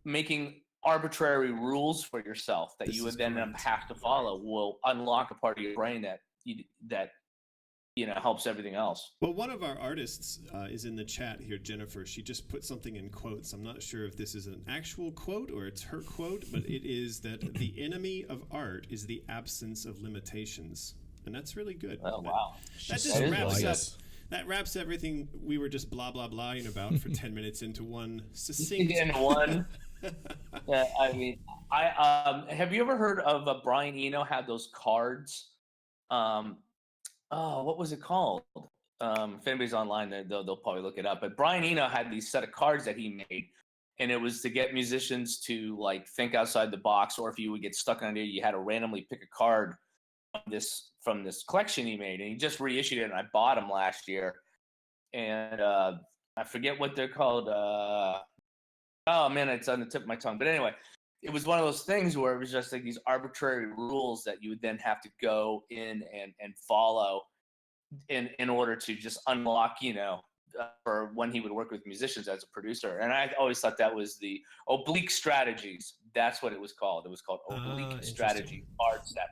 making arbitrary rules for yourself that you would then have to follow will unlock a part of your brain that helps everything else. Well, one of our artists is in the chat here, Jennifer. She just put something in quotes. I'm not sure if this is an actual quote or it's her quote, but it is that the enemy of art is the absence of limitations. And that's really good. Oh, wow. That just wraps up. That wraps everything we were just blah, blah, blahing about for 10 minutes into one succinct. In one. I mean, have you ever heard of Brian Eno had those cards? What was it called? If anybody's online, they'll probably look it up. But Brian Eno had these set of cards that he made, and it was to get musicians to like think outside the box, or if you would get stuck on it, you had to randomly pick a card from this collection he made, and he just reissued it. And I bought them last year, and I forget what they're called. Oh man, it's on the tip of my tongue. But anyway, it was one of those things where it was just like these arbitrary rules that you would then have to go in and follow in order to just unlock, for when he would work with musicians as a producer. And I always thought that was the oblique strategies. That's what it was called. It was called oblique strategy card set.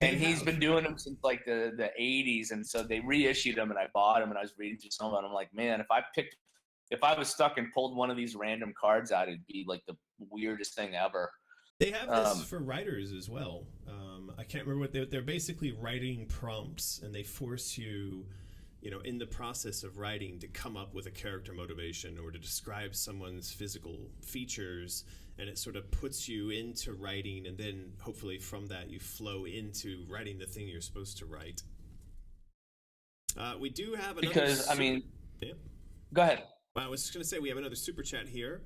And he's been doing them since like the 80s. And so they reissued them, and I bought them, and I was reading through some of them. I'm like, man, if I was stuck and pulled one of these random cards out, it'd be like the weirdest thing ever. They have this for writers as well. I can't remember what they're basically writing prompts, and they force you, in the process of writing, to come up with a character motivation or to describe someone's physical features, and it sort of puts you into writing, and then hopefully from that you flow into writing the thing you're supposed to write. We do have another... Yeah. Go ahead. Well, I was just going to say, we have another super chat here.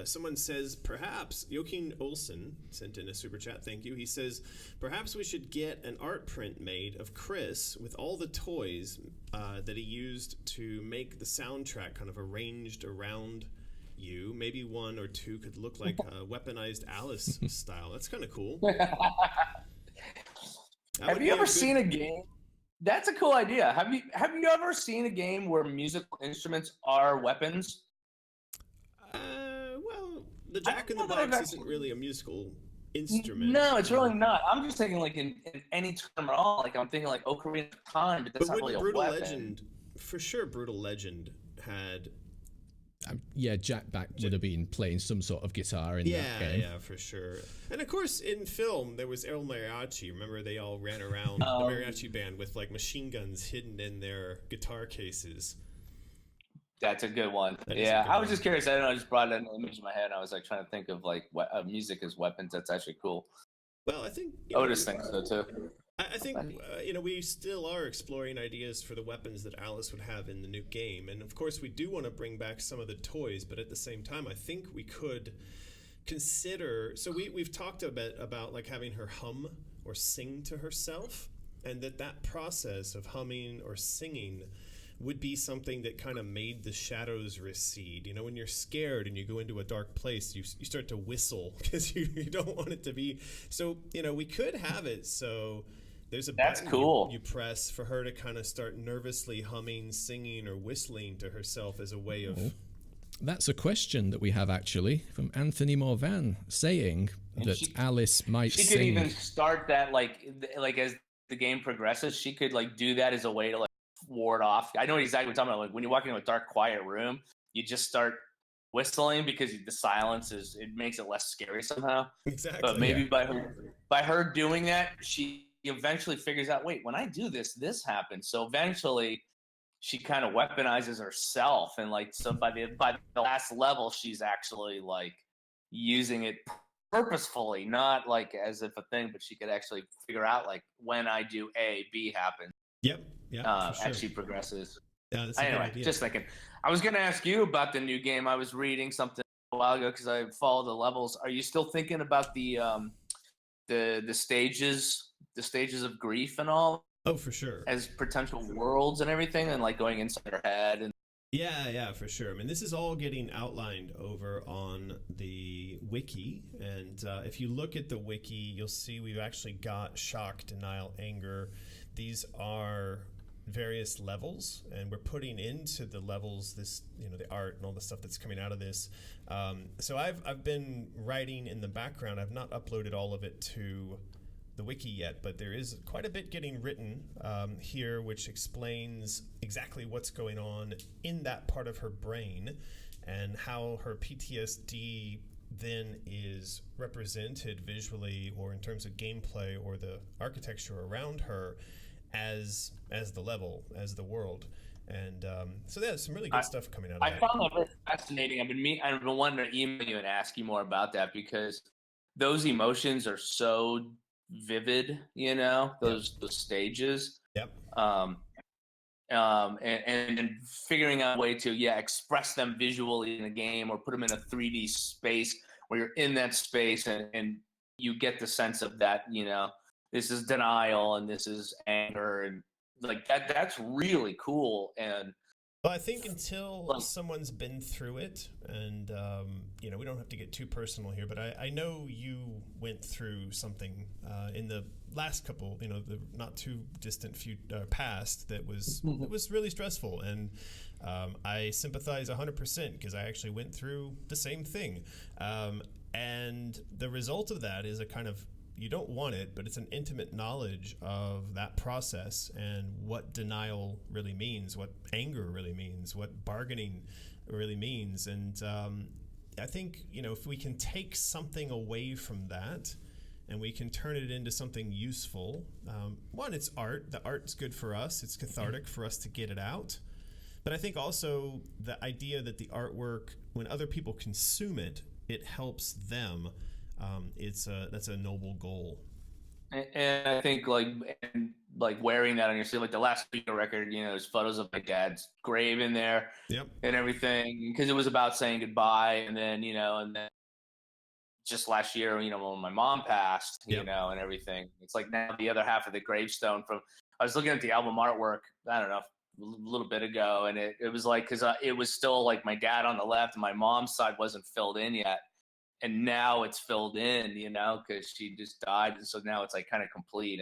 Someone says, perhaps, Joaquin Olsen sent in a super chat, thank you. He says, perhaps we should get an art print made of Chris with all the toys that he used to make the soundtrack kind of arranged around you. Maybe 1 or 2 could look like weaponized Alice style. That's kind of cool. Have you ever seen a game? That's a cool idea. Have you ever seen a game where musical instruments are weapons? Well, the Jack in the Box isn't really a musical instrument. No, it's really not. I'm just thinking like in any term at all. Like I'm thinking like Ocarina of Time, but that's not really a weapon. Legend, for sure, Brutal Legend had... Jack Back would have been playing some sort of guitar in that game. Yeah, for sure. And of course, in film, there was El Mariachi. Remember, they all ran around the mariachi band with like machine guns hidden in their guitar cases. That's a good one. I was just curious. I don't know. I just brought an image in my head. I was like trying to think of like music as weapons. That's actually cool. Well, I think Otis thinks so too. I think we still are exploring ideas for the weapons that Alice would have in the new game, and of course we do want to bring back some of the toys, but at the same time I think we could consider, so we've talked a bit about like having her hum or sing to herself, and that process of humming or singing would be something that kind of made the shadows recede. When you're scared and you go into a dark place, you start to whistle because you don't want it to be. So, we could have it so there's a button you press for her to kind of start nervously humming, singing, or whistling to herself as a way of... That's a question that we have actually from Anthony Morvan saying that Alice might sing... She could even start that like as the game progresses, she could like do that as a way to like ward off. I know exactly what you're talking about. Like when you walk into a dark, quiet room, you just start whistling because the silence it makes it less scary somehow. Exactly. But maybe by her doing that, she eventually figures out, wait, when I do this happens. So eventually she kind of weaponizes herself, and like so by the last level, she's actually like using it purposefully, not like as if a thing, but she could actually figure out like when I do A, B happens. Yep. Yeah. As she progresses. Yeah, that's a good Anyway, idea. just thinking. I was going to ask you about the new game. I was reading something a while ago because I follow the levels. Are you still thinking about the stages of grief and all? Oh, for sure. As potential worlds and everything, and like going inside her head and. Yeah, for sure. I mean, this is all getting outlined over on the wiki, and if you look at the wiki, you'll see we've actually got shock, denial, anger. These are various levels, and we're putting into the levels this, the art and all the stuff that's coming out of this. So I've been writing in the background. I've not uploaded all of it to the wiki yet, but there is quite a bit getting written here, which explains exactly what's going on in that part of her brain and how her PTSD then is represented visually or in terms of gameplay or the architecture around her as the level, as the world. And so there's some really good stuff coming out of that. I found that very fascinating. I've been wanting to email you and ask you more about that because those emotions are so vivid, those stages. Yep. And figuring out a way to express them visually in a game or put them in a 3D space where you're in that space and you get the sense of that, this is denial and this is anger and like that's really cool. And well, I think until someone's been through it, and we don't have to get too personal here, but I know you went through something in the last couple, the not too distant past that was really stressful, and I sympathize 100% because I actually went through the same thing, and the result of that is a kind of, you don't want it, but it's an intimate knowledge of that process and what denial really means, what anger really means, what bargaining really means. And I think, if we can take something away from that and we can turn it into something useful, one, it's art. The art's good for us. It's cathartic for us to get it out. But I think also the idea that the artwork, when other people consume it, it helps them. That's a noble goal. And I think like wearing that on your sleeve, like the last video record, there's photos of my dad's grave in there. Yep. And everything, because it was about saying goodbye. And then, and then just last year, when my mom passed, Yep. And everything, it's like now the other half of the gravestone I was looking at the album artwork, I don't know, a little bit ago. And it was like, cause it was still like my dad on the left and my mom's side wasn't filled in yet. And now it's filled in, because she just died. And so now it's like kind of complete.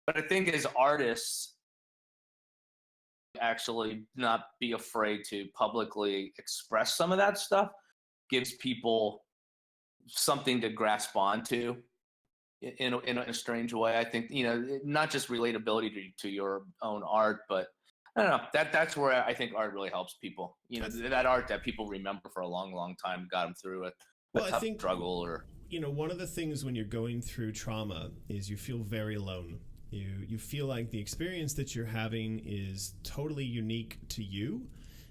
But I think as artists, actually not be afraid to publicly express some of that stuff gives people something to grasp onto in a strange way. I think, not just relatability to your own art, but I don't know, that's where I think art really helps people. That art that people remember for a long, long time got them through it. Well, I think struggle or one of the things when you're going through trauma is you feel very alone. You feel like the experience that you're having is totally unique to you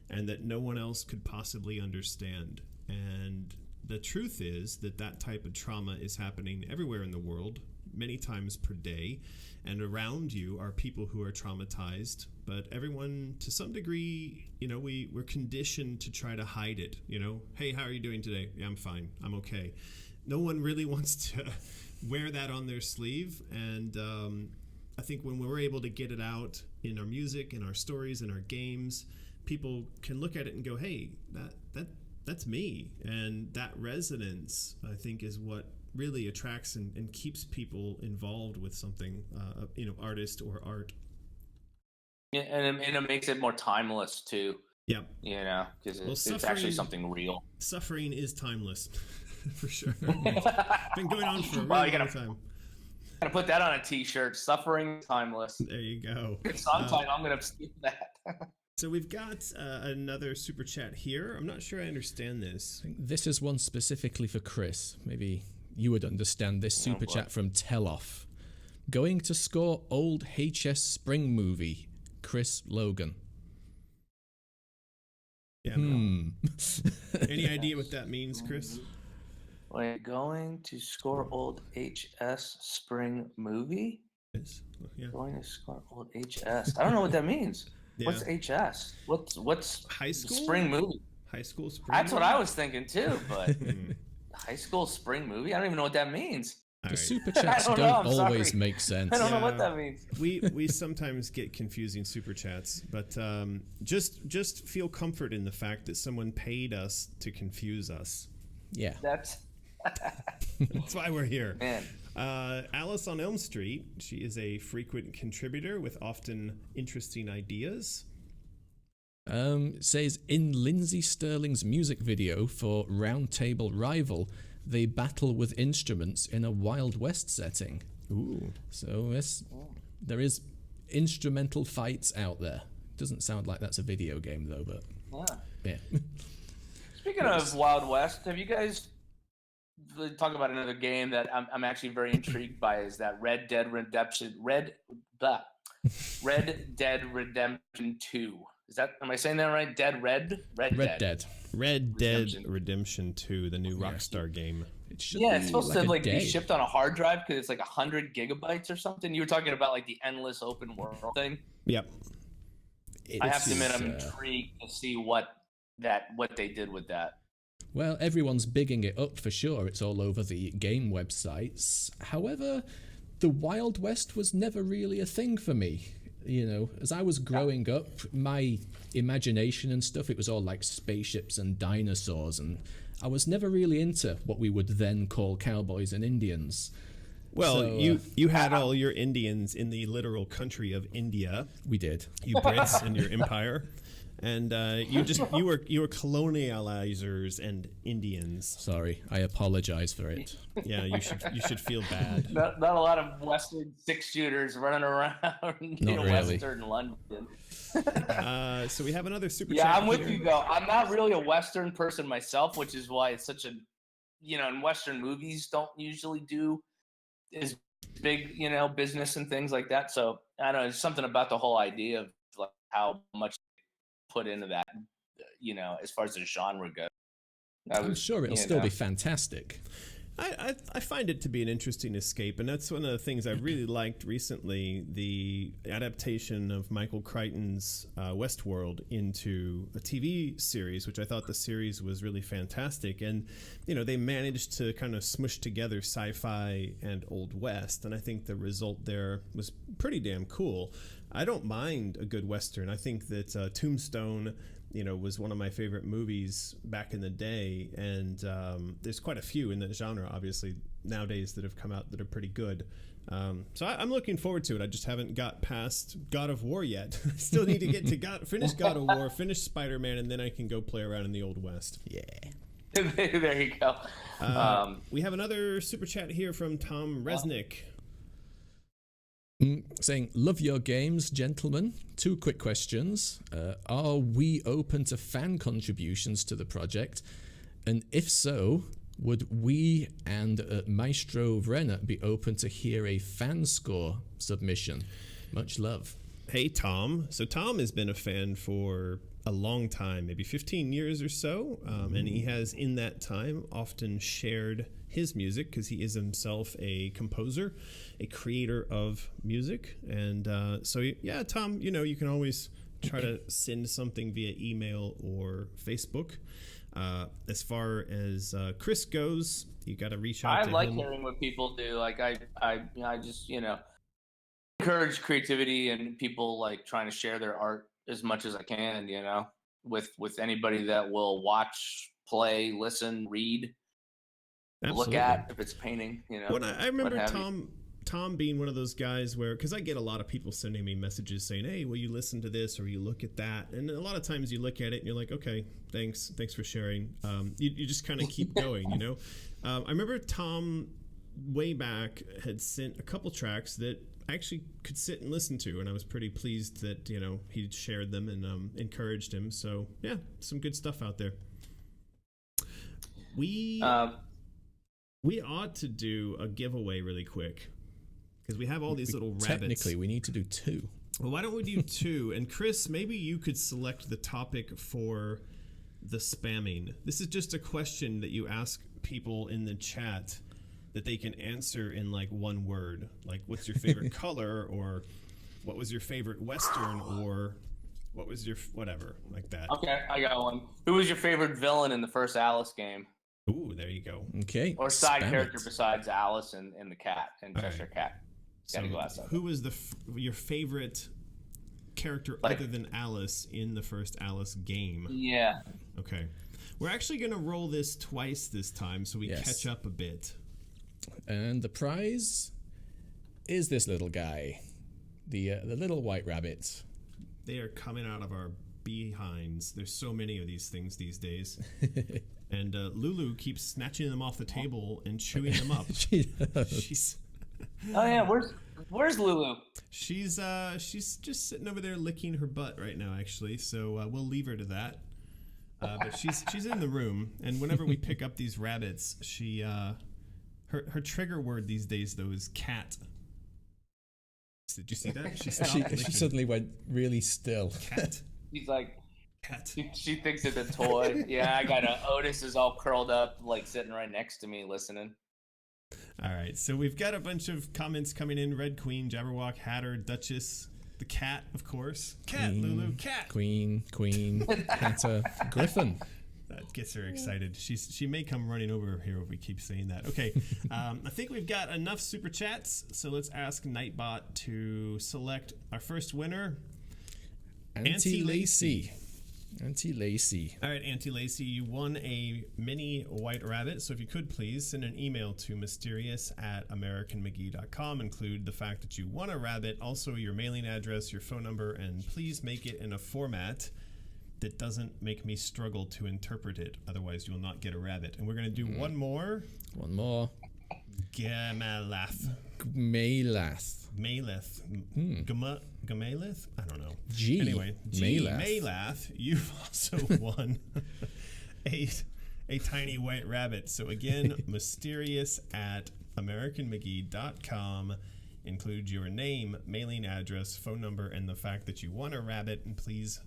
and that no one else could possibly understand. And the truth is that type of trauma is happening everywhere in the world, many times per day. And around you are people who are traumatized, but everyone to some degree, we're conditioned to try to hide it. Hey, how are you doing today? Yeah, I'm fine. I'm okay. No one really wants to wear that on their sleeve. And I think when we're able to get it out in our music, in our stories, in our games, people can look at it and go, hey, that's me. And that resonance, I think, is what really attracts and keeps people involved with something, artist or art. Yeah, and it makes it more timeless too. Yeah. Because it's actually something real. Suffering is timeless, for sure. It's been going on for a really long time. Gotta put that on a T-shirt. Suffering is timeless. There you go. Good song title. I'm gonna steal that. So we've got another super chat here. I'm not sure I understand this. This is one specifically for Chris. Maybe you would understand this super chat from Teloff. Going to score old HS Spring movie. Chris Logan. Yeah. No. Any idea what that means, Chris? Wait, going to score old HS Spring movie? Yes. Yeah. Going to score old HS. I don't know what that means. Yeah. What's HS? What's High school spring movie? High school spring. That's movie? what I was thinking too, but high school spring movie? I don't even know what that means. The All right. super chats I don't don't know, I'm always sorry. make sense. I don't know Yeah. what that means. we sometimes get confusing super chats, but just feel comfort in the fact that someone paid us to confuse us. Yeah. That's That's why we're here. man. Alice on Elm Street. She is a frequent contributor with often interesting ideas. Says in Lindsay Sterling's music video for Round Table Rival, they battle with instruments in a Wild West setting. Ooh. So yes, there is instrumental fights out there. Doesn't sound like that's a video game though, but Yeah. yeah. Speaking of Wild West, have you guys talk about another game that I'm actually very intrigued by? Is that Red Dead Redemption 2? Is that, am I saying that right? Red Dead. Dead. Red Dead Redemption 2, the new Rockstar game. It should Yeah, be it's supposed like to a like be day. shipped on a hard drive because it's like 100 gigabytes or something. You were talking about like the endless open world thing. Yep. I have to It's, admit, I'm intrigued to see what they did with that. Well, everyone's bigging it up for sure. It's all over the game websites. However, the Wild West was never really a thing for me. You know, as I was growing up, my imagination and stuff, it was all like spaceships and dinosaurs, and I was never really into what we would then call cowboys and Indians. Well, So, you had all your Indians in the literal country of India, we did. you Brits and your empire, and you were colonializers and Indians. Sorry, I apologize for it. Yeah, you should feel bad. Not a lot of Western six-shooters running around Not really. Western London. So we have another super Yeah, chat. I'm with here. you, though. I'm not really a Western person myself, which is why it's such a, and Western movies don't usually do as big, business and things like that. So I don't know, there's something about the whole idea of like how much put into that, as far as the genre goes. I'm sure it'll still be fantastic. I find it to be an interesting escape, and that's one of the things I really liked recently, the adaptation of Michael Crichton's Westworld into a TV series, which I thought the series was really fantastic. And, they managed to kind of smush together sci-fi and Old West, and I think the result there was pretty damn cool. I don't mind a good Western. I think that Tombstone was one of my favorite movies back in the day, and there's quite a few in that genre, obviously, nowadays that have come out that are pretty good. So I'm looking forward to it. I just haven't got past God of War yet. I still need to get to finish God of War, finish Spider-Man, and then I can go play around in the Old West. Yeah. There you go. We have another super chat here from Tom Resnick. Saying, love your games, gentlemen. 2 quick questions. Are we open to fan contributions to the project? And if so, would we and Maestro Vrenna be open to hear a fan score submission? Much love. Hey, Tom. So Tom has been a fan for a long time, maybe 15 years or so. And he has, in that time, often shared his music because he is himself a composer, a creator of music. And so, yeah, Tom, you can always try to send something via email or Facebook. As far as Chris goes, you got to reach out to him. I like hearing what people do. Like I just encourage creativity and people like trying to share their art as much as I can. With anybody that will watch, play, listen, read, Absolutely. look at if it's painting. When I remember what have you. Tom being one of those guys where, because I get a lot of people sending me messages saying, hey, will you listen to this or you look at that? And a lot of times you look at it and you're like, okay, thanks for sharing. You just kind of keep going, I remember Tom way back had sent a couple tracks that I actually could sit and listen to, and I was pretty pleased that he'd shared them and encouraged him. So yeah, some good stuff out there. We ought to do a giveaway really quick because we have all these little rabbits. Technically, we need to do 2. Well, why don't we do 2? And Chris, maybe you could select the topic for the spamming. This is just a question that you ask people in the chat that they can answer in like one word. Like, what's your favorite color, or what was your favorite Western, or what was your whatever, like that. Okay, I got one. Who was your favorite villain in the first Alice game? Ooh, there you go. Okay. Or side character besides Alice and the cat and Cheshire Cat. So who was your favorite character other than Alice in the first Alice game? Yeah. Okay. We're actually going to roll this twice this time so we catch up a bit. And the prize is this little guy, the little white rabbit. They are coming out of our behinds. There's so many of these things these days. And Lulu keeps snatching them off the table and chewing them up. She's oh yeah, where's Lulu? She's just sitting over there licking her butt right now, actually. So we'll leave her to that. But she's in the room, and whenever we pick up these rabbits, she her trigger word these days though is cat. Did you see that? She suddenly went really still. Cat. She's like, cat. She thinks it's a toy. Yeah, I got Otis is all curled up, like sitting right next to me, listening. All right, so we've got a bunch of comments coming in. Red Queen, Jabberwock, Hatter, Duchess, the cat, of course. Cat, Queen, Lulu, cat. Queen, Hatter, Griffin. That gets her excited. She may come running over here if we keep saying that. Okay, I think we've got enough super chats, so let's ask Nightbot to select our first winner. Auntie Lacey. Auntie Lacey. All right, Auntie Lacey, you won a mini white rabbit. So if you could please send an email to mysterious@americanmcgee.com. Include the fact that you won a rabbit, also your mailing address, your phone number, and please make it in a format that doesn't make me struggle to interpret it. Otherwise, you will not get a rabbit. And we're going to do one more. One more. Gamalath. Maleth. Gamaleth? I don't know. Anyway, Malath, you've also won a tiny white rabbit. So again, mysterious@americanmcgee.com. Include your name, mailing address, phone number, and the fact that you won a rabbit. And please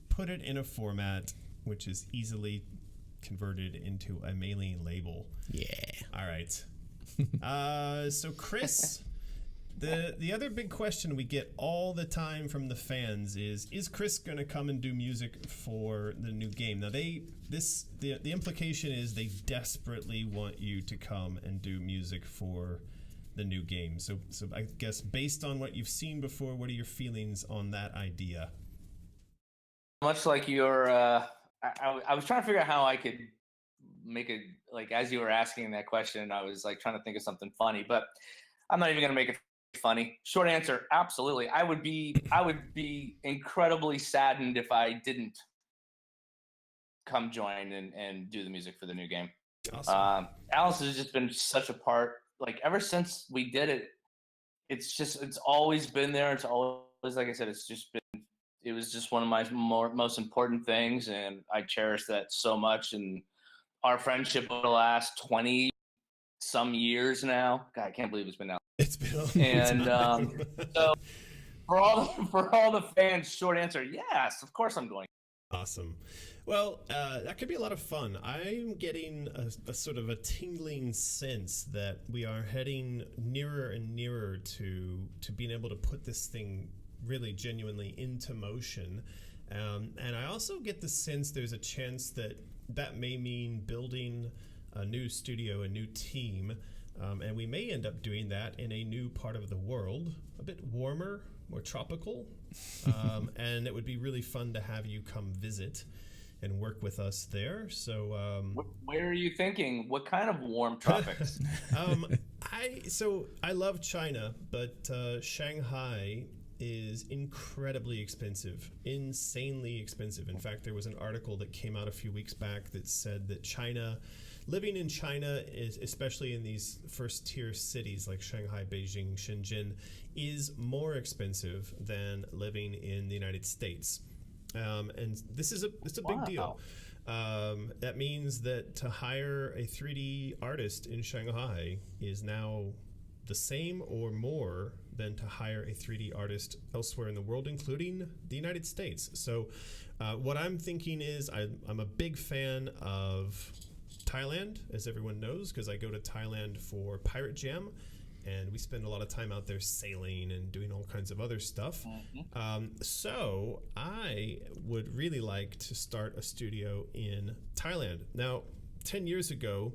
put it in a format which is easily converted into a mailing label. Yeah. All right. So Chris, the other big question we get all the time from the fans is Chris going to come and do music for the new game? Now the implication is they desperately want you to come and do music for the new game. So I guess based on what you've seen before, what are your feelings on that idea? Much like your, I was trying to figure out how I could make it, like, as you were asking that question, I was like trying to think of something funny, but I'm not even going to make it funny. Short answer, absolutely. I would be incredibly saddened if I didn't come join and do the music for the new game. Awesome. Alice has just been such a part, like ever since we did it, it's always been there. It's always, like I said, it was just one of my most important things, and I cherish that so much. And our friendship over the last 20 some years now. God, I can't believe it's been now. It's been a long time. So for all the fans, short answer, yes, of course I'm going. Awesome. Well, that could be a lot of fun. I'm getting a sort of a tingling sense that we are heading nearer and nearer to being able to put this thing really genuinely into motion. And I also get the sense there's a chance that may mean building a new studio, a new team, and we may end up doing that in a new part of the world, a bit warmer, more tropical, and it would be really fun to have you come visit and work with us there. So where are you thinking? What kind of warm tropics? I love China, but Shanghai is incredibly expensive, insanely expensive. In fact, there was an article that came out a few weeks back that said that China, living in China, is especially in these first tier cities like Shanghai, Beijing, Shenzhen, is more expensive than living in the United States. And it's a big deal. That means that to hire a 3D artist in Shanghai is now the same or more than to hire a 3D artist elsewhere in the world, including the United States. So what I'm thinking is I'm a big fan of Thailand, as everyone knows, because I go to Thailand for Pirate Jam, and we spend a lot of time out there sailing and doing all kinds of other stuff. So I would really like to start a studio in Thailand. Now, 10 years ago,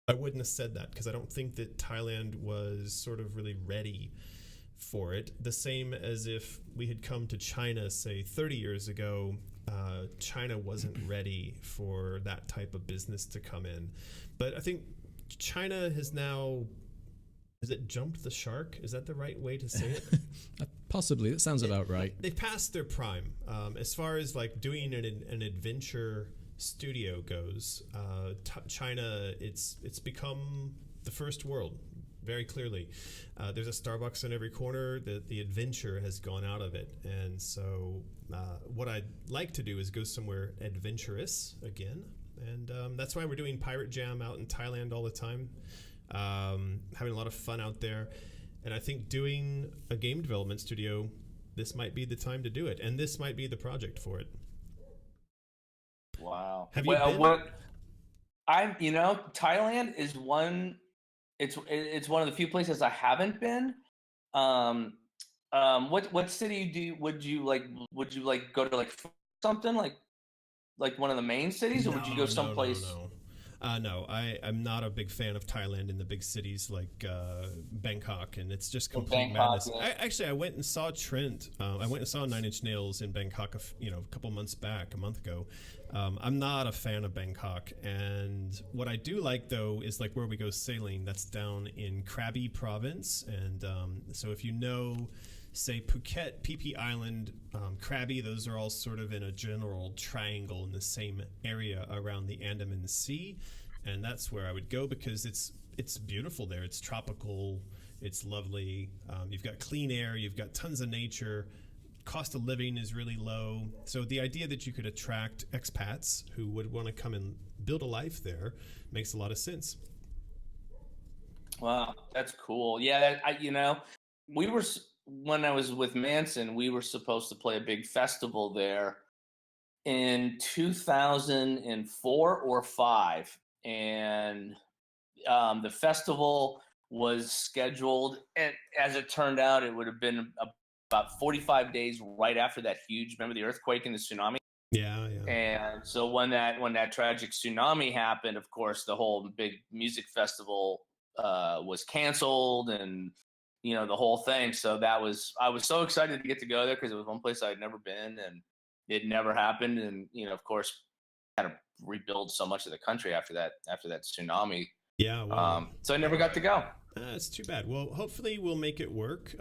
I wouldn't have said that because I don't think that Thailand was sort of really ready for it. The same as if we had come to China, say, 30 years ago, China wasn't ready for that type of business to come in. But I think China has now... Has it jumped the shark? Is that the right way to say it? Possibly. That sounds about right. They've passed their prime. As far as like doing an adventure studio goes, China, it's become the first world, very clearly. There's a Starbucks in every corner. The adventure has gone out of it. And so what I'd like to do is go somewhere adventurous again. And that's why we're doing Pirate Jam out in Thailand all the time. Having a lot of fun out there, and I think doing a game development studio, this might be the time to do it, and this might be the project for it. Wow. Have you been? Thailand is one. It's one of the few places I haven't been. What city would you like? Would you like go to like something like one of the main cities, or would you go someplace? No, I'm not a big fan of Thailand in the big cities like Bangkok, and it's just complete madness. Yeah. I went and saw Trent. I went and saw Nine Inch Nails in Bangkok, a couple months back, a month ago. I'm not a fan of Bangkok, and what I do like though is like where we go sailing. That's down in Krabi Province, and so if you know, say Phuket, Phi Phi Island, Krabi, those are all sort of in a general triangle in the same area around the Andaman Sea, and that's where I would go because it's beautiful there. It's tropical, it's lovely. You've got clean air, you've got tons of nature. Cost of living is really low. So the idea that you could attract expats who would want to come and build a life there makes a lot of sense. Wow, that's cool. Yeah, we were... When I was with Manson, we were supposed to play a big festival there in 2004 or 5, and the festival was scheduled, and as it turned out, it would have been about 45 days right after that huge, remember the earthquake and the tsunami? Yeah. And so when that tragic tsunami happened, of course, the whole big music festival was canceled, and the whole thing. So I was so excited to get to go there because it was one place I'd never been, and it never happened. And of course, had to rebuild so much of the country after that tsunami. Yeah. Wow. So I never got to go. That's too bad. Well, hopefully we'll make it work.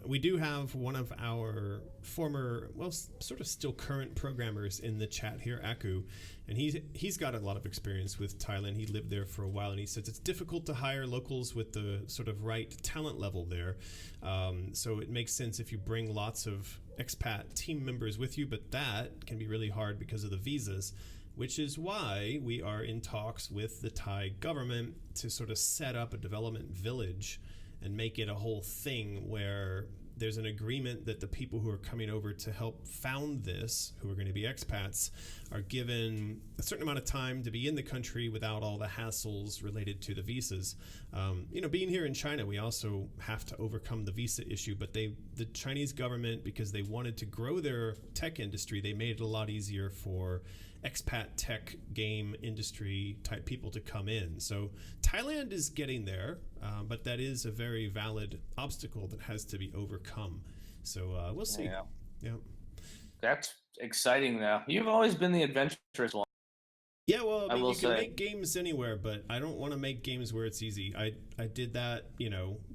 We do have one of our former, sort of still current programmers in the chat here, Aku, and he's got a lot of experience with Thailand. He lived there for a while, and he says it's difficult to hire locals with the sort of right talent level there. So it makes sense if you bring lots of expat team members with you, but that can be really hard because of the visas, which is why we are in talks with the Thai government to sort of set up a development village and make it a whole thing where there's an agreement that the people who are coming over to help found this, who are going to be expats, are given a certain amount of time to be in the country without all the hassles related to the visas. Being here in China, we also have to overcome the visa issue, but the Chinese government, because they wanted to grow their tech industry, they made it a lot easier for expat tech game industry type people to come in. So Thailand is getting there, but that is a very valid obstacle that has to be overcome. So we'll see. Yeah. That's exciting though. You've always been the adventurous one. Yeah, well, I mean, will you can say. make games anywhere, but I don't want to make games where it's easy. I did that,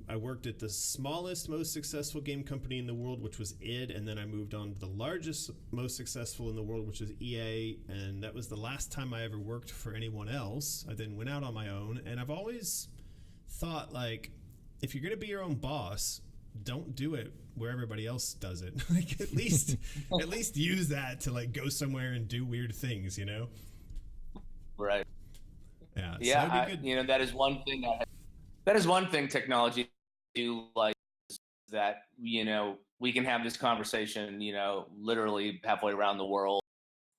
I worked at the smallest, most successful game company in the world, which was id, and then I moved on to the largest, most successful in the world, which is EA, and that was the last time I ever worked for anyone else. I then went out on my own, and I've always thought, like, if you're going to be your own boss, don't do it where everybody else does it. Like, at least use that to, like, go somewhere and do weird things, Right. Yeah, so Yeah, that'd be good. that is one thing that is one thing technology do, like, that, we can have this conversation, literally halfway around the world.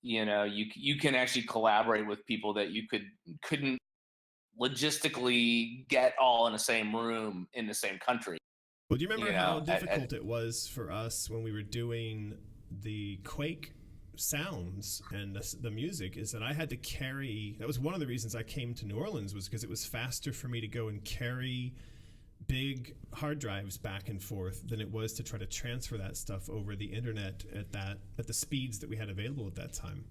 You can actually collaborate with people that you couldn't logistically get all in the same room in the same country. Well, do you remember how difficult at it was for us when we were doing the Quake sounds and the music? Is that I had to carry, that was one of the reasons I came to New Orleans, was because it was faster for me to go and carry big hard drives back and forth than it was to try to transfer that stuff over the internet at the speeds that we had available at that time.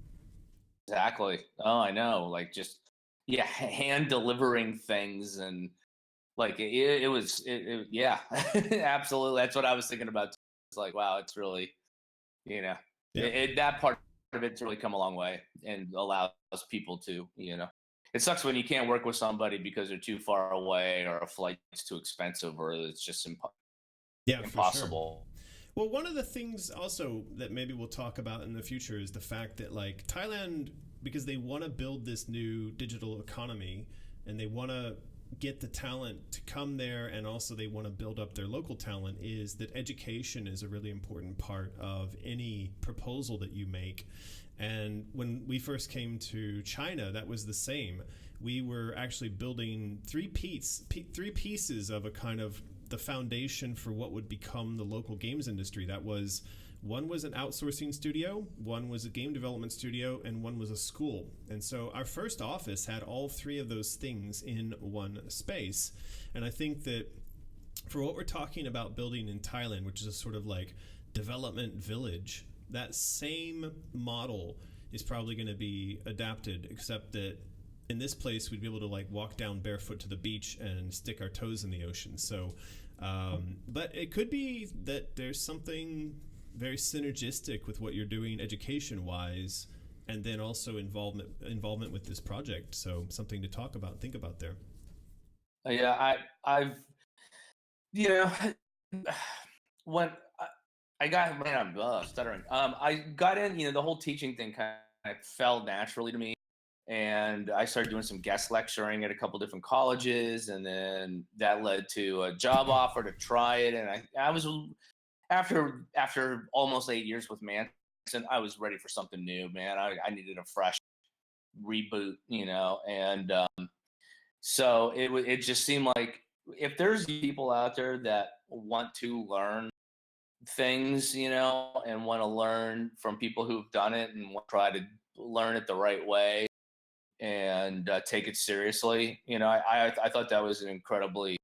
Exactly. Oh, I know. Like, just, yeah, hand delivering things, and like yeah, absolutely. That's what I was thinking about. It's like, wow, it's really, Yeah. that part of it's really come a long way and allows people to, it sucks when you can't work with somebody because they're too far away, or a flight's too expensive, or it's just Yeah, impossible. For sure. Well, one of the things also that maybe we'll talk about in the future is the fact that, like, Thailand, because they want to build this new digital economy and they want to get the talent to come there, and also they want to build up their local talent, is that education is a really important part of any proposal that you make. And when we first came to China, that was the same. We were actually building three pieces of a kind of the foundation for what would become the local games industry. That was, one was an outsourcing studio, one was a game development studio, and one was a school. And so our first office had all three of those things in one space. And I think that for what we're talking about building in Thailand, which is a sort of like development village, that same model is probably going to be adapted, except that in this place we'd be able to, like, walk down barefoot to the beach and stick our toes in the ocean. So but it could be that there's something very synergistic with what you're doing education wise, and then also involvement with this project. So something to talk about, think about there. Yeah, I've, you know, when I got, man, I'm stuttering. I got in, the whole teaching thing kind of fell naturally to me, and I started doing some guest lecturing at a couple different colleges, and then that led to a job offer to try it. And I was, after almost 8 years with Manson, I was ready for something new, man. I needed a fresh reboot, and so it just seemed like, if there's people out there that want to learn things, and want to learn from people who've done it and want to try to learn it the right way and take it seriously, I thought that was an incredibly,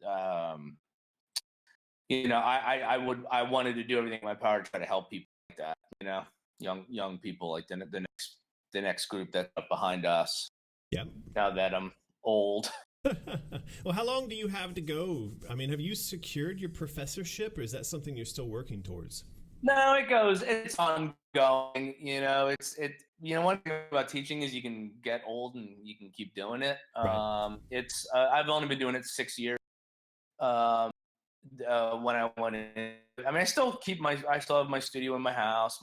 I wanted to do everything in my power to try to help people like that, young people, like the next group that's up behind us. Yeah. Now that I'm old. Well, how long do you have to go? I mean, have you secured your professorship, or is that something you're still working towards? No, it's ongoing. One thing about teaching is you can get old and you can keep doing it. Right. It's I've only been doing it 6 years. When I went in, I mean, I still have my studio in my house.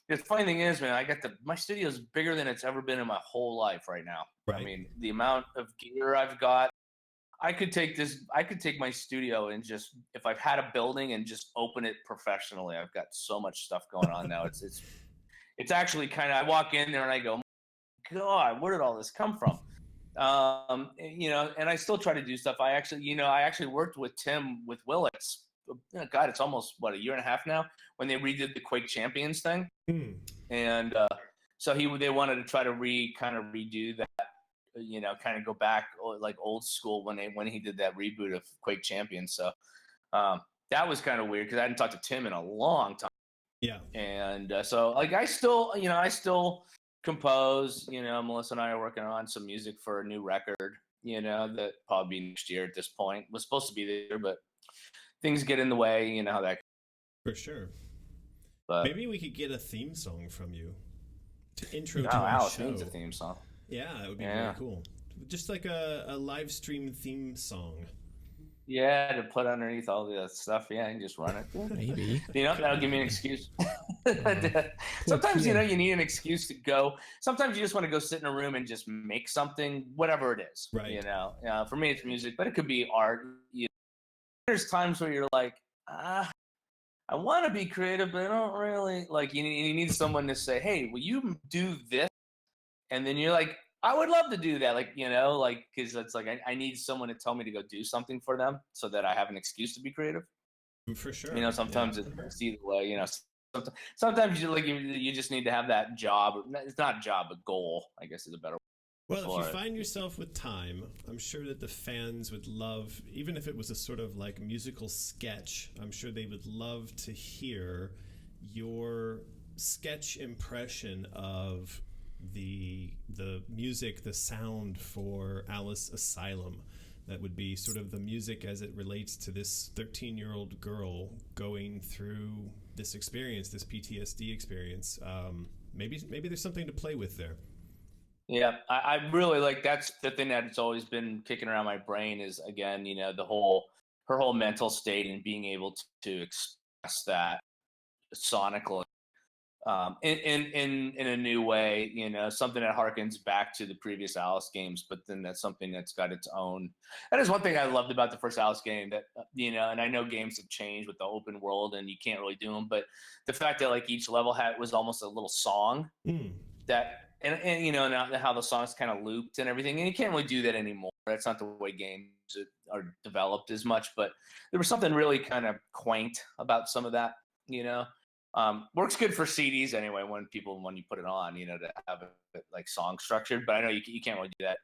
The funny thing is, man, my studio is bigger than it's ever been in my whole life right now. Right. I mean, the amount of gear I've got, I could take my studio and just, if I've had a building, and just open it professionally. I've got so much stuff going on now. It's actually kind of, I walk in there and I go, God, where did all this come from? And I still try to do stuff. I actually worked with Tim with Willits. God, it's almost a year and a half now, when they redid the Quake Champions thing. And so they wanted to try to redo that, kind of go back like old school when he did that reboot of Quake Champions. So that was kind of weird, because I hadn't talked to Tim in a long time. Yeah. And so, like, I still compose. Melissa and I are working on some music for a new record. That probably be next year at this point. Was supposed to be there, but things get in the way. You know how that. For sure. But maybe we could get a theme song from you to intro to oh, our Alice show. needs a theme song. Yeah, that would be very cool. Just like a live stream theme song. Yeah, to put underneath all the stuff. Yeah, and just run it. Maybe. That'll give me an excuse. Sometimes, you need an excuse to go. Sometimes you just want to go sit in a room and just make something, whatever it is. Right. For me, it's music, but it could be art. There's times where you're like, I want to be creative, but I don't really. Like, you need someone to say, hey, will you do this? And then you're like, I would love to do that, because it's like I need someone to tell me to go do something for them so that I have an excuse to be creative. For sure. Sometimes it's either way. Sometimes you just need to have that job. It's not a job, but goal, I guess, is a better. Well, if you find yourself with time, I'm sure that the fans would love, even if it was a sort of like musical sketch, I'm sure they would love to hear your sketch impression of the music, the sound for Alice Asylum. That would be sort of the music as it relates to this 13-year-old girl going through this experience, this PTSD experience. Maybe there's something to play with there. Yeah, I really like, that's the thing that's always been kicking around my brain is, again, her whole mental state and being able to express that sonically. In a new way, something that harkens back to the previous Alice games, but then that's something that's got its own. That is one thing I loved about the first Alice game that, and I know games have changed with the open world and you can't really do them, but the fact that like each level was almost a little song that, and now how the songs kind of looped and everything, and you can't really do that anymore. That's not the way games are developed as much, but there was something really kind of quaint about some of that, works good for CDs anyway when you put it on, to have it like song structured. But I know you can't really do that.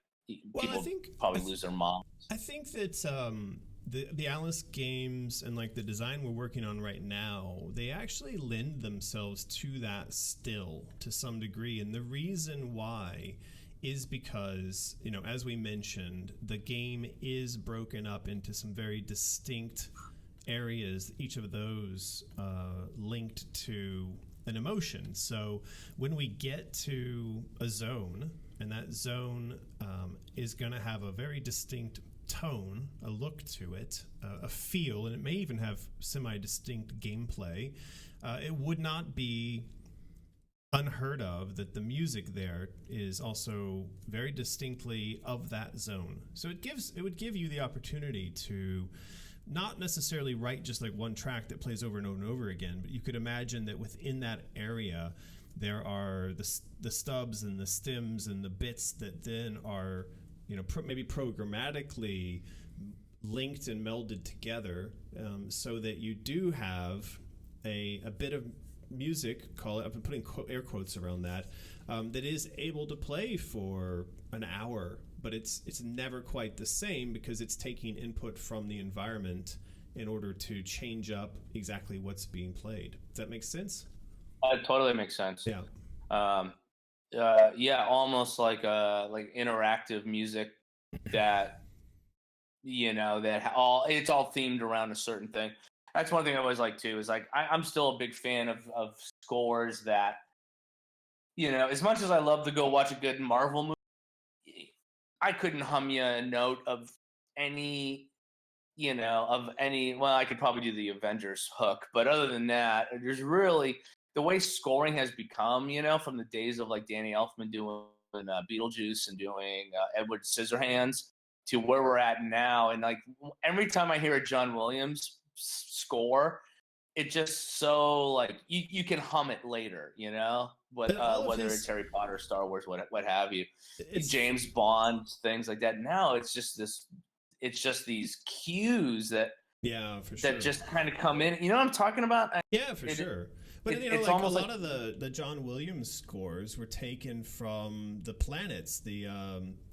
People probably lose their mom. I think that the Alice games and like the design we're working on right now, they actually lend themselves to that still to some degree. And the reason why is because, as we mentioned, the game is broken up into some very distinct areas, each of those linked to an emotion. So when we get to a zone, and that zone is going to have a very distinct tone, a look to it, a feel, and it may even have semi-distinct gameplay, it would not be unheard of that the music there is also very distinctly of that zone. So it would give you the opportunity to not necessarily write just like one track that plays over and over and over again, but you could imagine that within that area there are the stubs and the stems and the bits that then are maybe programmatically linked and melded together, so that you do have a bit of music, call it, I've been putting air quotes around that, that is able to play for an hour, but it's never quite the same because it's taking input from the environment in order to change up exactly what's being played. Does that make sense? It totally makes sense. Yeah. Almost like interactive music that it's all themed around a certain thing. That's one thing I always like too, is like I'm still a big fan of scores that, as much as I love to go watch a good Marvel movie, I couldn't hum you a note of any, well, I could probably do the Avengers hook, but other than that, there's really, the way scoring has become, from the days of like Danny Elfman doing Beetlejuice and doing Edward Scissorhands to where we're at now. And like every time I hear a John Williams score, it just so like you can hum it later, whether it's Harry Potter, Star Wars, what have you, James Bond, things like that. Now it's just these cues that for sure, that just kind of come in. You know what I'm talking about? For sure. But you know, it's like a almost lot of the John Williams scores were taken from the planets. The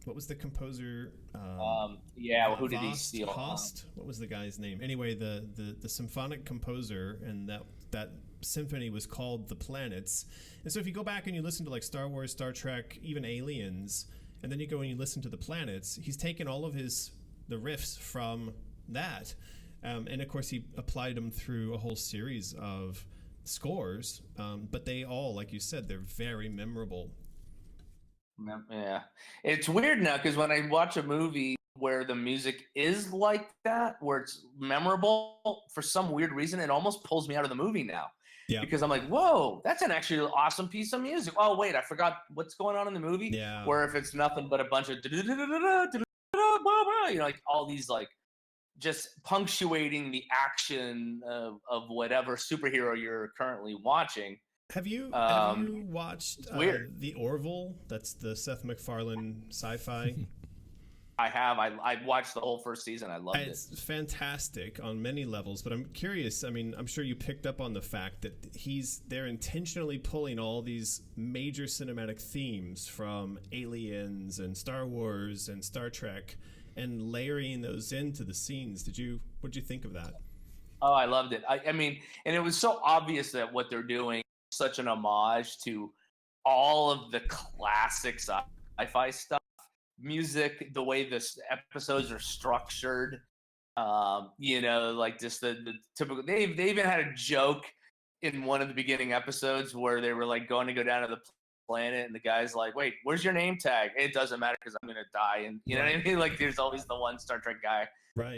what was the composer? Who did he steal? Host? What was the guy's name? Anyway, the symphonic composer, and that symphony was called The Planets. And so if you go back and you listen to like Star Wars, Star Trek, even Aliens, and then you go and you listen to The Planets, he's taken all of the riffs from that, and of course he applied them through a whole series of scores, but they all, like you said, they're very memorable. Yeah, it's weird now because when I watch a movie where the music is like that, where it's memorable, for some weird reason, it almost pulls me out of the movie now. Yeah. Because I'm like, whoa, that's an actually awesome piece of music. Oh wait, I forgot what's going on in the movie. Yeah. Where if it's nothing but a bunch of like all these like just punctuating the action of whatever superhero you're currently watching. Have you watched The Orville? That's the Seth MacFarlane sci-fi. I have. I watched the whole first season. I loved it. It's fantastic on many levels, but I'm curious. I mean, I'm sure you picked up on the fact that they're intentionally pulling all these major cinematic themes from Aliens and Star Wars and Star Trek and layering those into the scenes. What'd you think of that? Oh, I loved it. I mean, and it was so obvious that what they're doing is such an homage to all of the classic sci-fi stuff. Music, the way the episodes are structured, like just the typical. They even had a joke in one of the beginning episodes where they were like going to go down to the planet, and the guy's like, "Wait, where's your name tag?" It doesn't matter because I'm gonna die, and you know what I mean. Like, there's always the one Star Trek guy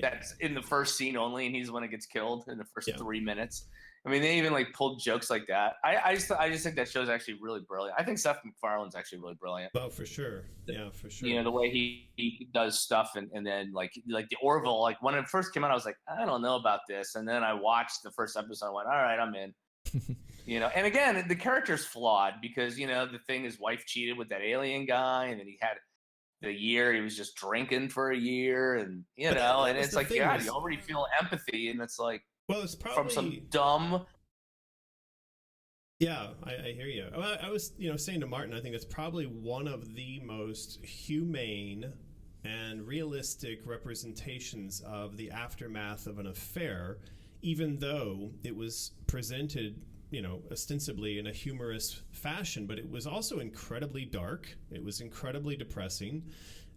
that's in the first scene only, and he's the one that gets killed in the first 3 minutes. I mean, they even like pulled jokes like that. I just think that show's actually really brilliant. I think Seth MacFarlane's actually really brilliant. Oh, for sure. Yeah, for sure. You know, the way he does stuff, and then like the Orville, like when it first came out, I was like, I don't know about this. And then I watched the first episode, I went, all right, I'm in. You know, and again, the character's flawed because, you know, the thing, his wife cheated with that alien guy, and then he had the year he was just drinking for a year, and you know, and it's like, yeah, you already feel empathy, and it's like, well, it's probably from some dumb. Yeah, I hear you. I was, saying to Martin, I think it's probably one of the most humane and realistic representations of the aftermath of an affair, even though it was presented, ostensibly in a humorous fashion, but it was also incredibly dark. It was incredibly depressing,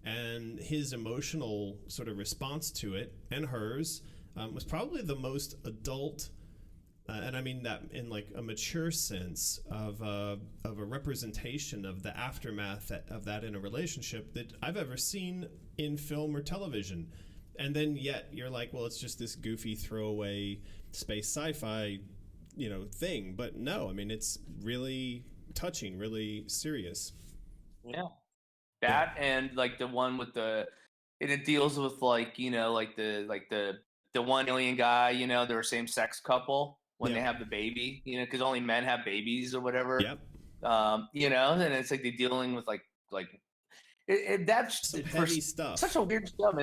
and his emotional sort of response to it, and hers, was probably the most adult, and I mean that in like a mature sense of a representation of the aftermath of that in a relationship that I've ever seen in film or television. And then yet you're like, well, it's just this goofy throwaway space sci-fi, thing. But no, I mean, it's really touching, really serious. Yeah. That and like the one with it deals with like, the one alien guy, they're a same-sex couple when they have the baby, because only men have babies or whatever. Yep. And it's like they're dealing with that's some heavy stuff. Such a weird stuff.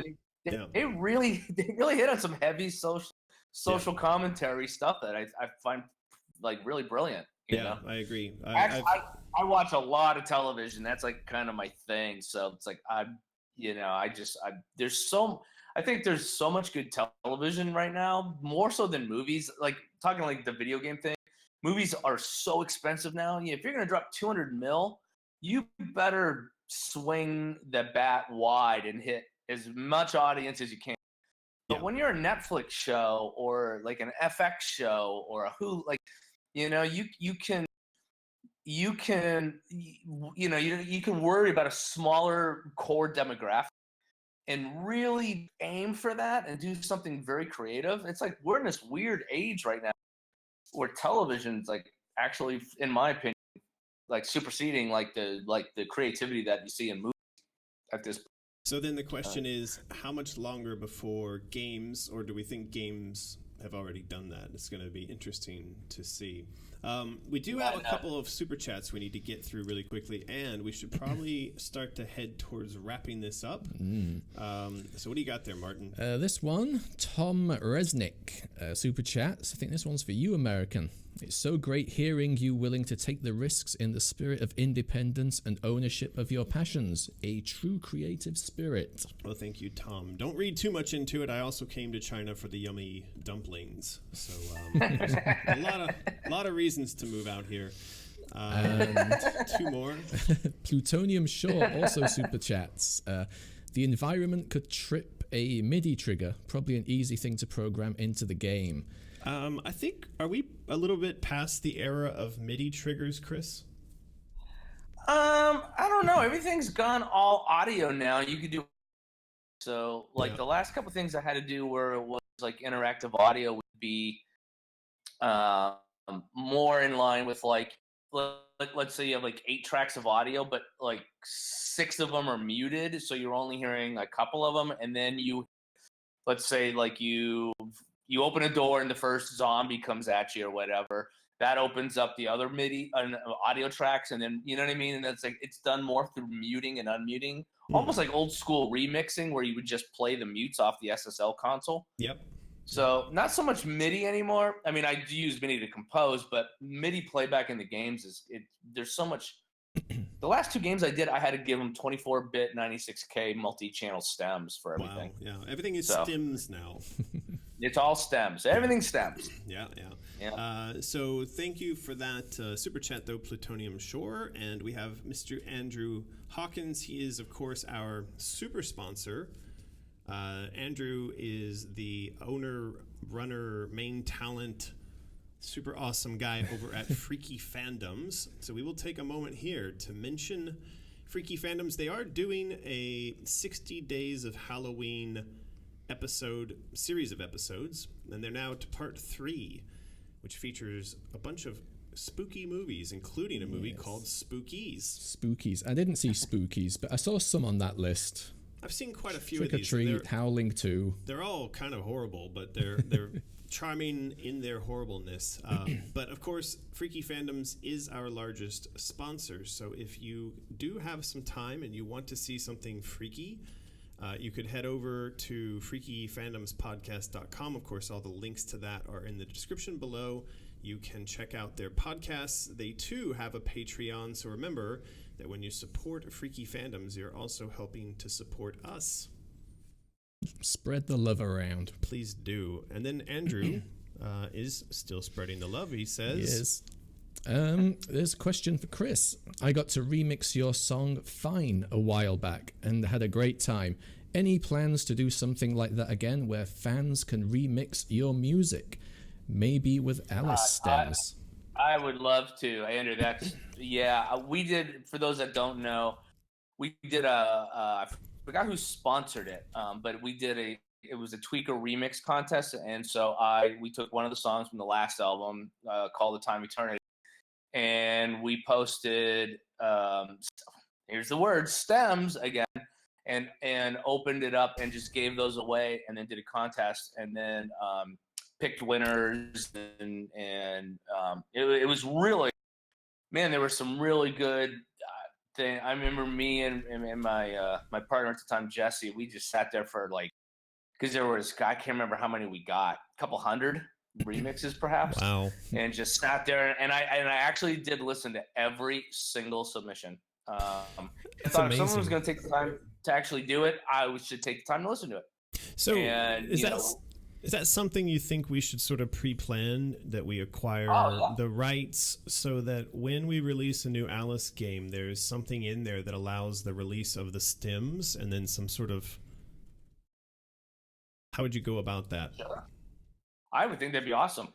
They really hit on some heavy social commentary stuff that I find like really brilliant. You know? I agree. I watch a lot of television. That's like kind of my thing. So it's like I think there's so much good television right now, more so than movies. Like talking like the video game thing, movies are so expensive now. If you're gonna drop $200 million, you better swing the bat wide and hit as much audience as you can. But when you're a Netflix show or like an FX show or a Hulu, like you can worry about a smaller core demographic and really aim for that and do something very creative. It's like we're in this weird age right now where television's like actually, in my opinion, like superseding like the creativity that you see in movies at this point. So then the question is, how much longer before games, or do we think games have already done that? It's going to be interesting to see. We do have a couple of super chats we need to get through really quickly, and we should probably start to head towards wrapping this up. So what do you got there, Martin? This one, Tom Resnick, super chats. I think this one's for you, American. It's so great hearing you willing to take the risks in the spirit of independence and ownership of your passions. A true creative spirit. Well, thank you, Tom. Don't read too much into it. I also came to China for the yummy dumplings. So there's a lot of reasons to move out here. Two more. Plutonium Shore also super chats. The environment could trip a MIDI trigger. Probably an easy thing to program into the game. I think, are we a little bit past the era of MIDI triggers, Chris? I don't know. Everything's gone all audio now. You could do so. Like the last couple things I had to do where it was like interactive audio would be more in line with like let's say you have like 8 tracks of audio, but like 6 of them are muted, so you're only hearing a couple of them, and then let's say like you open a door and the first zombie comes at you or whatever. That opens up the other MIDI audio tracks, and then you know what I mean. And that's like it's done more through muting and unmuting, almost like old school remixing, where you would just play the mutes off the SSL console. Yep. So not so much MIDI anymore. I mean, I do use MIDI to compose, but MIDI playback in the games there's so much. The last 2 games I did, I had to give them 24-bit 96K multi-channel stems for everything. Wow, yeah, everything is stems now. It's all stems. Everything stems. Yeah. So thank you for that super chat, though, Plutonium Shore. And we have Mr. Andrew Hawkins. He is, of course, our super sponsor. Andrew is the owner, runner, main talent, super awesome guy over at Freaky Fandoms. So we will take a moment here to mention Freaky Fandoms. They are doing a 60 Days of Halloween series of episodes, and they're now to part 3, which features a bunch of spooky movies, including a movie called Spookies. I didn't see Spookies, but I saw some on that list. I've seen quite a few Trick of or these. Treat, Howling 2. They're all kind of horrible, but they're charming in their horribleness. But of course, Freaky Fandoms is our largest sponsor. So if you do have some time and you want to see something freaky, you could head over to freakyfandomspodcast.com. Of course, all the links to that are in the description below. You can check out their podcasts. They too have a Patreon. So remember that when you support Freaky Fandoms, you're also helping to support us. Spread the love around. Please do. And then Andrew is still spreading the love. He says... Yes. There's a question for Chris. I got to remix your song Fine a while back and had a great time. Any plans to do something like that again where fans can remix your music? Maybe with Alice stems. I would love to, Andrew. We did, for those that don't know, we did I forgot who sponsored it, but we did it was a Tweaker remix contest, and so we took one of the songs from the last album called The Time Eternity, and we posted here's the word stems again, and opened it up and just gave those away, and then did a contest, and then picked winners, and it was really, man, there were some really good thing. I remember me and my my partner at the time, Jesse, we just sat there for like, because there was, I can't remember how many we got, a couple hundred remixes perhaps. Wow. And just sat there, and I actually did listen to every single submission. I thought if someone was going to take the time to actually do it, I should take the time to listen to it. So is that something you think we should sort of pre-plan, that we acquire the rights so that when we release a new Alice game, there's something in there that allows the release of the stems, and then some sort of... How would you go about that? Sure. I would think that'd be awesome.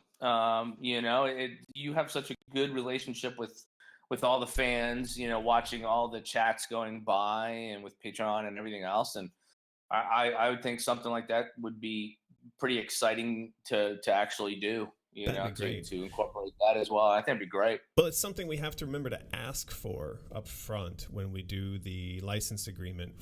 You have such a good relationship with all the fans, watching all the chats going by and with Patron and everything else. And I would think something like that would be pretty exciting to actually do, to incorporate that as well. I think it'd be great. Well, it's something we have to remember to ask for up front when we do the license agreement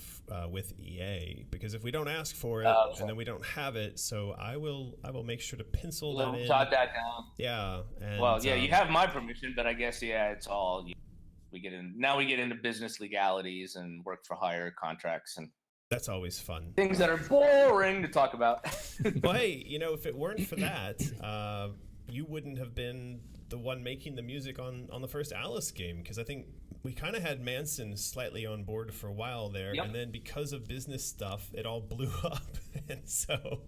with EA, because if we don't ask for it and then we don't have it, so I will make sure to pencil that in. Jot that down. Yeah. And, you have my permission, but I guess it's all we get into business legalities and work for hire contracts, and that's always fun. Things that are boring to talk about. Well, hey, if it weren't for that, you wouldn't have been the one making the music on the first Alice game, because I think we kind of had Manson slightly on board for a while there, and then because of business stuff, it all blew up, and so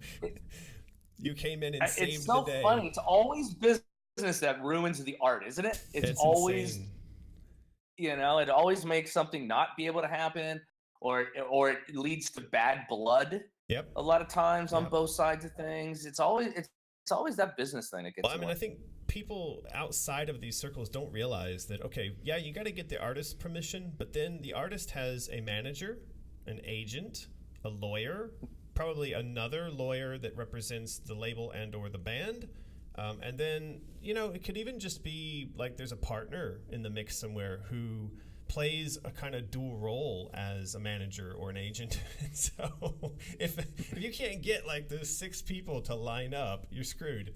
you came in and saved the day. It's so funny. It's always business that ruins the art, isn't it? It's always insane. It always makes something not be able to happen, or it leads to bad blood. Yep. A lot of times on both sides of things, it's always that business thing that gets. Well, I mean, I think people outside of these circles don't realize that, okay, yeah, you got to get the artist's permission, but then the artist has a manager, an agent, a lawyer, probably another lawyer that represents the label and or the band. And then, it could even just be like there's a partner in the mix somewhere who plays a kind of dual role as a manager or an agent. So if you can't get like those 6 people to line up, you're screwed.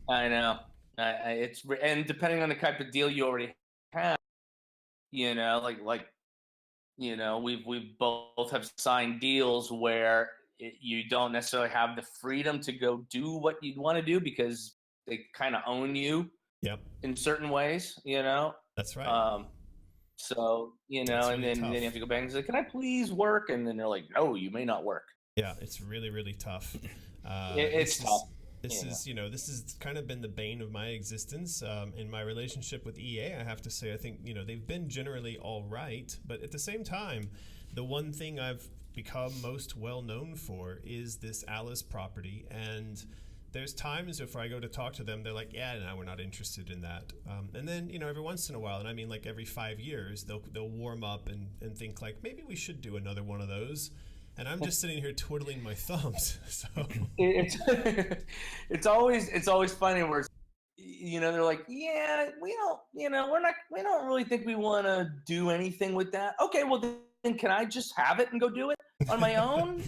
I know. And depending on the type of deal you already have, we both have signed deals where you don't necessarily have the freedom to go do what you'd want to do because they kind of own you. Yep. In certain ways, That's right. So, and then you have to go back and say, "Can I please work?" And then they're like, "No, you may not work." Yeah, it's really, really tough. It's tough. This has kind of been the bane of my existence in my relationship with EA. I have to say, I think, they've been generally all right. But at the same time, the one thing I've become most well known for is this Alice property. And there's times if I go to talk to them, they're like, yeah, no, we're not interested in that. And then, every once in a while, and I mean like every 5 years, they'll warm up and think like, maybe we should do another one of those. And I'm just sitting here twiddling my thumbs. So it's always funny where they're like, yeah, we don't really think we want to do anything with that. Okay, well then can I just have it and go do it on my own?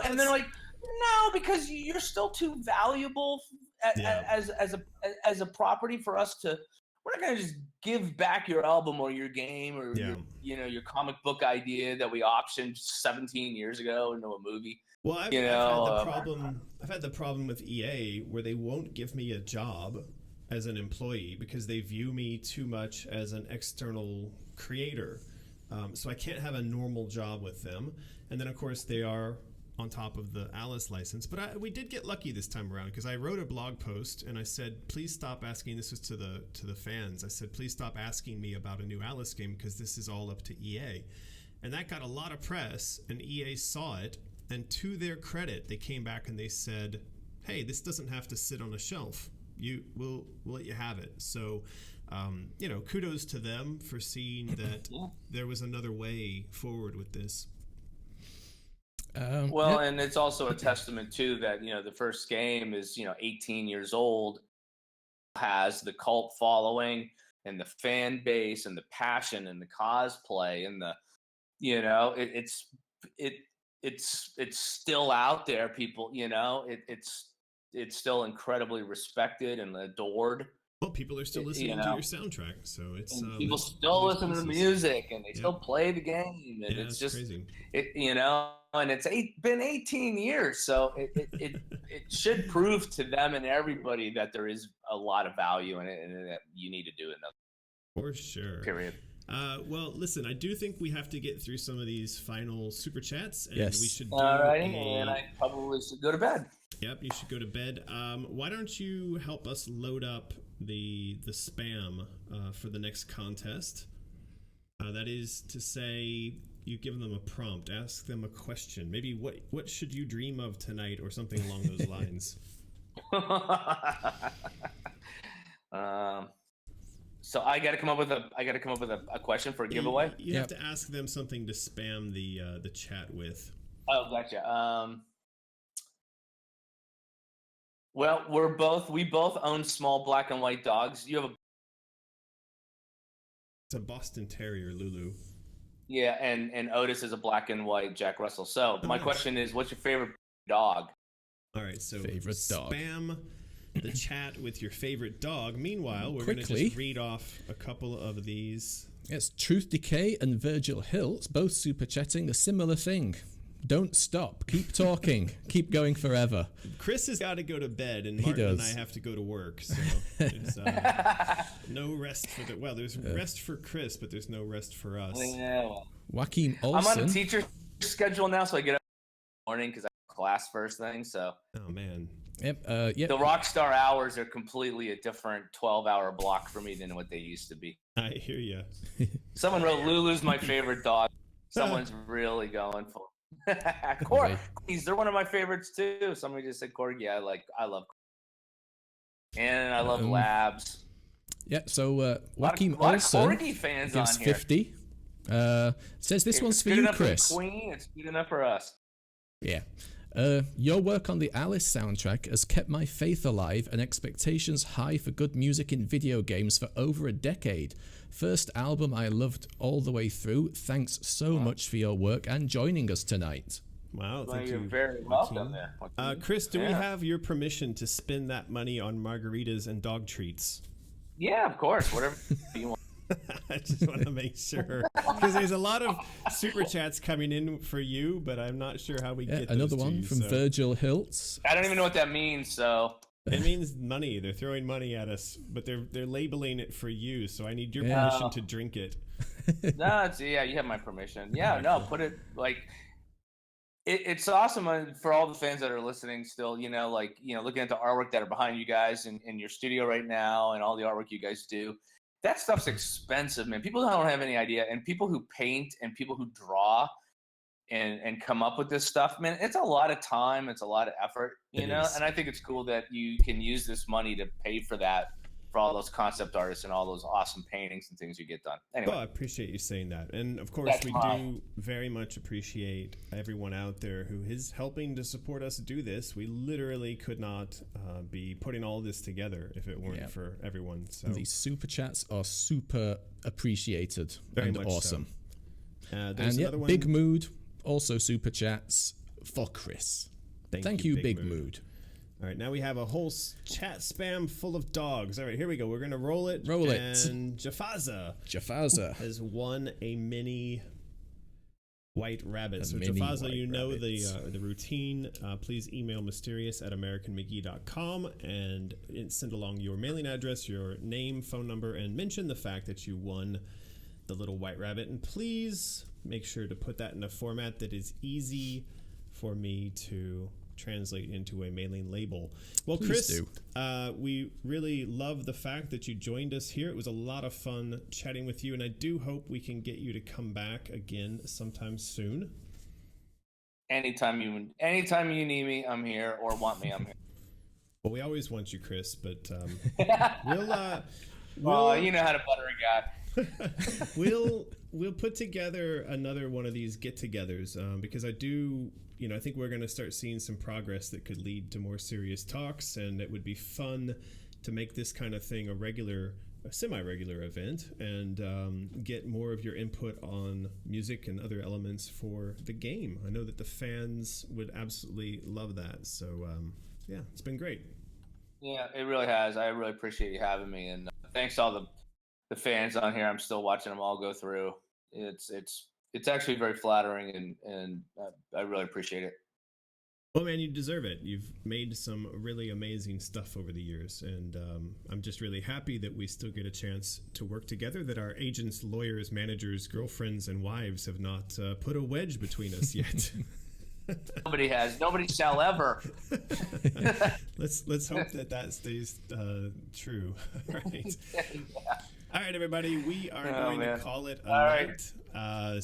And they're like, no, because you're still too valuable as a property for us to. We're not going to just give back your album or your game or your comic book idea that we optioned 17 years ago into a movie. Well, I've had the problem with EA where they won't give me a job as an employee because they view me too much as an external creator. So I can't have a normal job with them. And then, of course, they are on top of the Alice license. But we did get lucky this time around because I wrote a blog post and I said, please stop asking. This was to the fans. I said, please stop asking me about a new Alice game because this is all up to EA. And that got a lot of press, and EA saw it. And to their credit, they came back and they said, hey, this doesn't have to sit on a shelf. We'll let you have it. So, kudos to them for seeing that there was another way forward with this. And it's also a testament too that the first game is 18 years old, has the cult following and the fan base and the passion and the cosplay and the it's still out there. People, it's still incredibly respected and adored. Well, people are still listening to your soundtrack, so it's people still listen to the music and they still play the game, and it's just crazy. And it's been 18 years, so it should prove to them and everybody that there is a lot of value in it, and that you need to do it. For sure. Period. Well, listen, I do think we have to get through some of these final super chats, and we should do and I probably should go to bed. Yep, you should go to bed. Why don't you help us load up the spam for the next contest? That is to say, you give them a prompt, ask them a question. Maybe what should you dream of tonight, or something along those lines. So I got to come up with a question for a giveaway. You have to ask them something to spam the chat with. Oh, gotcha. Well, we both own small black and white dogs. You have It's a Boston Terrier, Lulu. Yeah, and Otis is a black and white Jack Russell. So my question is, what's your favorite dog? All right, so favorite dog. Spam the chat with your favorite dog. Meanwhile, we're going to just read off a couple of these. Yes, Truth Decay and Virgil Hiltz both super chatting a similar thing. Don't stop. Keep talking. Keep going forever. Chris has got to go to bed, and He Martin and does. I have to go to work. So there's no rest for the. Well, there's rest for Chris, but there's no rest for us. Yeah, well, Joaquin I'm Olsen. on a teacher schedule now, so I get up in the morning because I have class first thing. So Oh man. Yep. the Rockstar hours are completely a different 12-hour block for me than what they used to be. I hear you. Someone wrote Lulu's my favorite dog. Someone's really going for it. Corgis, they're one of my favorites too. Somebody just said Corgi. I love Corgi. And I love Labs. Yeah, so Joaquin lot of Olsen Corgi fans gives on here. 50. Says this If one's it's for good you, enough Chris. For Queen, it's good enough for us. Yeah. Your work on the Alice soundtrack has kept my faith alive and expectations high for good music in video games for over a decade. First album I loved all the way through. Thanks so much for your work and joining us tonight. Wow, Well, thank you're you. very welcome there. Chris, do we Yeah. have your permission to spend that money on margaritas and dog treats? Yeah, of course. Whatever you want. I just want to make sure, because there's a lot of super chats coming in for you, but I'm not sure how we Yeah, get another those to one you, from so. Virgil Hiltz. I don't even know what that means, so It means money. They're throwing money at us, but they're labeling it for you. So I need your Yeah. permission to drink it. no, yeah, you have my permission. Yeah, no, put it like it's awesome for all the fans that are listening still, looking at the artwork that are behind you guys in your studio right now and all the artwork you guys do. That stuff's expensive, man. People don't have any idea. And people who paint and people who draw and come up with this stuff, man, it's a lot of time. It's a lot of effort, you know? is. And I think it's cool that you can use this money to pay for that, for all those concept artists and all those awesome paintings and things you get done. Anyway. Well, I appreciate you saying that. And of course, That's we fine. do very much appreciate everyone out there who is helping to support us do this. We literally could not be putting all this together if it weren't for everyone. So These super chats are super appreciated Very and much so. awesome. there's And yeah, another one. Big Mood also super chats for Chris. Thank you, Big Mood. All right, now we have a whole chat spam full of dogs. All right, here we go. We're going to roll it. Roll it. And Jafaza has won a mini white rabbit. So mini Jafaza, white you know rabbit. the routine. Please email mysterious@americanmcgee.com and send along your mailing address, your name, phone number, and mention the fact that you won the little white rabbit. And please make sure to put that in a format that is easy for me to translate into a mailing label. Well, Please Chris, do. we really love the fact that you joined us here. It was a lot of fun chatting with you, and I do hope we can get you to come back again sometime soon. Anytime you need me, I'm here, or want me, I'm here. Well, we always want you, Chris, but Oh, you know how to butter a guy. we'll put together another one of these get-togethers because I think we're going to start seeing some progress that could lead to more serious talks, and it would be fun to make this kind of thing a semi-regular event and get more of your input on music and other elements for the game. I know that the fans would absolutely love that. So yeah, it's been great. Yeah, it really has. I really appreciate you having me, and thanks to all the fans on here. I'm still watching them all go through. It's actually very flattering, and I really appreciate it. Well, man, you deserve it. You've made some really amazing stuff over the years, and I'm just really happy that we still get a chance to work together, that our agents, lawyers, managers, girlfriends, and wives have not put a wedge between us yet. Nobody has. Nobody shall ever. Let's hope that stays true. All right. Yeah. All right, everybody. We are going to call it a night.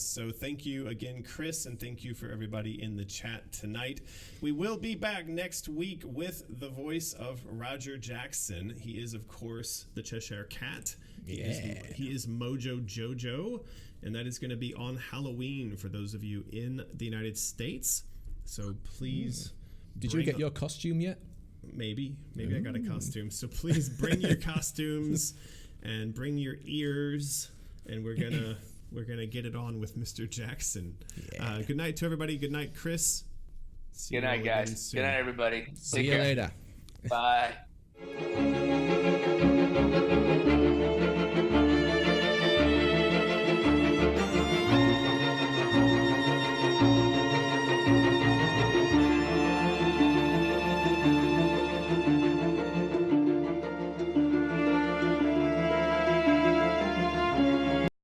So thank you again, Chris, and thank you for everybody in the chat tonight. We will be back next week with the voice of Roger Jackson. He is, of course, the Cheshire Cat. He is Mojo Jojo, and that is going to be on Halloween for those of you in the United States. So please. Did you get your costume yet? Maybe I got a costume. So please bring your costumes and bring your ears, and we're gonna get it on with Mr. Jackson. Yeah. Good night to everybody. Good night, Chris. Good night, guys. Good night, everybody. See you later. Bye.